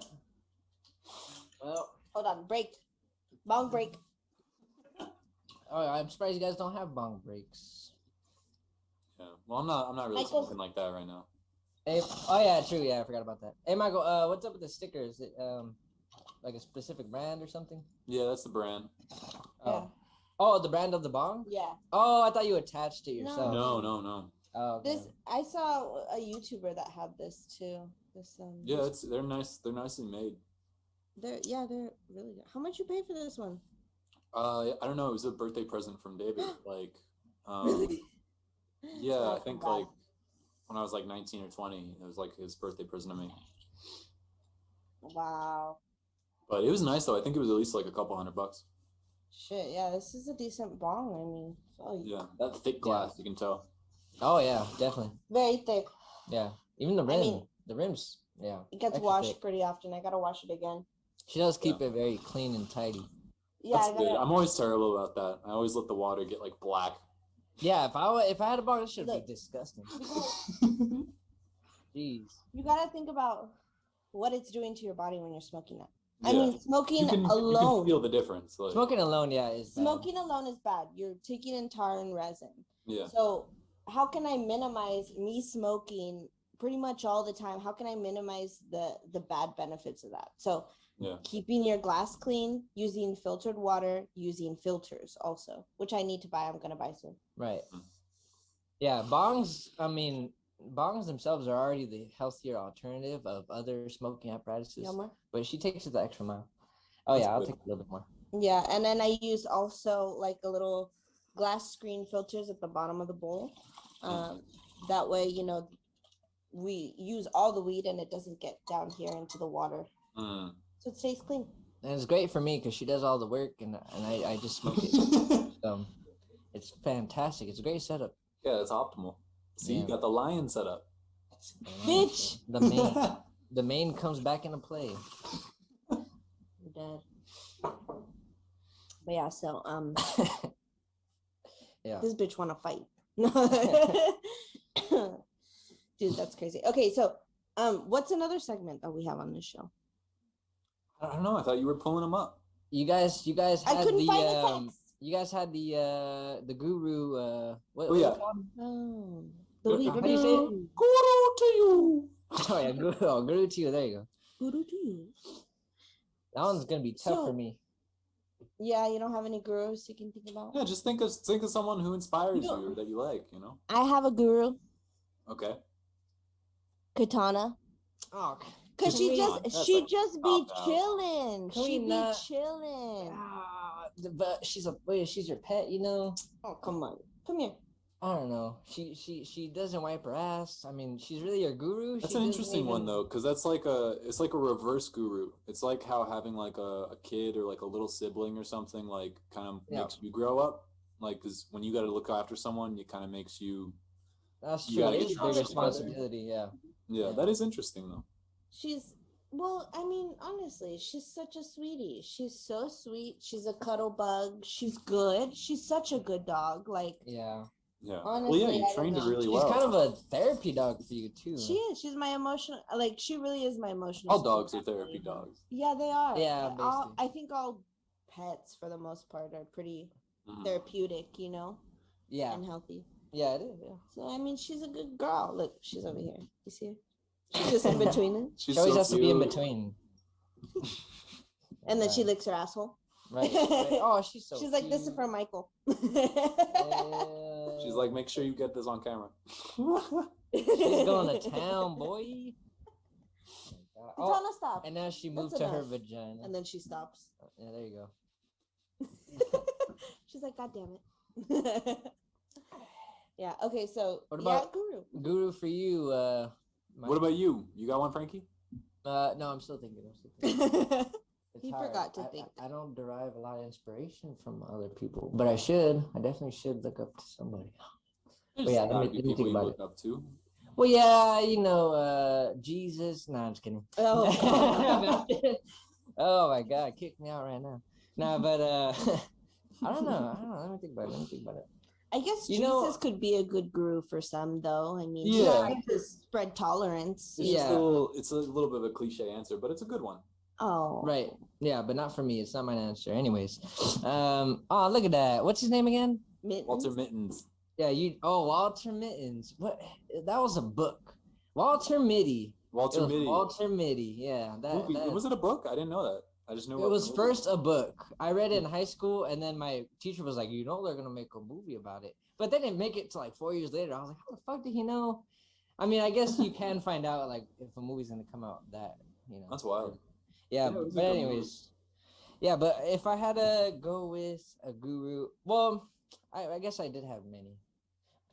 Well, hold on. Break. Bong break. Oh, I'm surprised you guys don't have bong breaks. Yeah. Well, I'm not really smoking like that right now. Hey, oh yeah, true. Yeah, I forgot about that. Hey, Michael, what's up with the stickers? Is it like a specific brand or something? Yeah, that's the brand. Oh. Oh, the brand of the bong? Yeah. Oh, I thought you attached it yourself. No. Oh, okay. I saw a YouTuber that had this too. Yeah, they're nice. They're nicely made. They're really good. How much you pay for this one? I don't know. It was a birthday present from David. Like, really? Yeah, I think like when I was like 19 or 20, it was like his birthday present to me. Wow. But it was nice though. I think it was at least like a couple $100. Shit, yeah, this is a decent bong. I mean, yeah, that thick glass, you can tell. Oh yeah, definitely. Very thick. Yeah, even the rim, the rims. Yeah, it gets washed pretty often. I gotta wash it again. She does keep it very clean and tidy. Yeah, that's good. I'm always terrible about that. I always let the water get like black. Yeah, if I had a bong, this should be disgusting. Jeez. You gotta think about what it's doing to your body when you're smoking that. Yeah. I mean, smoking alone. You can feel the difference. Like. Smoking alone, is smoking bad. Alone is bad. You're taking in tar and resin. Yeah. So how can I minimize me smoking pretty much all the time? How can I minimize the bad benefits of that? So keeping your glass clean, using filtered water, using filters also, which I need to buy. I'm gonna buy soon. Right. Yeah, bongs. I mean, bongs themselves are already the healthier alternative of other smoking apparatuses. But she takes it the extra mile. Oh yeah, I'll take a little bit more. Yeah, and then I use also like a little glass screen filters at the bottom of the bowl. That way, we use all the weed and it doesn't get down here into the water. So it stays clean. And it's great for me because she does all the work and I just smoke it. It's fantastic. It's a great setup. Yeah, it's optimal. See, you got the lion set up. Bitch! The main comes back into play. I'm dead. But yeah, so this bitch wanna fight. Dude, that's crazy. Okay, so what's another segment that we have on this show? I don't know. I thought you were pulling them up. You guys had I couldn't find the text. You guys had the guru what yeah. How do you say it? Guru to you. Oh yeah, guru to you. There you go. Guru to you. That one's gonna be tough for me. Yeah, you don't have any gurus you can think about? Yeah, just think of someone who inspires you or that you like, I have a guru. Okay. Katana. Oh, cause she just be chilling. She be chilling. But she's your pet, Oh, come on, come here. I don't know. She doesn't wipe her ass. I mean, she's really your guru. That's an interesting one though, because that's it's like a reverse guru. It's like how having like a kid or like a little sibling or something like kind of makes you grow up. Like, because when you got to look after someone, it kind of makes you. That's true. It's a big responsibility. Yeah. Yeah, that is interesting though. Well, I mean, honestly, she's such a sweetie. She's so sweet. She's a cuddle bug. She's good. She's such a good dog. Like, yeah. Honestly, well, yeah, you trained her really well. She's kind of a therapy dog for you too. She is. She's my emotional. Like, she really is my emotional. All dogs are therapy dogs. Yeah, they are. Yeah, I think all pets, for the most part, are pretty therapeutic. Yeah. And healthy. Yeah, it is. Yeah. So I mean, she's a good girl. Look, she's over here. You see her? She's just in between it. She always has to be in between. And then she licks her asshole. Right. Oh, she's so. She's like, this is for Michael. She's like, make sure you get this on camera. She's going to town, boy. Katana, stop. And now she moved to her vagina. And then she stops. Yeah, there you go. She's like, God damn it. Yeah. Okay. So what about Guru? Guru for you. What about you? You got one, Frankie? No, I'm still thinking. He forgot to think. I don't derive a lot of inspiration from other people, but I should. I definitely should look up to somebody. But yeah, let me think about it. Up to. Well, yeah, Jesus. No, I'm just kidding. Oh, oh my God, kick me out right now. No, but I don't know. Let me think about it. I guess Jesus could be a good guru for some, though. I mean, to spread tolerance. It's a little bit of a cliche answer, but it's a good one. Oh, right. Yeah, but not for me. It's not my answer. Anyways, oh, look at that. What's his name again? Mittens? Walter Mittens. Yeah, Walter Mittens. What? That was a book. Walter Mitty. Walter Mitty. Yeah. That was it a book? I didn't know that. I just knew it was first a book. I read it in high school, and then my teacher was like, they're gonna make a movie about it. But they didn't make it till like 4 years later. I was like, how the fuck did he know? I mean, I guess you can find out like if a movie's gonna come out that. That's wild. Yeah, but anyways, yeah. But if I had to go with a guru, well, I guess I did have many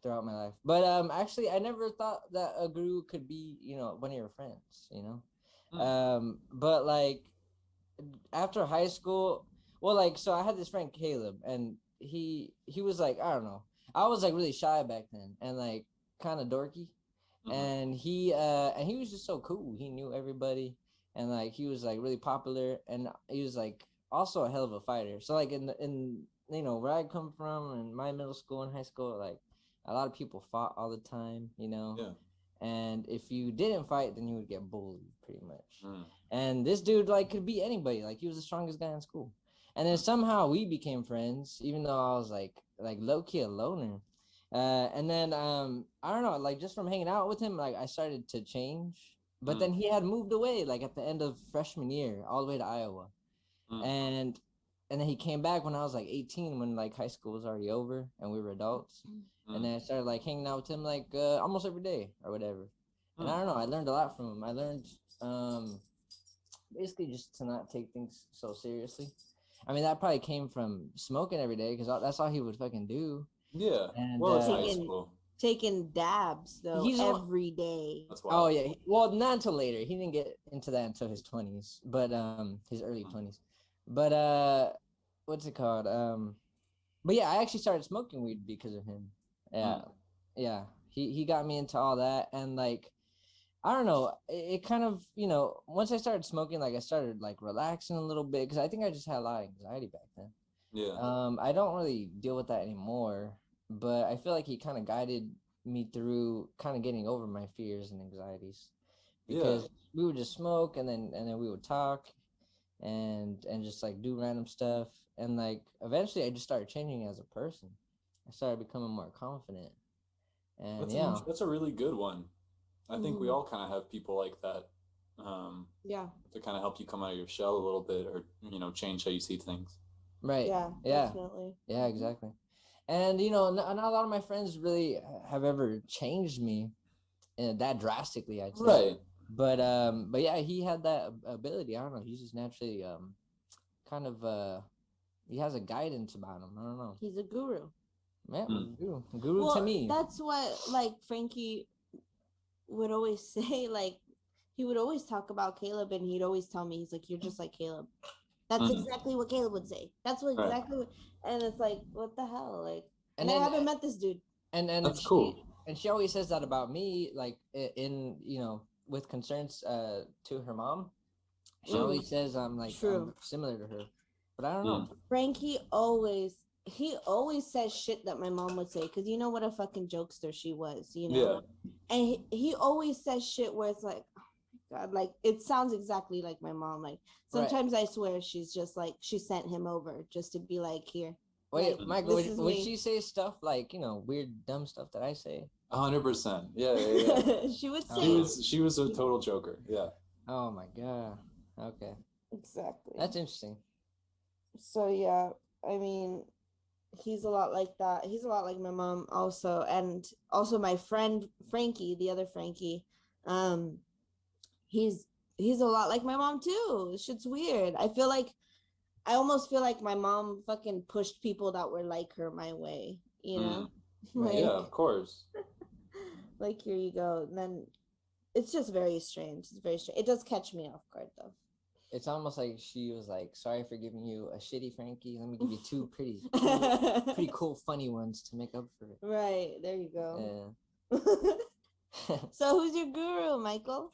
throughout my life. But actually, I never thought that a guru could be one of your friends. But like. After high school, so I had this friend Caleb, and he was like, I don't know, I was like really shy back then and like kind of dorky, and he was just so cool. He knew everybody, and like he was like really popular, and he was like also a hell of a fighter. So like in where I come from, in my middle school and high school, like a lot of people fought all the time, and if you didn't fight, then you would get bullied pretty much. And this dude like could beat anybody. Like he was the strongest guy in school. And then somehow we became friends, even though I was like low-key a loner. And then I don't know, like just from hanging out with him, like I started to change. But then he had moved away like at the end of freshman year, all the way to Iowa. And then he came back when I was like 18, when like high school was already over and we were adults. And then I started like hanging out with him like almost every day or whatever. And I don't know, I learned a lot from him. I learned basically just to not take things so seriously. I mean, that probably came from smoking every day because that's all he would fucking do. Yeah. And, taking dabs though every day. That's wild. Oh yeah. Well, not until later. He didn't get into that until his 20s, but his early 20s. But what's it called? But yeah, I actually started smoking weed because of him. Yeah. Yeah. He got me into all that, and like I don't know, it kind of, once I started smoking, like I started like relaxing a little bit because I think I just had a lot of anxiety back then. Yeah. I don't really deal with that anymore, but I feel like he kind of guided me through kind of getting over my fears and anxieties because we would just smoke and then we would talk and just like do random stuff. And like eventually I just started changing as a person. I started becoming more confident. And that's a really good one. I think we all kind of have people like that to kind of help you come out of your shell a little bit or, change how you see things. Right. Yeah, definitely. Yeah, exactly. And, not a lot of my friends really have ever changed me that drastically, I'd say. Right. But yeah, he had that ability. I don't know. He's just naturally kind of, he has a guidance about him. I don't know. He's a guru. Yeah, guru to me. That's what, like, Frankie would always say, like he would always talk about Caleb, and he'd always tell me, he's like, you're just like Caleb. That's exactly what Caleb would say. That's what and it's like, what the hell, like, and I haven't met this dude. And that's cool. And she always says that about me, like in with concerns to her mom. She always says I'm like I'm similar to her, but I don't know. Frankie he always says shit that my mom would say, because you know what a fucking jokester she was, Yeah. And he always says shit where it's like, oh my God, like it sounds exactly like my mom. Like sometimes I swear she's just like she sent him over just to be like, here. Wait, like, Michael, would she say stuff like weird dumb stuff that I say? 100%. Yeah. She would say she was a total joker. Yeah. Oh my God. Okay. Exactly. That's interesting. So yeah, I mean, he's a lot like that. He's a lot like my mom also, and also my friend Frankie, the other Frankie. He's a lot like my mom too. Shit's weird. I almost feel like my mom fucking pushed people that were like her my way, Like, yeah, of course. Like, here you go. And then it's just very strange. It's very strange. It does catch me off guard though. It's almost like she was like, sorry for giving you a shitty Frankie. Let me give you two pretty cool, funny ones to make up for it. Right. There you go. Yeah. So who's your guru, Michael?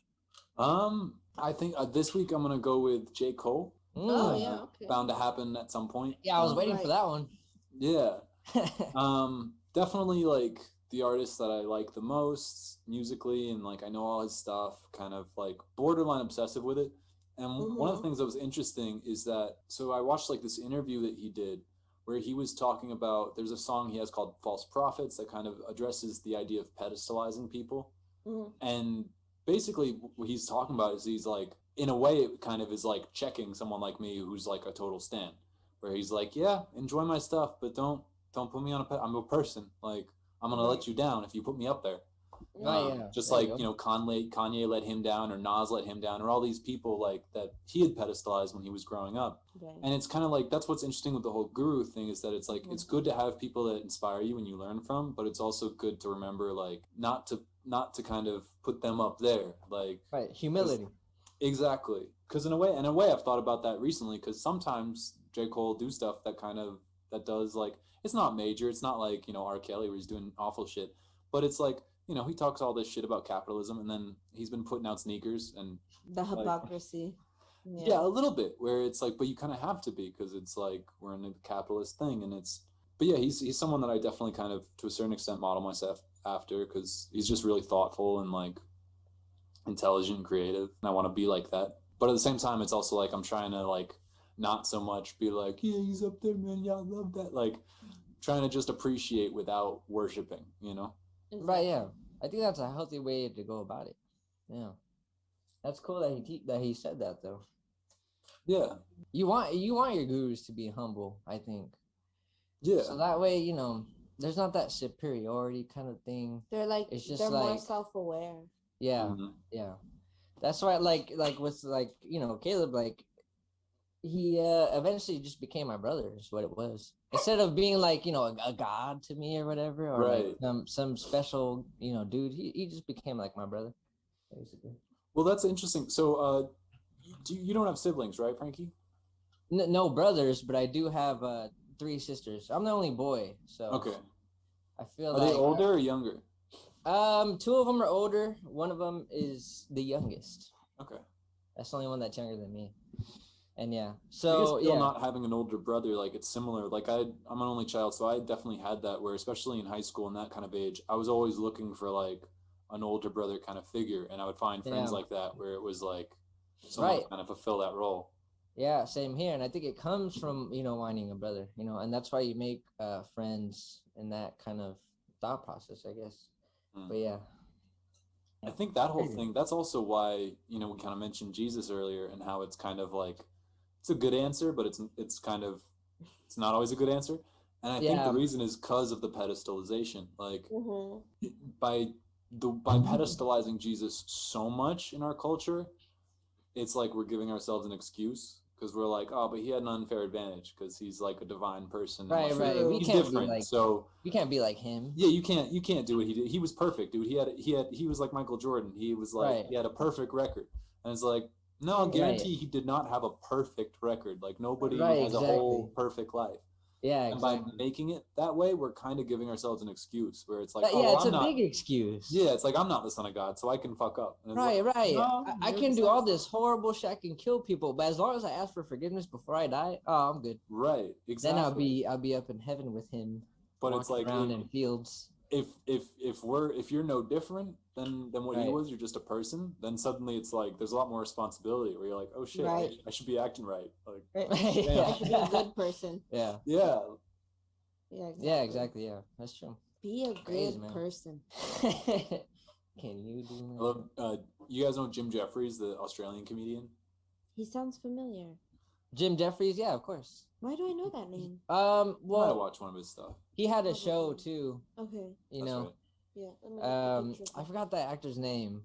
I think this week I'm going to go with J. Cole. Oh, yeah. Okay. Bound to happen at some point. Yeah, I was waiting for that one. Yeah. Definitely like the artist that I like the most musically, and like I know all his stuff, kind of like borderline obsessive with it. And one of the things that was interesting is that, so I watched like this interview that he did where he was talking about, there's a song he has called False Prophets that kind of addresses the idea of pedestalizing people. And basically what he's talking about is he's like, in a way it kind of is like checking someone like me who's like a total stan, where he's like, yeah, enjoy my stuff, but don't put me on I'm a person. Like, I'm going to let you down if you put me up there. Just like, Kanye let him down, or Nas let him down, or all these people like that he had pedestalized when he was growing up. And it's kind of like, that's what's interesting with the whole guru thing, is that it's like, it's good to have people that inspire you and you learn from, but it's also good to remember, like, not to kind of put them up there. Like, right. Humility. Exactly. Because in a way I've thought about that recently, because sometimes J. Cole do stuff that does, like, it's not major, it's not like, R. Kelly where he's doing awful shit, but it's like, he talks all this shit about capitalism, and then he's been putting out sneakers and the hypocrisy. Yeah, a little bit, where it's like, but you kind of have to be, because it's like we're in a capitalist thing, and but yeah, he's someone that I definitely kind of to a certain extent model myself after, because he's just really thoughtful and like intelligent and creative, and I want to be like that. But at the same time, it's also like I'm trying to like not so much be like, yeah, he's up there, man, yeah, I love that, like trying to just appreciate without worshiping, Right, yeah. I think that's a healthy way to go about it. Yeah. That's cool that he said that though. Yeah. You want your gurus to be humble, I think. Yeah. So that way, there's not that superiority kind of thing. They're like, it's just they're like, more self-aware. Yeah. Yeah. That's why like with like, Caleb, like he eventually just became my brother is what it was. Instead of being like, a god to me or whatever, or right. like some special, dude, he just became like my brother, basically. Well, that's interesting. So you don't have siblings, right, Frankie? No brothers, but I do have 3 sisters. I'm the only boy, so okay. I feel Are they older or younger? 2 of them are older. One of them is the youngest. Okay. That's the only one that's younger than me. And yeah, so I guess not having an older brother, like it's similar. Like I'm an only child, so I definitely had that. Where especially in high school and that kind of age, I was always looking for like an older brother kind of figure, and I would find friends like that where it was like someone to kind of fulfill that role. Yeah, same here, and I think it comes from wanting a brother, and that's why you make friends in that kind of thought process, I guess. But yeah. I think that whole thing, that's also why, we kind of mentioned Jesus earlier, and how it's kind of like, it's a good answer, but it's not always a good answer. And I think the reason is because of the pedestalization. Like, by pedestalizing Jesus so much in our culture, it's like we're giving ourselves an excuse, because we're like, oh, but he had an unfair advantage because he's like a divine person. Right. He's different, so you can't be like him. Yeah, you can't do what he did. He was perfect, dude. He was like Michael Jordan. He was like he had a perfect record, and it's like, no, I guarantee he did not have a perfect record. Like nobody has a whole perfect life. Yeah, And exactly. by making it that way, we're kind of giving ourselves an excuse where it's like, it's I'm a big excuse. Yeah, it's like I'm not the son of God, so I can fuck up. And Right. No, I can do all this horrible shit. I can kill people, but as long as I ask for forgiveness before I die, I'm good. Right. Exactly. Then I'll be up in heaven with him. But it's like around in fields. If you're no different than what he was, you're just a person. Then suddenly it's like there's a lot more responsibility. Where you're like, oh shit, I should be acting right. Like, I should be a good person. Yeah. Yeah. Yeah. Exactly. Yeah. Exactly. Yeah. That's true. Be a good person. Can you do that? You guys know Jim Jeffries, the Australian comedian? He sounds familiar. Jim Jeffries, yeah, of course. Why do I know that name? Well, I watch one of his stuff. He had a show too. Okay. You know. Right. Yeah. I forgot that actor's name,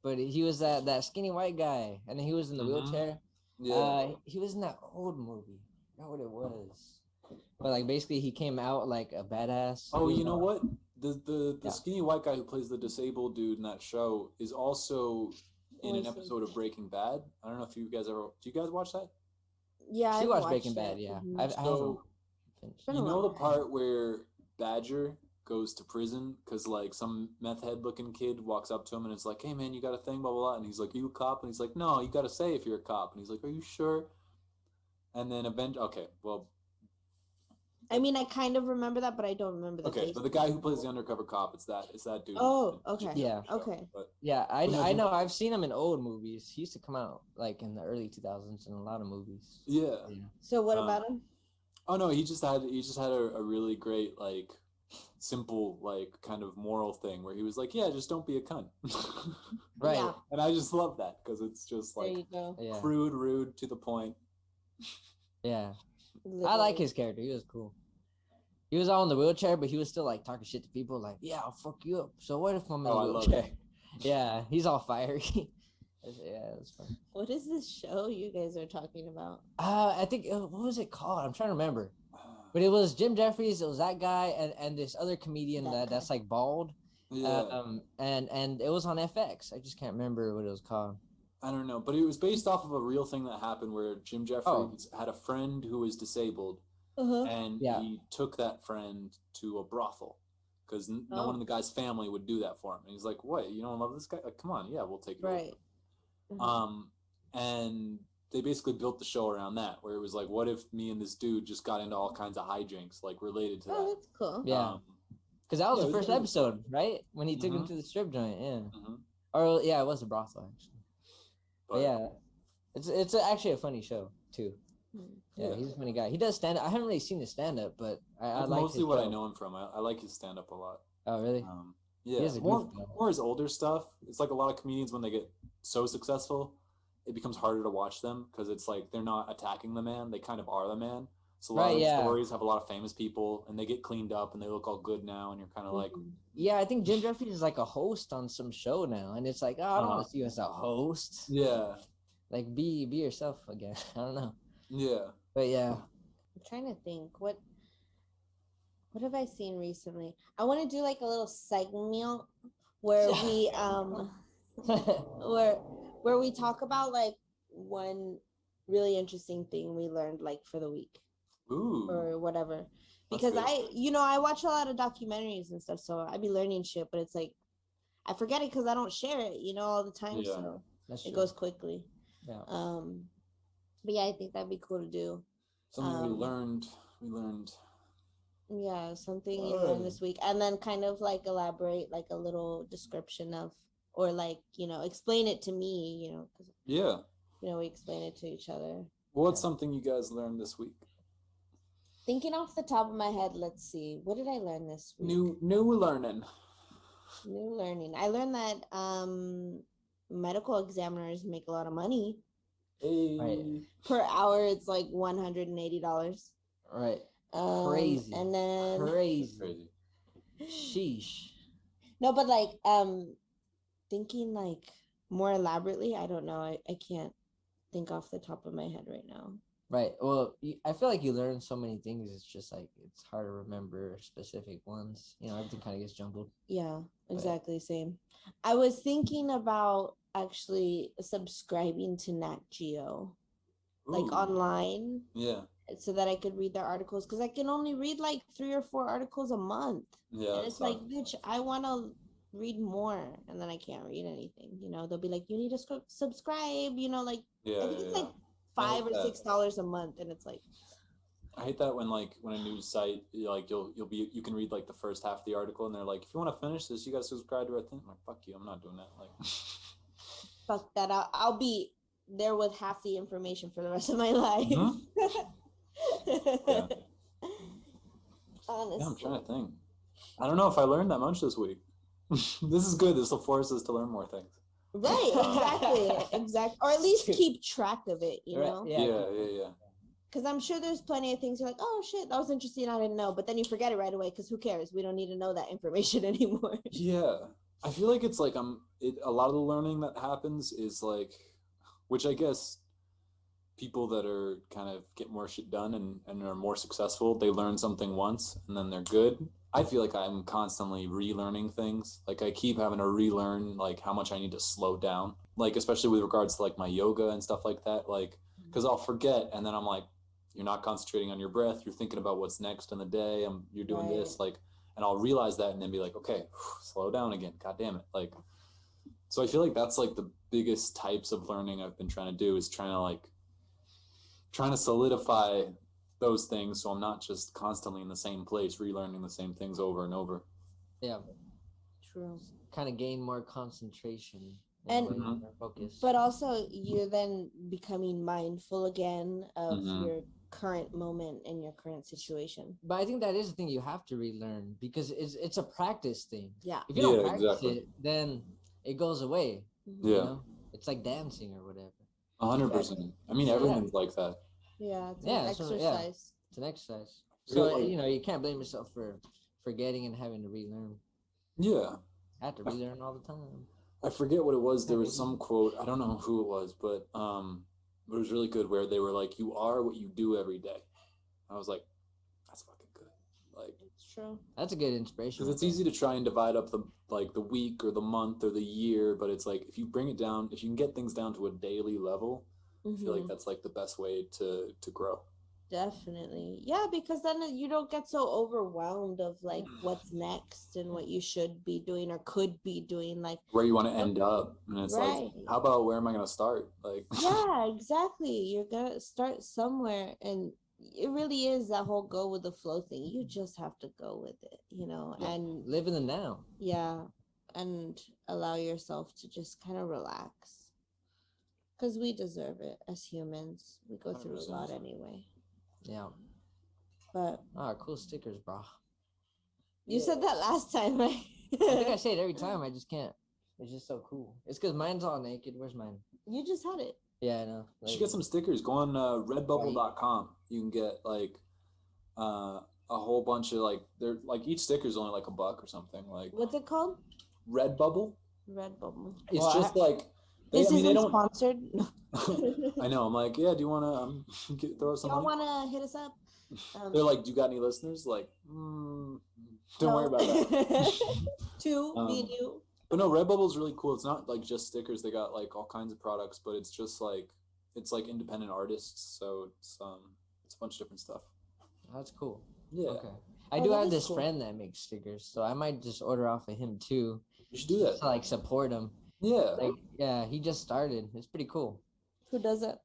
but he was that skinny white guy, and then he was in the wheelchair. Yeah. He was in that old movie. I forgot what it was. But like basically, he came out like a badass. Oh, you know what? The skinny white guy who plays the disabled dude in that show is also in an episode of Breaking Bad. I don't know if you guys ever. Do you guys watch that? Yeah, I watched Breaking Bad. Yeah, so you know the part where Badger goes to prison because like some meth head looking kid walks up to him and it's like, hey man, you got a thing, blah blah blah, and he's like, you a cop? And he's like, no, you got to say if you're a cop. And he's like, are you sure? And then okay, well. I mean, I kind of remember that, but I don't remember the Okay, but the guy who plays the undercover cop, it's that dude. Oh, okay. Yeah. Okay. But, yeah, I know. I've seen him in old movies. He used to come out like in the early 2000s in a lot of movies. Yeah. So what about him? Oh no, he just had a really great like simple like kind of moral thing where he was like, yeah, just don't be a cunt. Right. Yeah. And I just love that because it's just like crude, rude, to the point. Yeah. Literally. I like his character. He was cool. He was all in the wheelchair, but he was still like talking shit to people. Like, yeah, I'll fuck you up. So what if I'm in a wheelchair? Yeah, he's all fiery. Yeah, that's fun. What is this show you guys are talking about? I think what was it called? I'm trying to remember. But it was Jim Jeffries. It was that guy and this other comedian that's like bald. Yeah. And it was on FX. I just can't remember what it was called. I don't know, but it was based off of a real thing that happened where Jim Jeffries had a friend who was disabled, and he took that friend to a brothel because no one in the guy's family would do that for him. And he's like, "What? You don't love this guy? Like, come on, yeah, we'll take it." Right. And they basically built the show around that, where it was like, what if me and this dude just got into all kinds of hijinks, like related to that? Oh, that's cool. Yeah. Because that was the first episode, right? When he took him to the strip joint, Or it was a brothel actually. But yeah, it's actually a funny show too. Yeah, he's a funny guy. He does stand up. I haven't really seen his stand up, but I like mostly what I know him from. I like his stand up a lot. Oh really? Yeah, more his older stuff. It's like a lot of comedians when they get so successful, it becomes harder to watch them because it's like they're not attacking the man; they kind of are the man. So a lot of stories have a lot of famous people, and they get cleaned up and they look all good now, and you're kind of like. Yeah, I think Jim Jeffries is like a host on some show now, and it's like, I don't want to see you as a host. Yeah. Like be yourself again. I don't know. Yeah. But yeah. I'm trying to think what have I seen recently? I want to do like a little segment where we where we talk about like one really interesting thing we learned like for the week. Ooh. Or whatever. Because I watch a lot of documentaries and stuff, so I be learning shit, but it's like I forget it because I don't share it, all the time. So it goes quickly. Yeah. But yeah, I think that'd be cool to do. Something we learned. Yeah, something you learned this week, and then kind of like elaborate like a little description of, or like explain it to me, because we explain it to each other. What's something you guys learned this week? Thinking off the top of my head, let's see. What did I learn this week? New learning. New learning. I learned that medical examiners make a lot of money. Hey. Right. Per hour, it's like $180. Right. Crazy. And then crazy. Sheesh. No, but like thinking like more elaborately, I don't know. I can't think off the top of my head right now. Right. Well, I feel like you learn so many things. It's just like it's hard to remember specific ones. Everything kind of gets jumbled. Yeah, exactly. Same. I was thinking about actually subscribing to Nat Geo, like online. Yeah. so that I could read their articles, because I can only read like 3 or 4 articles a month. Yeah, and it's like, bitch, I want to read more, and then I can't read anything. They'll be like, you need to subscribe. Like I think it's like $5 or $6 a month, and it's like. I hate that when a news site like you can read like the first half of the article and they're like, if you want to finish this, you got to subscribe to our thing. I'm like, fuck you, I'm not doing that. Like, fuck that. I'll be there with half the information for the rest of my life. Yeah. Honestly. Yeah, I'm trying to think. I don't know if I learned that much this week. This is good. This will force us to learn more things. Right, exactly. Or at least keep track of it, know? Yeah. Because I'm sure there's plenty of things you're like, oh shit, that was interesting, I didn't know. But then you forget it right away because who cares? We don't need to know that information anymore. Yeah. I feel like it's like a lot of the learning that happens is like, which I guess people that are kind of get more shit done and are more successful, they learn something once and then they're good. I feel like I'm constantly relearning things. Like I keep having to relearn like how much I need to slow down. Like especially with regards to like my yoga and stuff like that. Like because I'll forget and then I'm like, you're not concentrating on your breath. You're thinking about what's next in the day. You're doing this, like, and I'll realize that and then be like, okay, slow down again. God damn it. Like, so I feel like that's like the biggest types of learning I've been trying to do is trying to solidify those things. So I'm not just constantly in the same place, relearning the same things over and over. Yeah. True. Kind of gain more concentration and more focus. But also you're then becoming mindful again of your current moment and your current situation. But I think that is the thing you have to relearn because it's a practice thing. Yeah. If you don't practice it, then it goes away. Yeah. It's like dancing or whatever. 100%. I mean, everything's like that. Yeah. It's an exercise. It's an exercise. So, you can't blame yourself for forgetting and having to relearn. Yeah. I have to relearn all the time. I forget what it was. There was some quote. I don't know who it was, but it was really good where they were like, you are what you do every day. I was like, that's fucking good. Like, it's true. That's a good inspiration. Because it's easy to try and divide up the week or the month or the year, but it's like if you bring it down, if you can get things down to a daily level, I feel like that's like the best way to grow. Definitely. Yeah, because then you don't get so overwhelmed of like what's next and what you should be doing or could be doing, like where you want to end up. And it's like, how about where am I going to start? Like, yeah, exactly. You're going to start somewhere, and it really is that whole go with the flow thing. You just have to go with it, and live in the now. Yeah. And allow yourself to just kind of relax. Because we deserve it as humans. We go through 100%. A lot anyway. Yeah. But cool stickers, bro. You said that last time, right? I think I say it every time. I just can't. It's just so cool. It's because mine's all naked. Where's mine? You just had it. Yeah, I know. You should get some stickers. Go on redbubble.com. You can get like a whole bunch of they're like each sticker is only like $1 or something. Like, what's it called? Redbubble. Redbubble. It's just like. This isn't sponsored. I know. I'm like, yeah. Do you want to throw some? Y'all want to hit us up? They're like, do you got any listeners? Like, don't worry about that. Me and you. But no, Redbubble is really cool. It's not like just stickers. They got like all kinds of products, but it's just like independent artists. So it's a bunch of different stuff. That's cool. Yeah. Okay. I do have this friend that makes stickers, so I might just order off of him too. You should do that. To support him. Yeah. He just started. It's pretty cool. Who does it?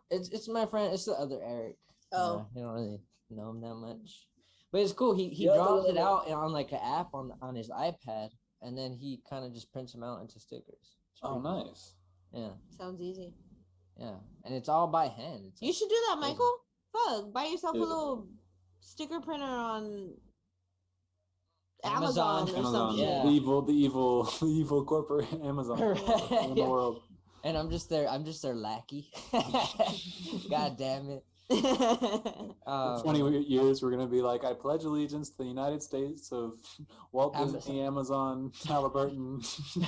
It's my friend. It's the other Eric. Oh. I don't really know him that much, but it's cool. He drops it out on like an app on his iPad, and then he kind of just prints them out into stickers. Oh, nice. Yeah. Sounds easy. Yeah, and it's all by hand. You should do that, Michael. Fuck, buy yourself a little sticker printer on Amazon or something. Yeah. The evil corporate Amazon in the world. And I'm just their lackey. God damn it. 20 years we're gonna be like, I pledge allegiance to the United States of Walt Disney, Amazon, Halliburton.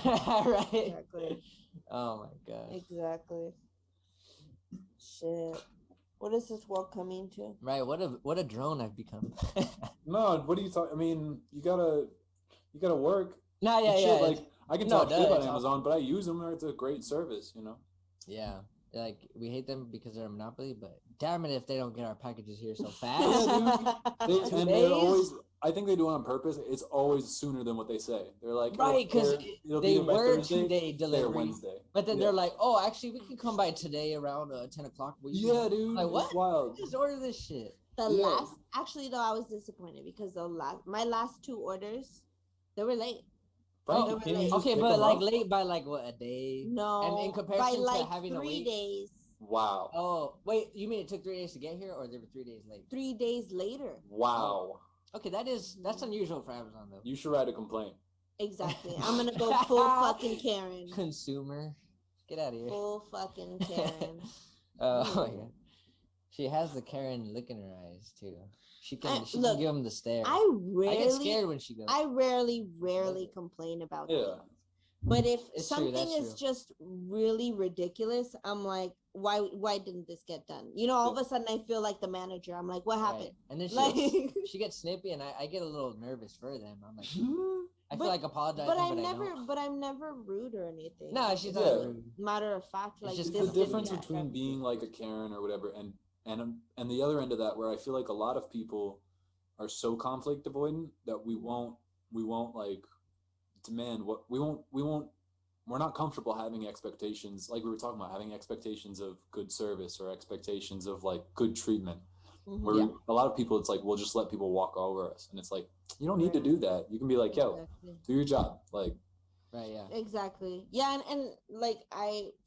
Right. Exactly. Oh my god. Exactly. Shit. What is this world coming to? Right. What a drone I've become. No, what are you talking? I mean, you gotta work. No, yeah. Like I can talk shit about Amazon, but I use them. It's a great service, Yeah, Like we hate them because they're a monopoly, but damn it if they don't get our packages here so fast. And they're always. I think they do it on purpose. It's always sooner than what they say. They're like, right, because they were Thursday, 2-day delivery, Wednesday. But then they're like, oh, actually, we can come by today around 10 o'clock. Yeah, dude. Like, what? It's wild. Just order this shit. Actually, though, I was disappointed because my last 2 orders, they were late. Okay, but like late by like what, a day? No. And in comparison by like to having 3 days. Wow. Oh, wait, you mean it took 3 days to get here, or they were 3 days late? 3 days later. Wow. Okay, that's unusual for Amazon though. You should write a complaint. Exactly. I'm gonna go full fucking Karen. Consumer, get out of here. Full fucking Karen. Oh yeah, she has the Karen look in her eyes too. She can give them the stare. I get scared when she goes. I rarely complain about that. But if something is just really ridiculous, I'm like, why didn't this get done? You know, all of a sudden I feel like the manager. I'm like, what happened? Right. And then she gets snippy, and I get a little nervous for them. I'm like, I feel like apologizing, but I'm never rude or anything. No, she's not rude. Matter of fact, like it's the difference between being like a Karen or whatever, and the other end of that, where I feel like a lot of people are so conflict avoidant that we won't like demand what we're not comfortable having expectations, like we were talking about, having expectations of good service or expectations of like good treatment. Where a lot of people, it's like, we'll just let people walk over us, and it's like, you don't need to do that. You can be like, yo, do your job, like. Right. Yeah. Exactly. Yeah, and like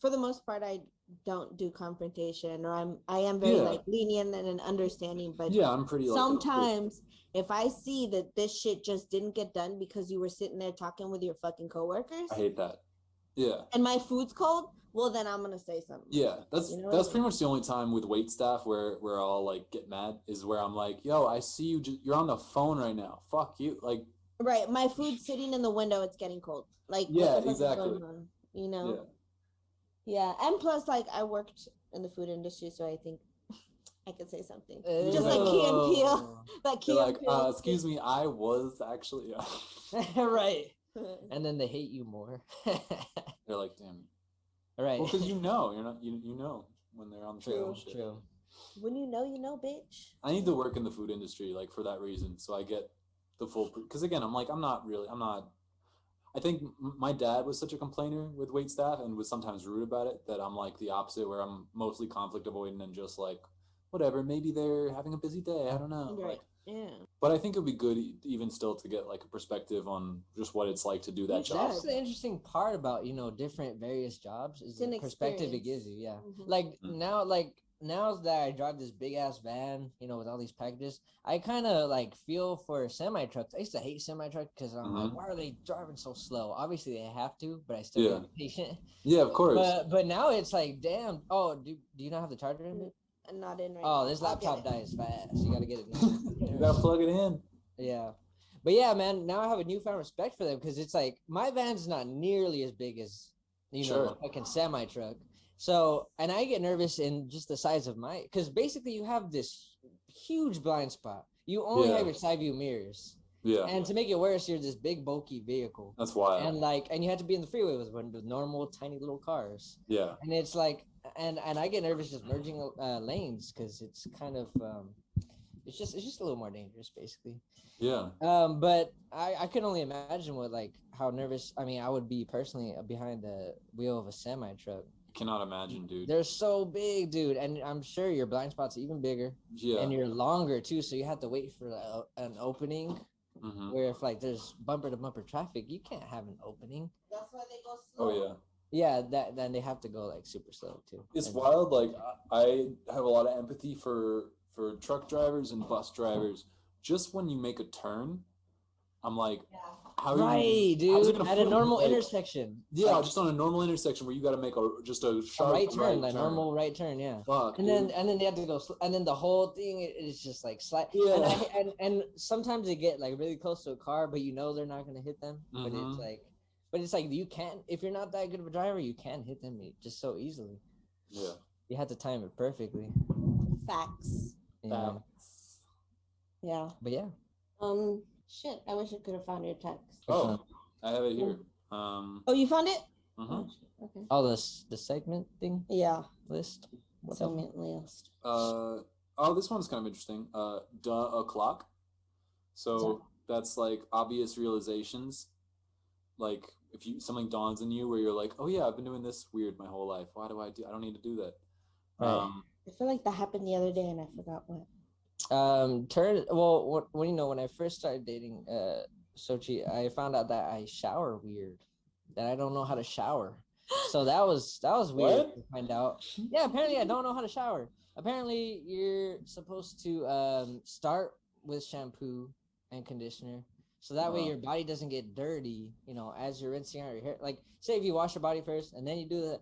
for the most part, I don't do confrontation, or I am very like lenient and understanding, but I'm pretty. Sometimes if I see that this shit just didn't get done because you were sitting there talking with your fucking coworkers, I hate that. Yeah. And my food's cold, well then I'm gonna say something. Yeah, that's pretty much the only time with wait staff where I'll like get mad, is where I'm like, yo, I see you, you're on the phone right now. Fuck you, like. Right, my food's sitting in the window. It's getting cold. Like exactly. You know. Yeah, and plus, like, I worked in the food industry, so I think I could say something. Just like Key and Peele. Like Key and Peele. Excuse me, I was actually. Right. And then they hate you more. They're like, damn. Right. Well, because you know when they're on the trail. True. When you know, bitch. I need to work in the food industry, like, for that reason, so I get the full. Because again, I'm not. I think my dad was such a complainer with wait staff and was sometimes rude about it, that I'm like the opposite, where I'm mostly conflict avoidant and just like, whatever, maybe they're having a busy day, I don't know. Right. Like, yeah. But I think it would be good even still to get like a perspective on just what it's like to do that job. That's the interesting part about, different various jobs, is the perspective it gives you. Yeah. Mm-hmm. Now that I drive this big ass van, with all these packages, I kind of like feel for semi trucks. I used to hate semi trucks because I'm like, why are they driving so slow? Obviously they have to, but I still get patient. Yeah, of course. But now it's like, damn. Oh, do you not have the charger in it? I'm not in right now. Oh, this laptop dies fast. You gotta get it now. You gotta plug it in. Yeah. But yeah, man, now I have a newfound respect for them, because it's like, my van's not nearly as big as, a fucking semi truck. So, and I get nervous in just the size of because basically you have this huge blind spot. You only have your side view mirrors. Yeah. And to make it worse, you're this big bulky vehicle. That's wild. And you have to be in the freeway with normal tiny little cars. Yeah. And it's like, and I get nervous just merging lanes, because it's kind of it's just a little more dangerous, basically. Yeah. But I could only imagine how nervous I would be personally behind the wheel of a semi truck. Cannot imagine, dude. They're so big, dude, and I'm sure your blind spot's even bigger. Yeah. And you're longer too, so you have to wait for an opening. Mm-hmm. Where if there's bumper to bumper traffic, you can't have an opening. That's why they go slow. Oh yeah. Yeah, then they have to go super slow too. It's wild. Like, I have a lot of empathy for truck drivers and bus drivers. Just when you make a turn, I'm like, how are you, dude, at a normal intersection. Yeah, just on a normal intersection where you got to make a sharp right turn, normal right turn. Yeah. Fuck. And then they have to go, and then the whole thing is just like slide. Yeah. And sometimes they get really close to a car, but they're not gonna hit them. Mm-hmm. But it's like you can't, if you're not that good of a driver, you can't hit them just so easily. Yeah. You have to time it perfectly. Facts. Yeah. Yeah. But yeah. Shit, I wish I could have found your text. Oh, I have it here. Oh, you found it? Okay. Oh, the segment thing. Yeah. List. Segment list. This one's kind of interesting. O'clock. So that's like obvious realizations. Like if something dawns on you where you're like, oh yeah, I've been doing this weird my whole life. Why do I don't need to do that. Right. I feel like that happened the other day and I forgot what. When I first started dating Sochi, I found out that I shower weird, that I don't know how to shower. So that was weird to find out. Yeah, apparently I don't know how to shower. Apparently you're supposed to start with shampoo and conditioner, so that way your body doesn't get dirty, as you're rinsing out your hair. Like, say if you wash your body first and then you do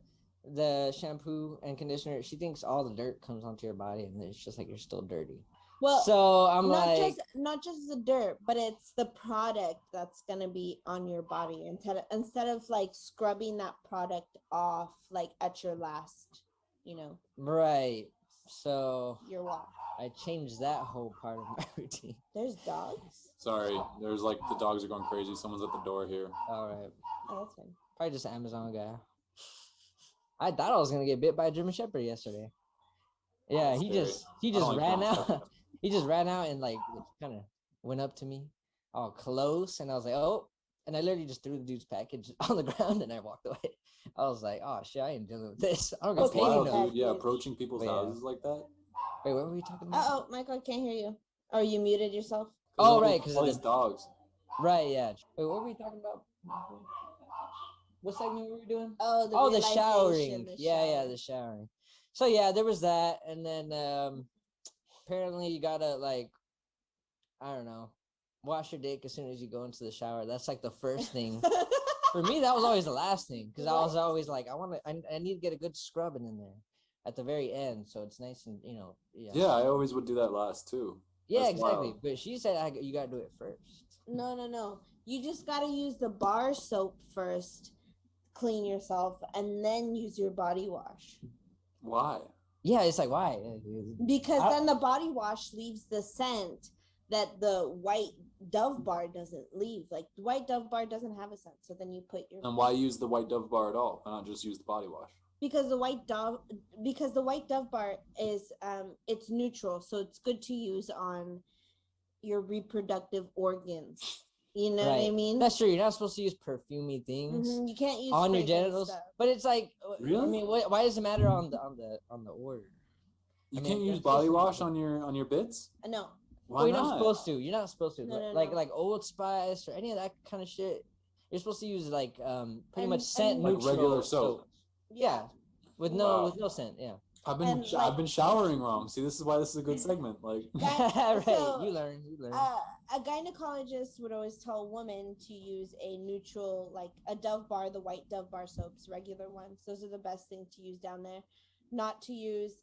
the shampoo and conditioner, she thinks all the dirt comes onto your body and it's just like you're still dirty. Well, so I'm not just the dirt, but it's the product that's gonna be on your body instead of like scrubbing that product off like at your last, Right. So your wash. I changed that whole part of my routine. There's dogs. Sorry, there's like the dogs are going crazy. Someone's at the door here. All right. Oh, that's fine. Probably just an Amazon guy. I thought I was gonna get bit by a German Shepherd yesterday. Yeah, he just ran out. He just ran out and like kind of went up to me, all close, and I was like, oh, and I literally just threw the dude's package on the ground and I walked away. I was like, oh shit, I ain't dealing with this. I don't get paid enough. Dude. Yeah, approaching people's houses like that. Wait, what were we talking about? Oh, Michael, I can't hear you. Oh, you muted yourself? Oh, right, because of these dogs. Right, yeah. Wait, what were we talking about? What segment were we doing? Oh, the showering. Yeah, the showering. So yeah, there was that, and then apparently you gotta like, I don't know, wash your dick as soon as you go into the shower. That's like the first thing. For me, that was always the last thing, because I was always like, I need to get a good scrubbing in there at the very end, so it's nice and Yeah, I always would do that last too. Yeah, That's exactly. wild. But she said you gotta do it first. No. You just gotta use the bar soap first, clean yourself, and then use your body wash. Why? Yeah, it's like, why? Because then the body wash leaves the scent that the white Dove bar doesn't leave. Like, the white Dove bar doesn't have a scent, so then you put your... And why use the white Dove bar at all? Why not just use the body wash? Because the white Dove bar is it's neutral, so it's good to use on your reproductive organs. You know what I mean? That's true. You're not supposed to use perfumey things. Mm-hmm. You can't use on your genitals. Stuff. But it's like, really? I mean, why does it matter on the order? You can't use body wash on your bits? No. Why you're not? not supposed to. You're not supposed to. No. Like Old Spice or any of that kind of shit. You're supposed to use like pretty much scent like neutral regular soap. Yeah, with no scent. Yeah. I've been showering wrong. See, this is why this is a good segment. Like, right, so, you learn. A gynecologist would always tell a woman to use a neutral, like a Dove bar, the white Dove bar soaps, regular ones. Those are the best thing to use down there. Not to use.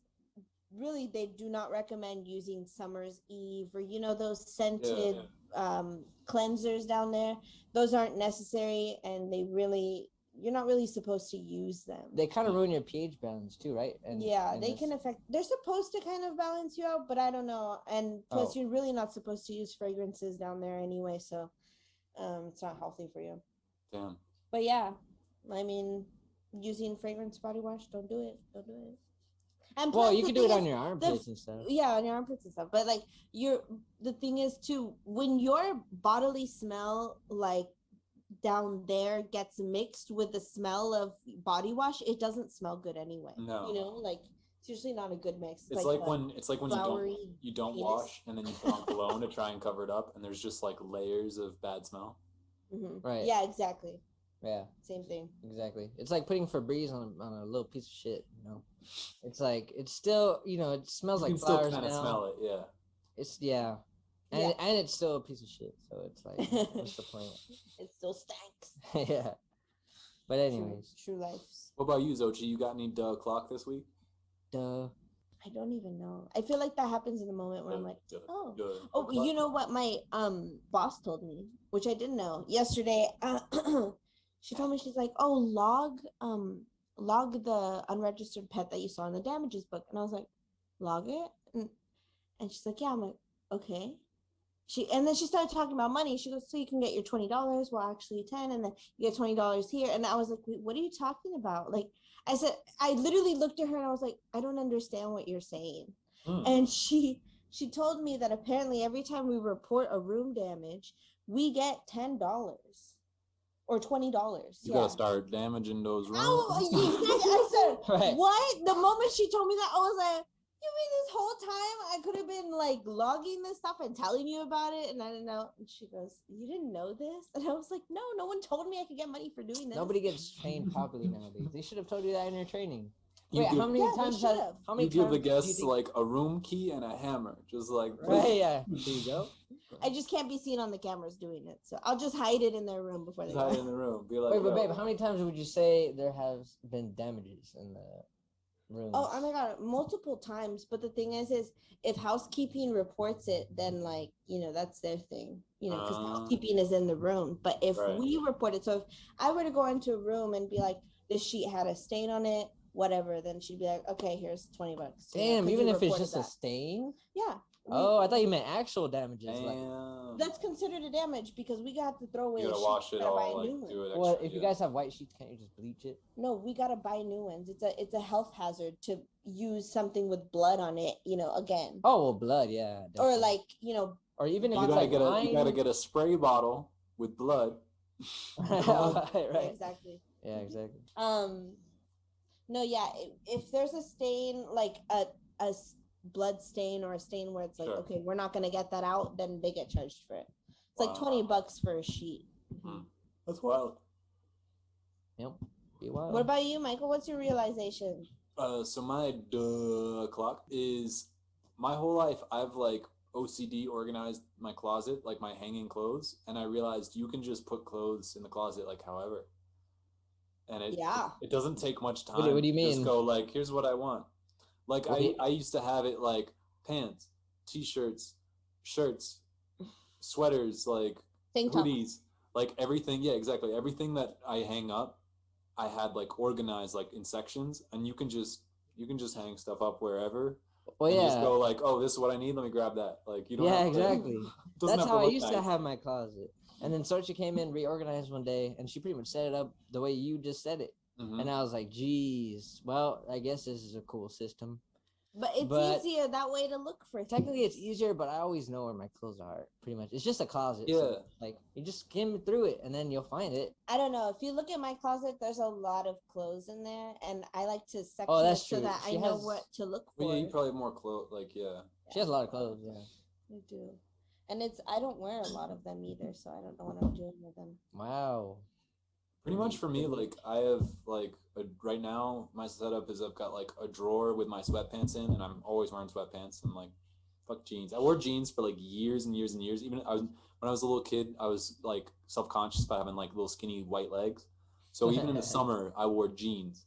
Really, they do not recommend using Summer's Eve or those scented cleansers down there. Those aren't necessary, and you're not really supposed to use them. They kind of ruin your pH balance too, right? And they can affect. They're supposed to kind of balance you out, but I don't know. And plus, you're really not supposed to use fragrances down there anyway, so it's not healthy for you. Damn. But yeah, I mean, using fragrance body wash, don't do it. Don't do it. And well, you can do it on your armpits and stuff. Yeah, on your armpits and stuff. But like the thing is too, when your bodily smell like down there gets mixed with the smell of body wash, it doesn't smell good anyway. No. Like it's usually not a good mix. It's like when you don't wash and then you put on cologne to try and cover it up, and there's just like layers of bad smell. Mm-hmm. Right. Yeah, exactly. Yeah. Same thing. Exactly. It's like putting Febreze on a little piece of shit, It's like, it's still, it smells like flowers. You can still kind of smell it, yeah. It's, And it's still a piece of shit, so it's like, what's the point? It still stinks. Yeah. But anyways. True lives. What about you, Zochi? You got any clock this week? I don't even know. I feel like that happens in the moment where I'm like, oh, you know what my boss told me, which I didn't know yesterday. She told me, she's like, oh, log the unregistered pet that you saw in the damages book. And I was like, log it? And she's like, yeah. I'm like, okay. and then she started talking about money. She goes, so you can get your $20, well, actually 10, and then you get $20 here. And I was like, wait, what are you talking about? Like, I said, I literally looked at her and I was like, I don't understand what you're saying. And she told me that apparently every time we report a room damage, we get $10 or $20. You gotta start damaging those rooms. I said, Right. what? The moment she told me that, I was like, you mean this whole time I could have been like logging this stuff and telling you about it, and I didn't know? And she goes, you didn't know this? And I was like, no one told me I could get money for doing this. Nobody gets trained properly nowadays. They should have told you that in your training. You Wait, give, how many times? How many you give times the guests like a room key and a hammer, just like right? Yeah, there you go. I just can't be seen on the cameras doing it, so I'll just hide it in their room before they hide go. in the room. Be like, wait, but babe, how many times would you say there has been damages in the room? Oh my god, multiple times. But the thing is if housekeeping reports it, then like, that's their thing, because housekeeping is in the room. But if we report it, so if I were to go into a room and be like, this sheet had a stain on it, whatever, then she'd be like, okay, here's $20. Damn, even if it's just a stain? Yeah. I thought you meant actual damages. Damn. That's considered a damage because we got to throw away. You gotta wash it all, like do it extra. Well, if you guys have white sheets, can't you just bleach it? No, we gotta buy new ones. It's a health hazard to use something with blood on it, again. Oh well, blood, yeah. Definitely. Or like, or even if you it's gotta like you gotta get a spray bottle with blood. right. Exactly. Yeah, exactly. No, yeah. If there's a stain, like a blood stain or a stain where it's like, okay, we're not gonna get that out, then they get charged for it. It's like $20 for a sheet. That's wild. Yep. Be wild. What about you, Michael? What's your realization? So my clock is my whole life I've like OCD organized my closet, like my hanging clothes, and I realized you can just put clothes in the closet like however. And it doesn't take much time. What do you mean? Just go like, here's what I want. Like I used to have it like pants, t-shirts, shirts, sweaters, like hoodies, like everything. Yeah, exactly. Everything that I hang up, I had like organized like in sections, and you can just hang stuff up wherever. Well, and just go like, oh, this is what I need. Let me grab that. Like you don't. Yeah, have exactly. That's how I used to nice. have my closet. And then Sochi came in, reorganized one day, and she pretty much set it up the way you just said it. And I was like, geez, well, I guess this is a cool system. But it's easier that way to look for things. Technically, it's easier, but I always know where my clothes are, pretty much. It's just a closet. Yeah. So, like, you just skim through it, and then you'll find it. I don't know. If you look at my closet, there's a lot of clothes in there, and I like to section it so that I know what to look for. Well, yeah, you probably have more clothes, like, yeah. She has a lot of clothes, yeah. I do. And I don't wear a lot of them either, so I don't know what I'm doing with them. Wow. Pretty much for me, like I have like right now my setup is I've got like a drawer with my sweatpants in, and I'm always wearing sweatpants. And like, fuck jeans. I wore jeans for like years and years and years. Even when I was a little kid, I was like self-conscious about having like little skinny white legs. So even in the summer, I wore jeans.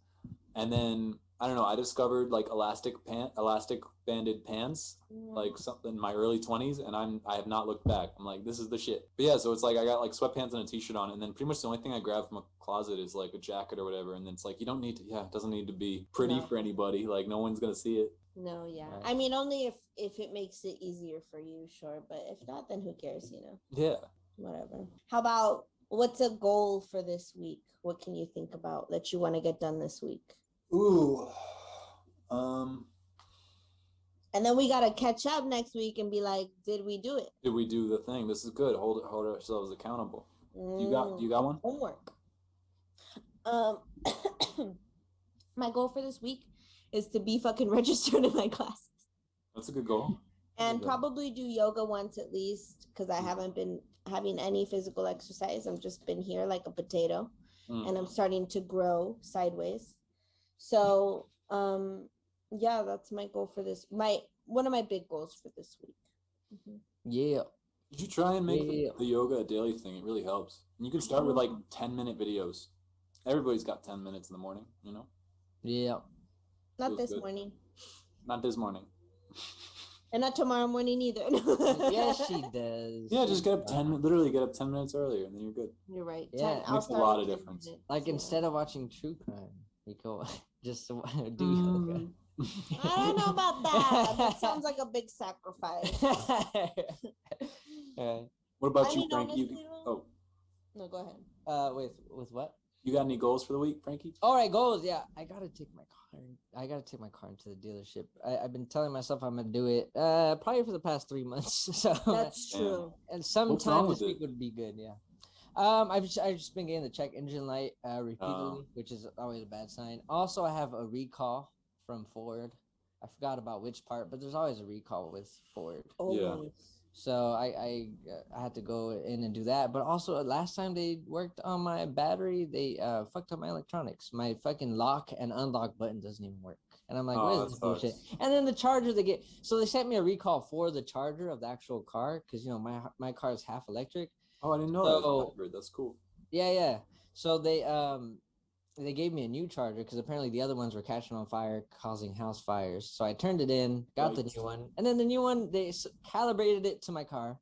And then I don't know, I discovered like elastic banded pants, like something in my early 20s, and I have not looked back. I'm like, this is the shit. But yeah, so it's like I got like sweatpants and a t-shirt on, and then pretty much the only thing I grab from a closet is like a jacket or whatever. And then it's like you don't need to, it doesn't need to be pretty for anybody. Like no one's gonna see it. No, yeah. Right. I mean, only if it makes it easier for you, sure. But if not, then who cares, Yeah. Whatever. How about what's a goal for this week? What can you think about that you want to get done this week? Ooh. And then we gotta catch up next week and be like, did we do it? Did we do the thing? This is good. Hold ourselves accountable. You got one? Homework. My goal for this week is to be fucking registered in my classes. That's a good goal. And probably do yoga once at least, because I haven't been having any physical exercise. I've just been here like a potato, and I'm starting to grow sideways. So, yeah, that's my goal for this. One of my big goals for this week. Yeah. Did you try and make the yoga a daily thing? It really helps. And you can start with like 10-minute videos. Everybody's got 10 minutes in the morning, Yeah. Not this morning. Not this morning. And not tomorrow morning either. Yes, she does. Yeah, just get up 10 minutes earlier, and then you're good. You're right. Yeah, it makes a lot of difference. Like instead of watching true crime, you go just do yoga. I don't know about that. That sounds like a big sacrifice. Right. What about I you, mean, Frankie? honestly, Oh, no, go ahead. With what? you got any goals for the week, Frankie? All right, goals. Yeah, I gotta take my car. I gotta take my car into the dealership. I've been telling myself I'm gonna do it. Probably for the past 3 months. So That's true. and What's wrong sometime with this week it? would be good. Yeah. I've just been getting the check engine light repeatedly, which is always a bad sign. Also, I have a recall from Ford. I forgot about which part, but there's always a recall with Ford. Always. So I had to go in and do that. But also last time they worked on my battery, they fucked up my electronics. My fucking lock and unlock button doesn't even work. And I'm like, what is this bullshit? And then the charger they sent me a recall for the charger of the actual car because my car is half electric. Oh, I didn't know that. That's cool. Yeah. So they gave me a new charger because apparently the other ones were catching on fire, causing house fires. So I turned it in, got the new one, and then the new one they calibrated it to my car.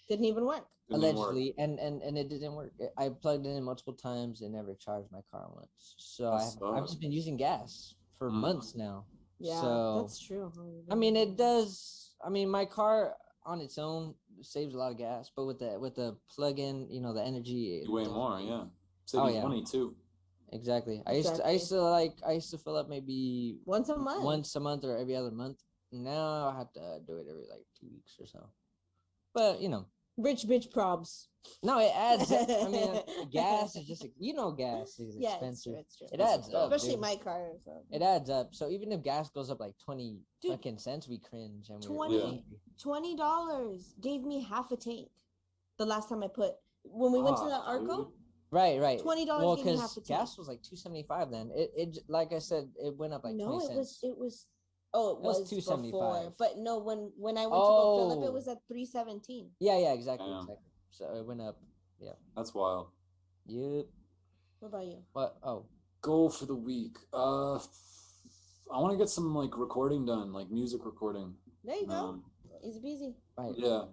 Didn't even work. Allegedly, and it didn't work. I plugged it in multiple times and never charged my car once. So I've just been using gas for months now. Yeah, so, that's true. I mean, it does. I mean, my car on its own saves a lot of gas, but with the plug-in, the energy, way more. Yeah, saves money too. Exactly. I used to fill up maybe once a month or every other month. Now I have to do it every like 2 weeks or so. But rich bitch probs. No, it adds up. I mean, gas is just gas is expensive. It's true. It adds up, especially my car. So. It adds up. So even if gas goes up like 20 fucking cents, we cringe and $20 gave me half a tank. The last time when we went to the Arco. Right. $20 well, gave me half a tank. Gas was like $2.75 then. It like I said, it went up like 20 cents. It was $2.75 before. But no, when I went to go fill up, it was at $3.17. Yeah, exactly. So it went up. Yeah. That's wild. Yep. What about you? What? Oh. Goal for the week. I want to get some like recording done, like music recording. There you go. Easy peasy. Right. Yeah.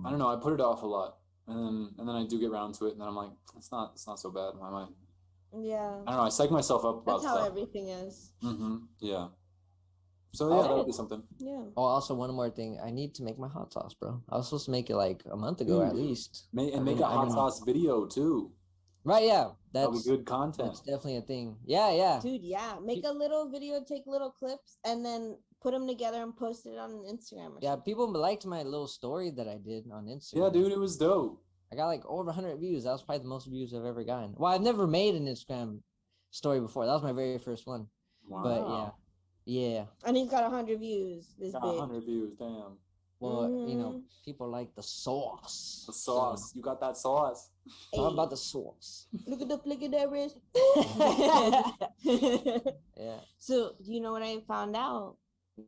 I don't know. I put it off a lot. And then I do get around to it, and then I'm like, it's not so bad. Why am I? Yeah. I don't know. I psych myself up about stuff. That's how stuff. everything is. Yeah. So yeah, that'll be something. Yeah. Oh, also one more thing. I need to make my hot sauce, bro. I was supposed to make it like a month ago at least. Make a hot sauce video too. Right. Yeah. That'll be good content. That's definitely a thing. Yeah. Dude, yeah. Make a little video, take little clips, and then put them together and post it on Instagram. People liked my little story that I did on Instagram. Yeah, dude, it was dope. I got like over 100 views. That was probably the most views I've ever gotten. Well, I've never made an Instagram story before. That was my very first one. Wow. But yeah. And he's got 100 views. Got 100 views. Damn. Well, people like the sauce. The sauce. So. You got that sauce. How about the sauce? Look at the flick of that wrist. Yeah. So, you know what I found out?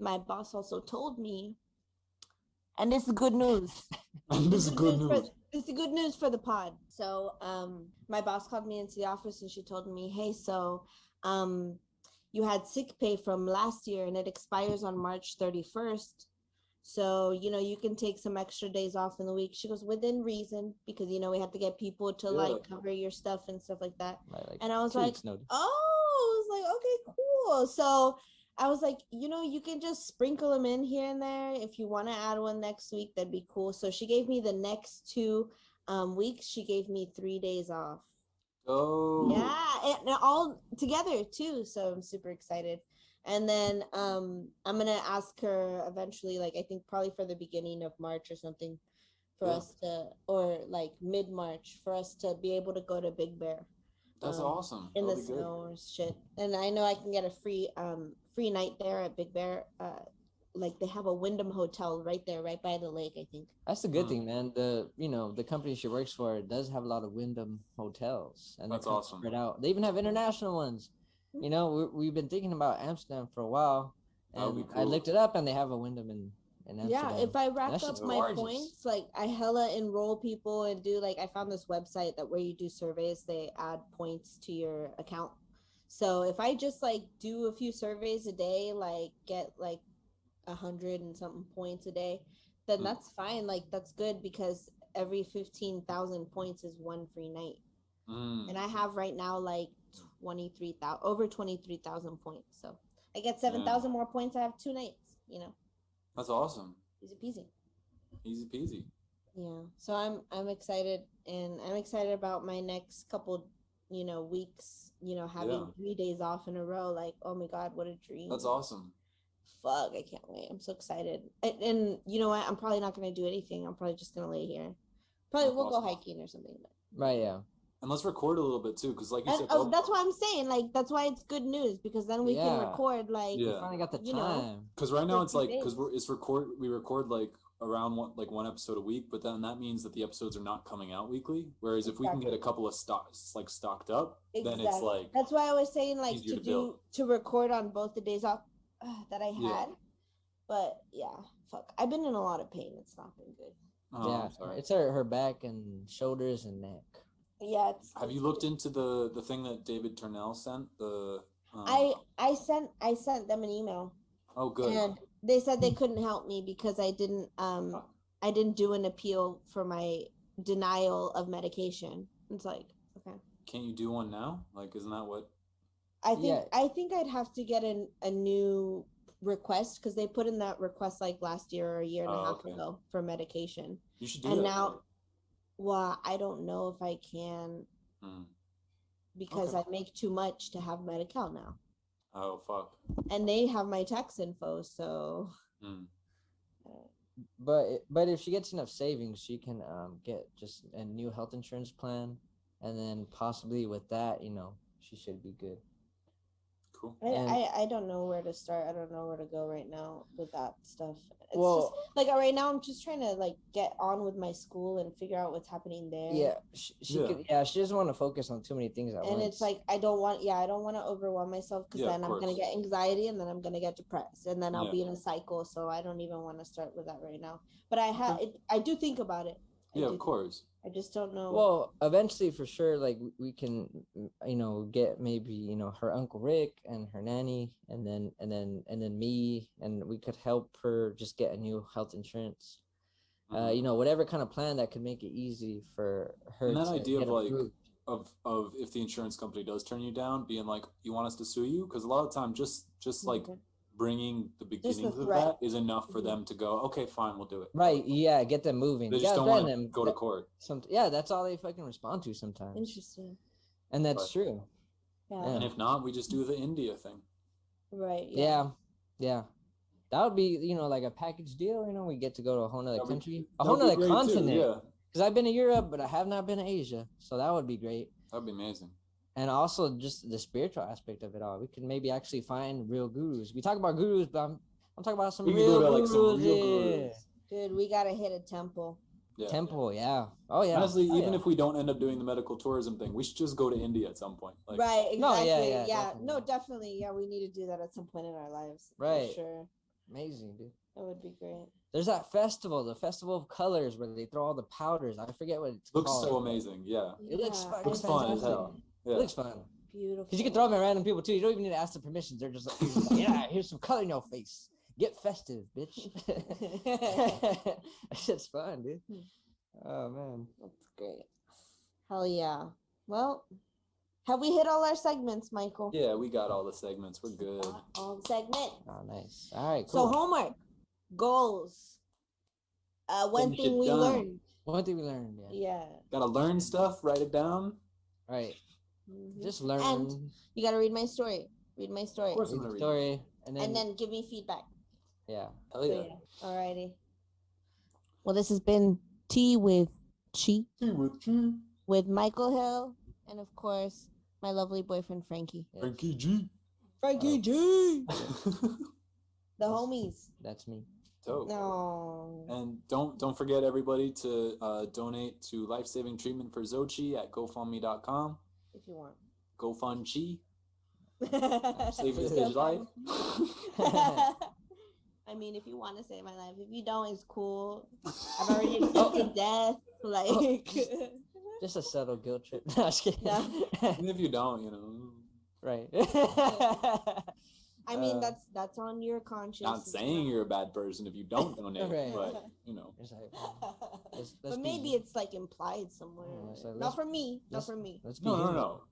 My boss also told me, and this is good news. This is good news. This is good news for the pod. So, my boss called me into the office and she told me, hey, so, you had sick pay from last year and it expires on March 31st. So, you can take some extra days off in the week. She goes, within reason, because, we have to get people to like cover your stuff and stuff like that. Right, like and I was like, notice. I was like, okay, cool. So I was like, you can just sprinkle them in here and there. If you want to add one next week, that'd be cool. So she gave me the next 2 weeks. She gave me 3 days off. Oh. Yeah, and all together too. So I'm super excited. And then I'm gonna ask her eventually, like I think probably for the beginning of March or something, for us to, or like mid-March, for us to be able to go to Big Bear. That's awesome. In the snow or shit. And I know I can get a free night there at Big Bear. Like they have a Wyndham hotel right there, right by the lake, I think. That's the good thing, man. The company she works for does have a lot of Wyndham hotels, and that's awesome. Spread out. They even have international ones. We've been thinking about Amsterdam for a while, and cool. I looked it up, and they have a Wyndham in Amsterdam. Yeah, if I rack up my points, like I hella enroll people and do like I found this website that where you do surveys, they add points to your account. So if I just like do a few surveys a day, like get like 100 and something points a day, then that's fine. Like that's good because every 15,000 points is one free night. And I have right now like over 23,000 points. So I get 7,000 more points. I have 2 nights. That's awesome. Easy peasy. Easy peasy. Yeah. So I'm excited, and I'm excited about my next couple, weeks. Having 3 days off in a row. Like, oh my God, what a dream! That's awesome. Fuck, I can't wait. I'm so excited. And you know what? I'm probably not gonna do anything. I'm probably just gonna lay here. Probably we'll go hiking or something. Right. Yeah. And let's record a little bit too, because like you said, that's why I'm saying, like, that's why it's good news, because then we can record, like, we finally got the time. Because right now it's like, because we record like around one episode a week, but then that means that the episodes are not coming out weekly. Whereas if we can get a couple of stocked up, then it's like, that's why I was saying, like, to record on both the days off that I had. But yeah, fuck, I've been in a lot of pain. It's not been good. Oh, yeah, I'm sorry. It's her back and shoulders and neck. Yeah. Have you looked into the thing that David Turnell sent? I sent them an email. Oh, good. And they said they couldn't help me because I didn't do an appeal for my denial of medication. It's like, okay. Can't you do one now? Like, isn't that what? I think I'd have to get a new request, because they put in that request like last year or a year and a half ago for medication. You should do that. And now, well, I don't know if I can, because I make too much to have Medi-Cal now. Oh, fuck. And they have my tax info, so. But if she gets enough savings, she can get just a new health insurance plan, and then possibly with that, she should be good. Cool. I don't know where to start. I don't know where to go right now with that stuff. It's just, like, right now I'm just trying to, like, get on with my school and figure out what's happening there. Yeah, she doesn't want to focus on too many things at once. And it's like, I don't want to overwhelm myself, because then I'm gonna get anxiety, and then I'm gonna get depressed, and then I'll be in a cycle. So I don't even want to start with that right now. But I do think about it. Of course. I just don't know. Well, eventually, for sure, like, we can, get maybe, her Uncle Rick and her nanny, and then me, and we could help her just get a new health insurance. Whatever kind of plan that could make it easy for her. And that idea of like of if the insurance company does turn you down, being like, you want us to sue you? Because a lot of time, just like bringing the beginnings of that is enough for them to go, okay, fine, we'll do it. Right. Yeah. Get them moving. They just don't want to go to court. That's all they fucking respond to sometimes. Interesting. And that's true. Yeah. And if not, we just do the India thing. Right. Yeah. That would be, like a package deal. We get to go to a whole nother country, a whole nother continent. Because I've been to Europe, but I have not been to Asia. So that would be great. That'd be amazing. And also just the spiritual aspect of it all. We can maybe actually find real gurus. We talk about gurus, but I'm talking about some real gurus. Dude, we gotta hit a temple. Yeah. Temple, yeah. Oh yeah. Honestly, even if we don't end up doing the medical tourism thing, we should just go to India at some point. Like, right. Exactly. No, yeah. Definitely. No, definitely. Yeah, we need to do that at some point in our lives. Right. For sure. Amazing, dude. That would be great. There's that festival, the Festival of Colors, where they throw all the powders. I forget what it's called. Looks so amazing. Yeah. It looks fun as hell. Yeah. It looks fun. Beautiful. Because you can throw them at random people too. You don't even need to ask the permissions. They're just like, yeah, here's some color in your face. Get festive, bitch. That shit's fun, dude. Oh man, that's great. Hell yeah. Well, have we hit all our segments, Michael? Yeah, we got all the segments. We're good. All the segments. Oh, nice. All right, cool. So homework, goals. One thing we learned. Yeah. Gotta learn stuff. Write it down. Right. Mm-hmm. Just learn. And you gotta read my story. Read my story. Of course I'm gonna read story, and then give me feedback. Yeah. Hell yeah. Alrighty. Well, this has been Tea with Chi. With Michael Hill, and of course my lovely boyfriend Frankie. Yes. Frankie G. Frankie G. The homies. That's me. Dope. No. And don't forget, everybody, to donate to life-saving treatment for Xochi at GoFundMe.com. If you want. GoFundChi. Save this bitch life. I mean, if you want to save my life. If you don't, it's cool. I've already accepted death. Like, just a subtle guilt trip. No, I was kidding. Yeah. And if you don't, Right. I mean, that's on your conscience. Not saying you're a bad person if you don't donate, right. but but maybe it's like implied somewhere. Not for me. Not for me. No.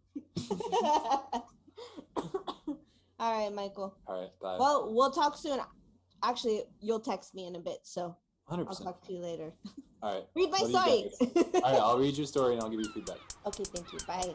All right, Michael. All right, bye. Well, we'll talk soon. Actually, you'll text me in a bit. So. 100%. I'll talk to you later. All right. Read my All story. right, I'll read your story and I'll give you feedback. Okay, thank you. Bye.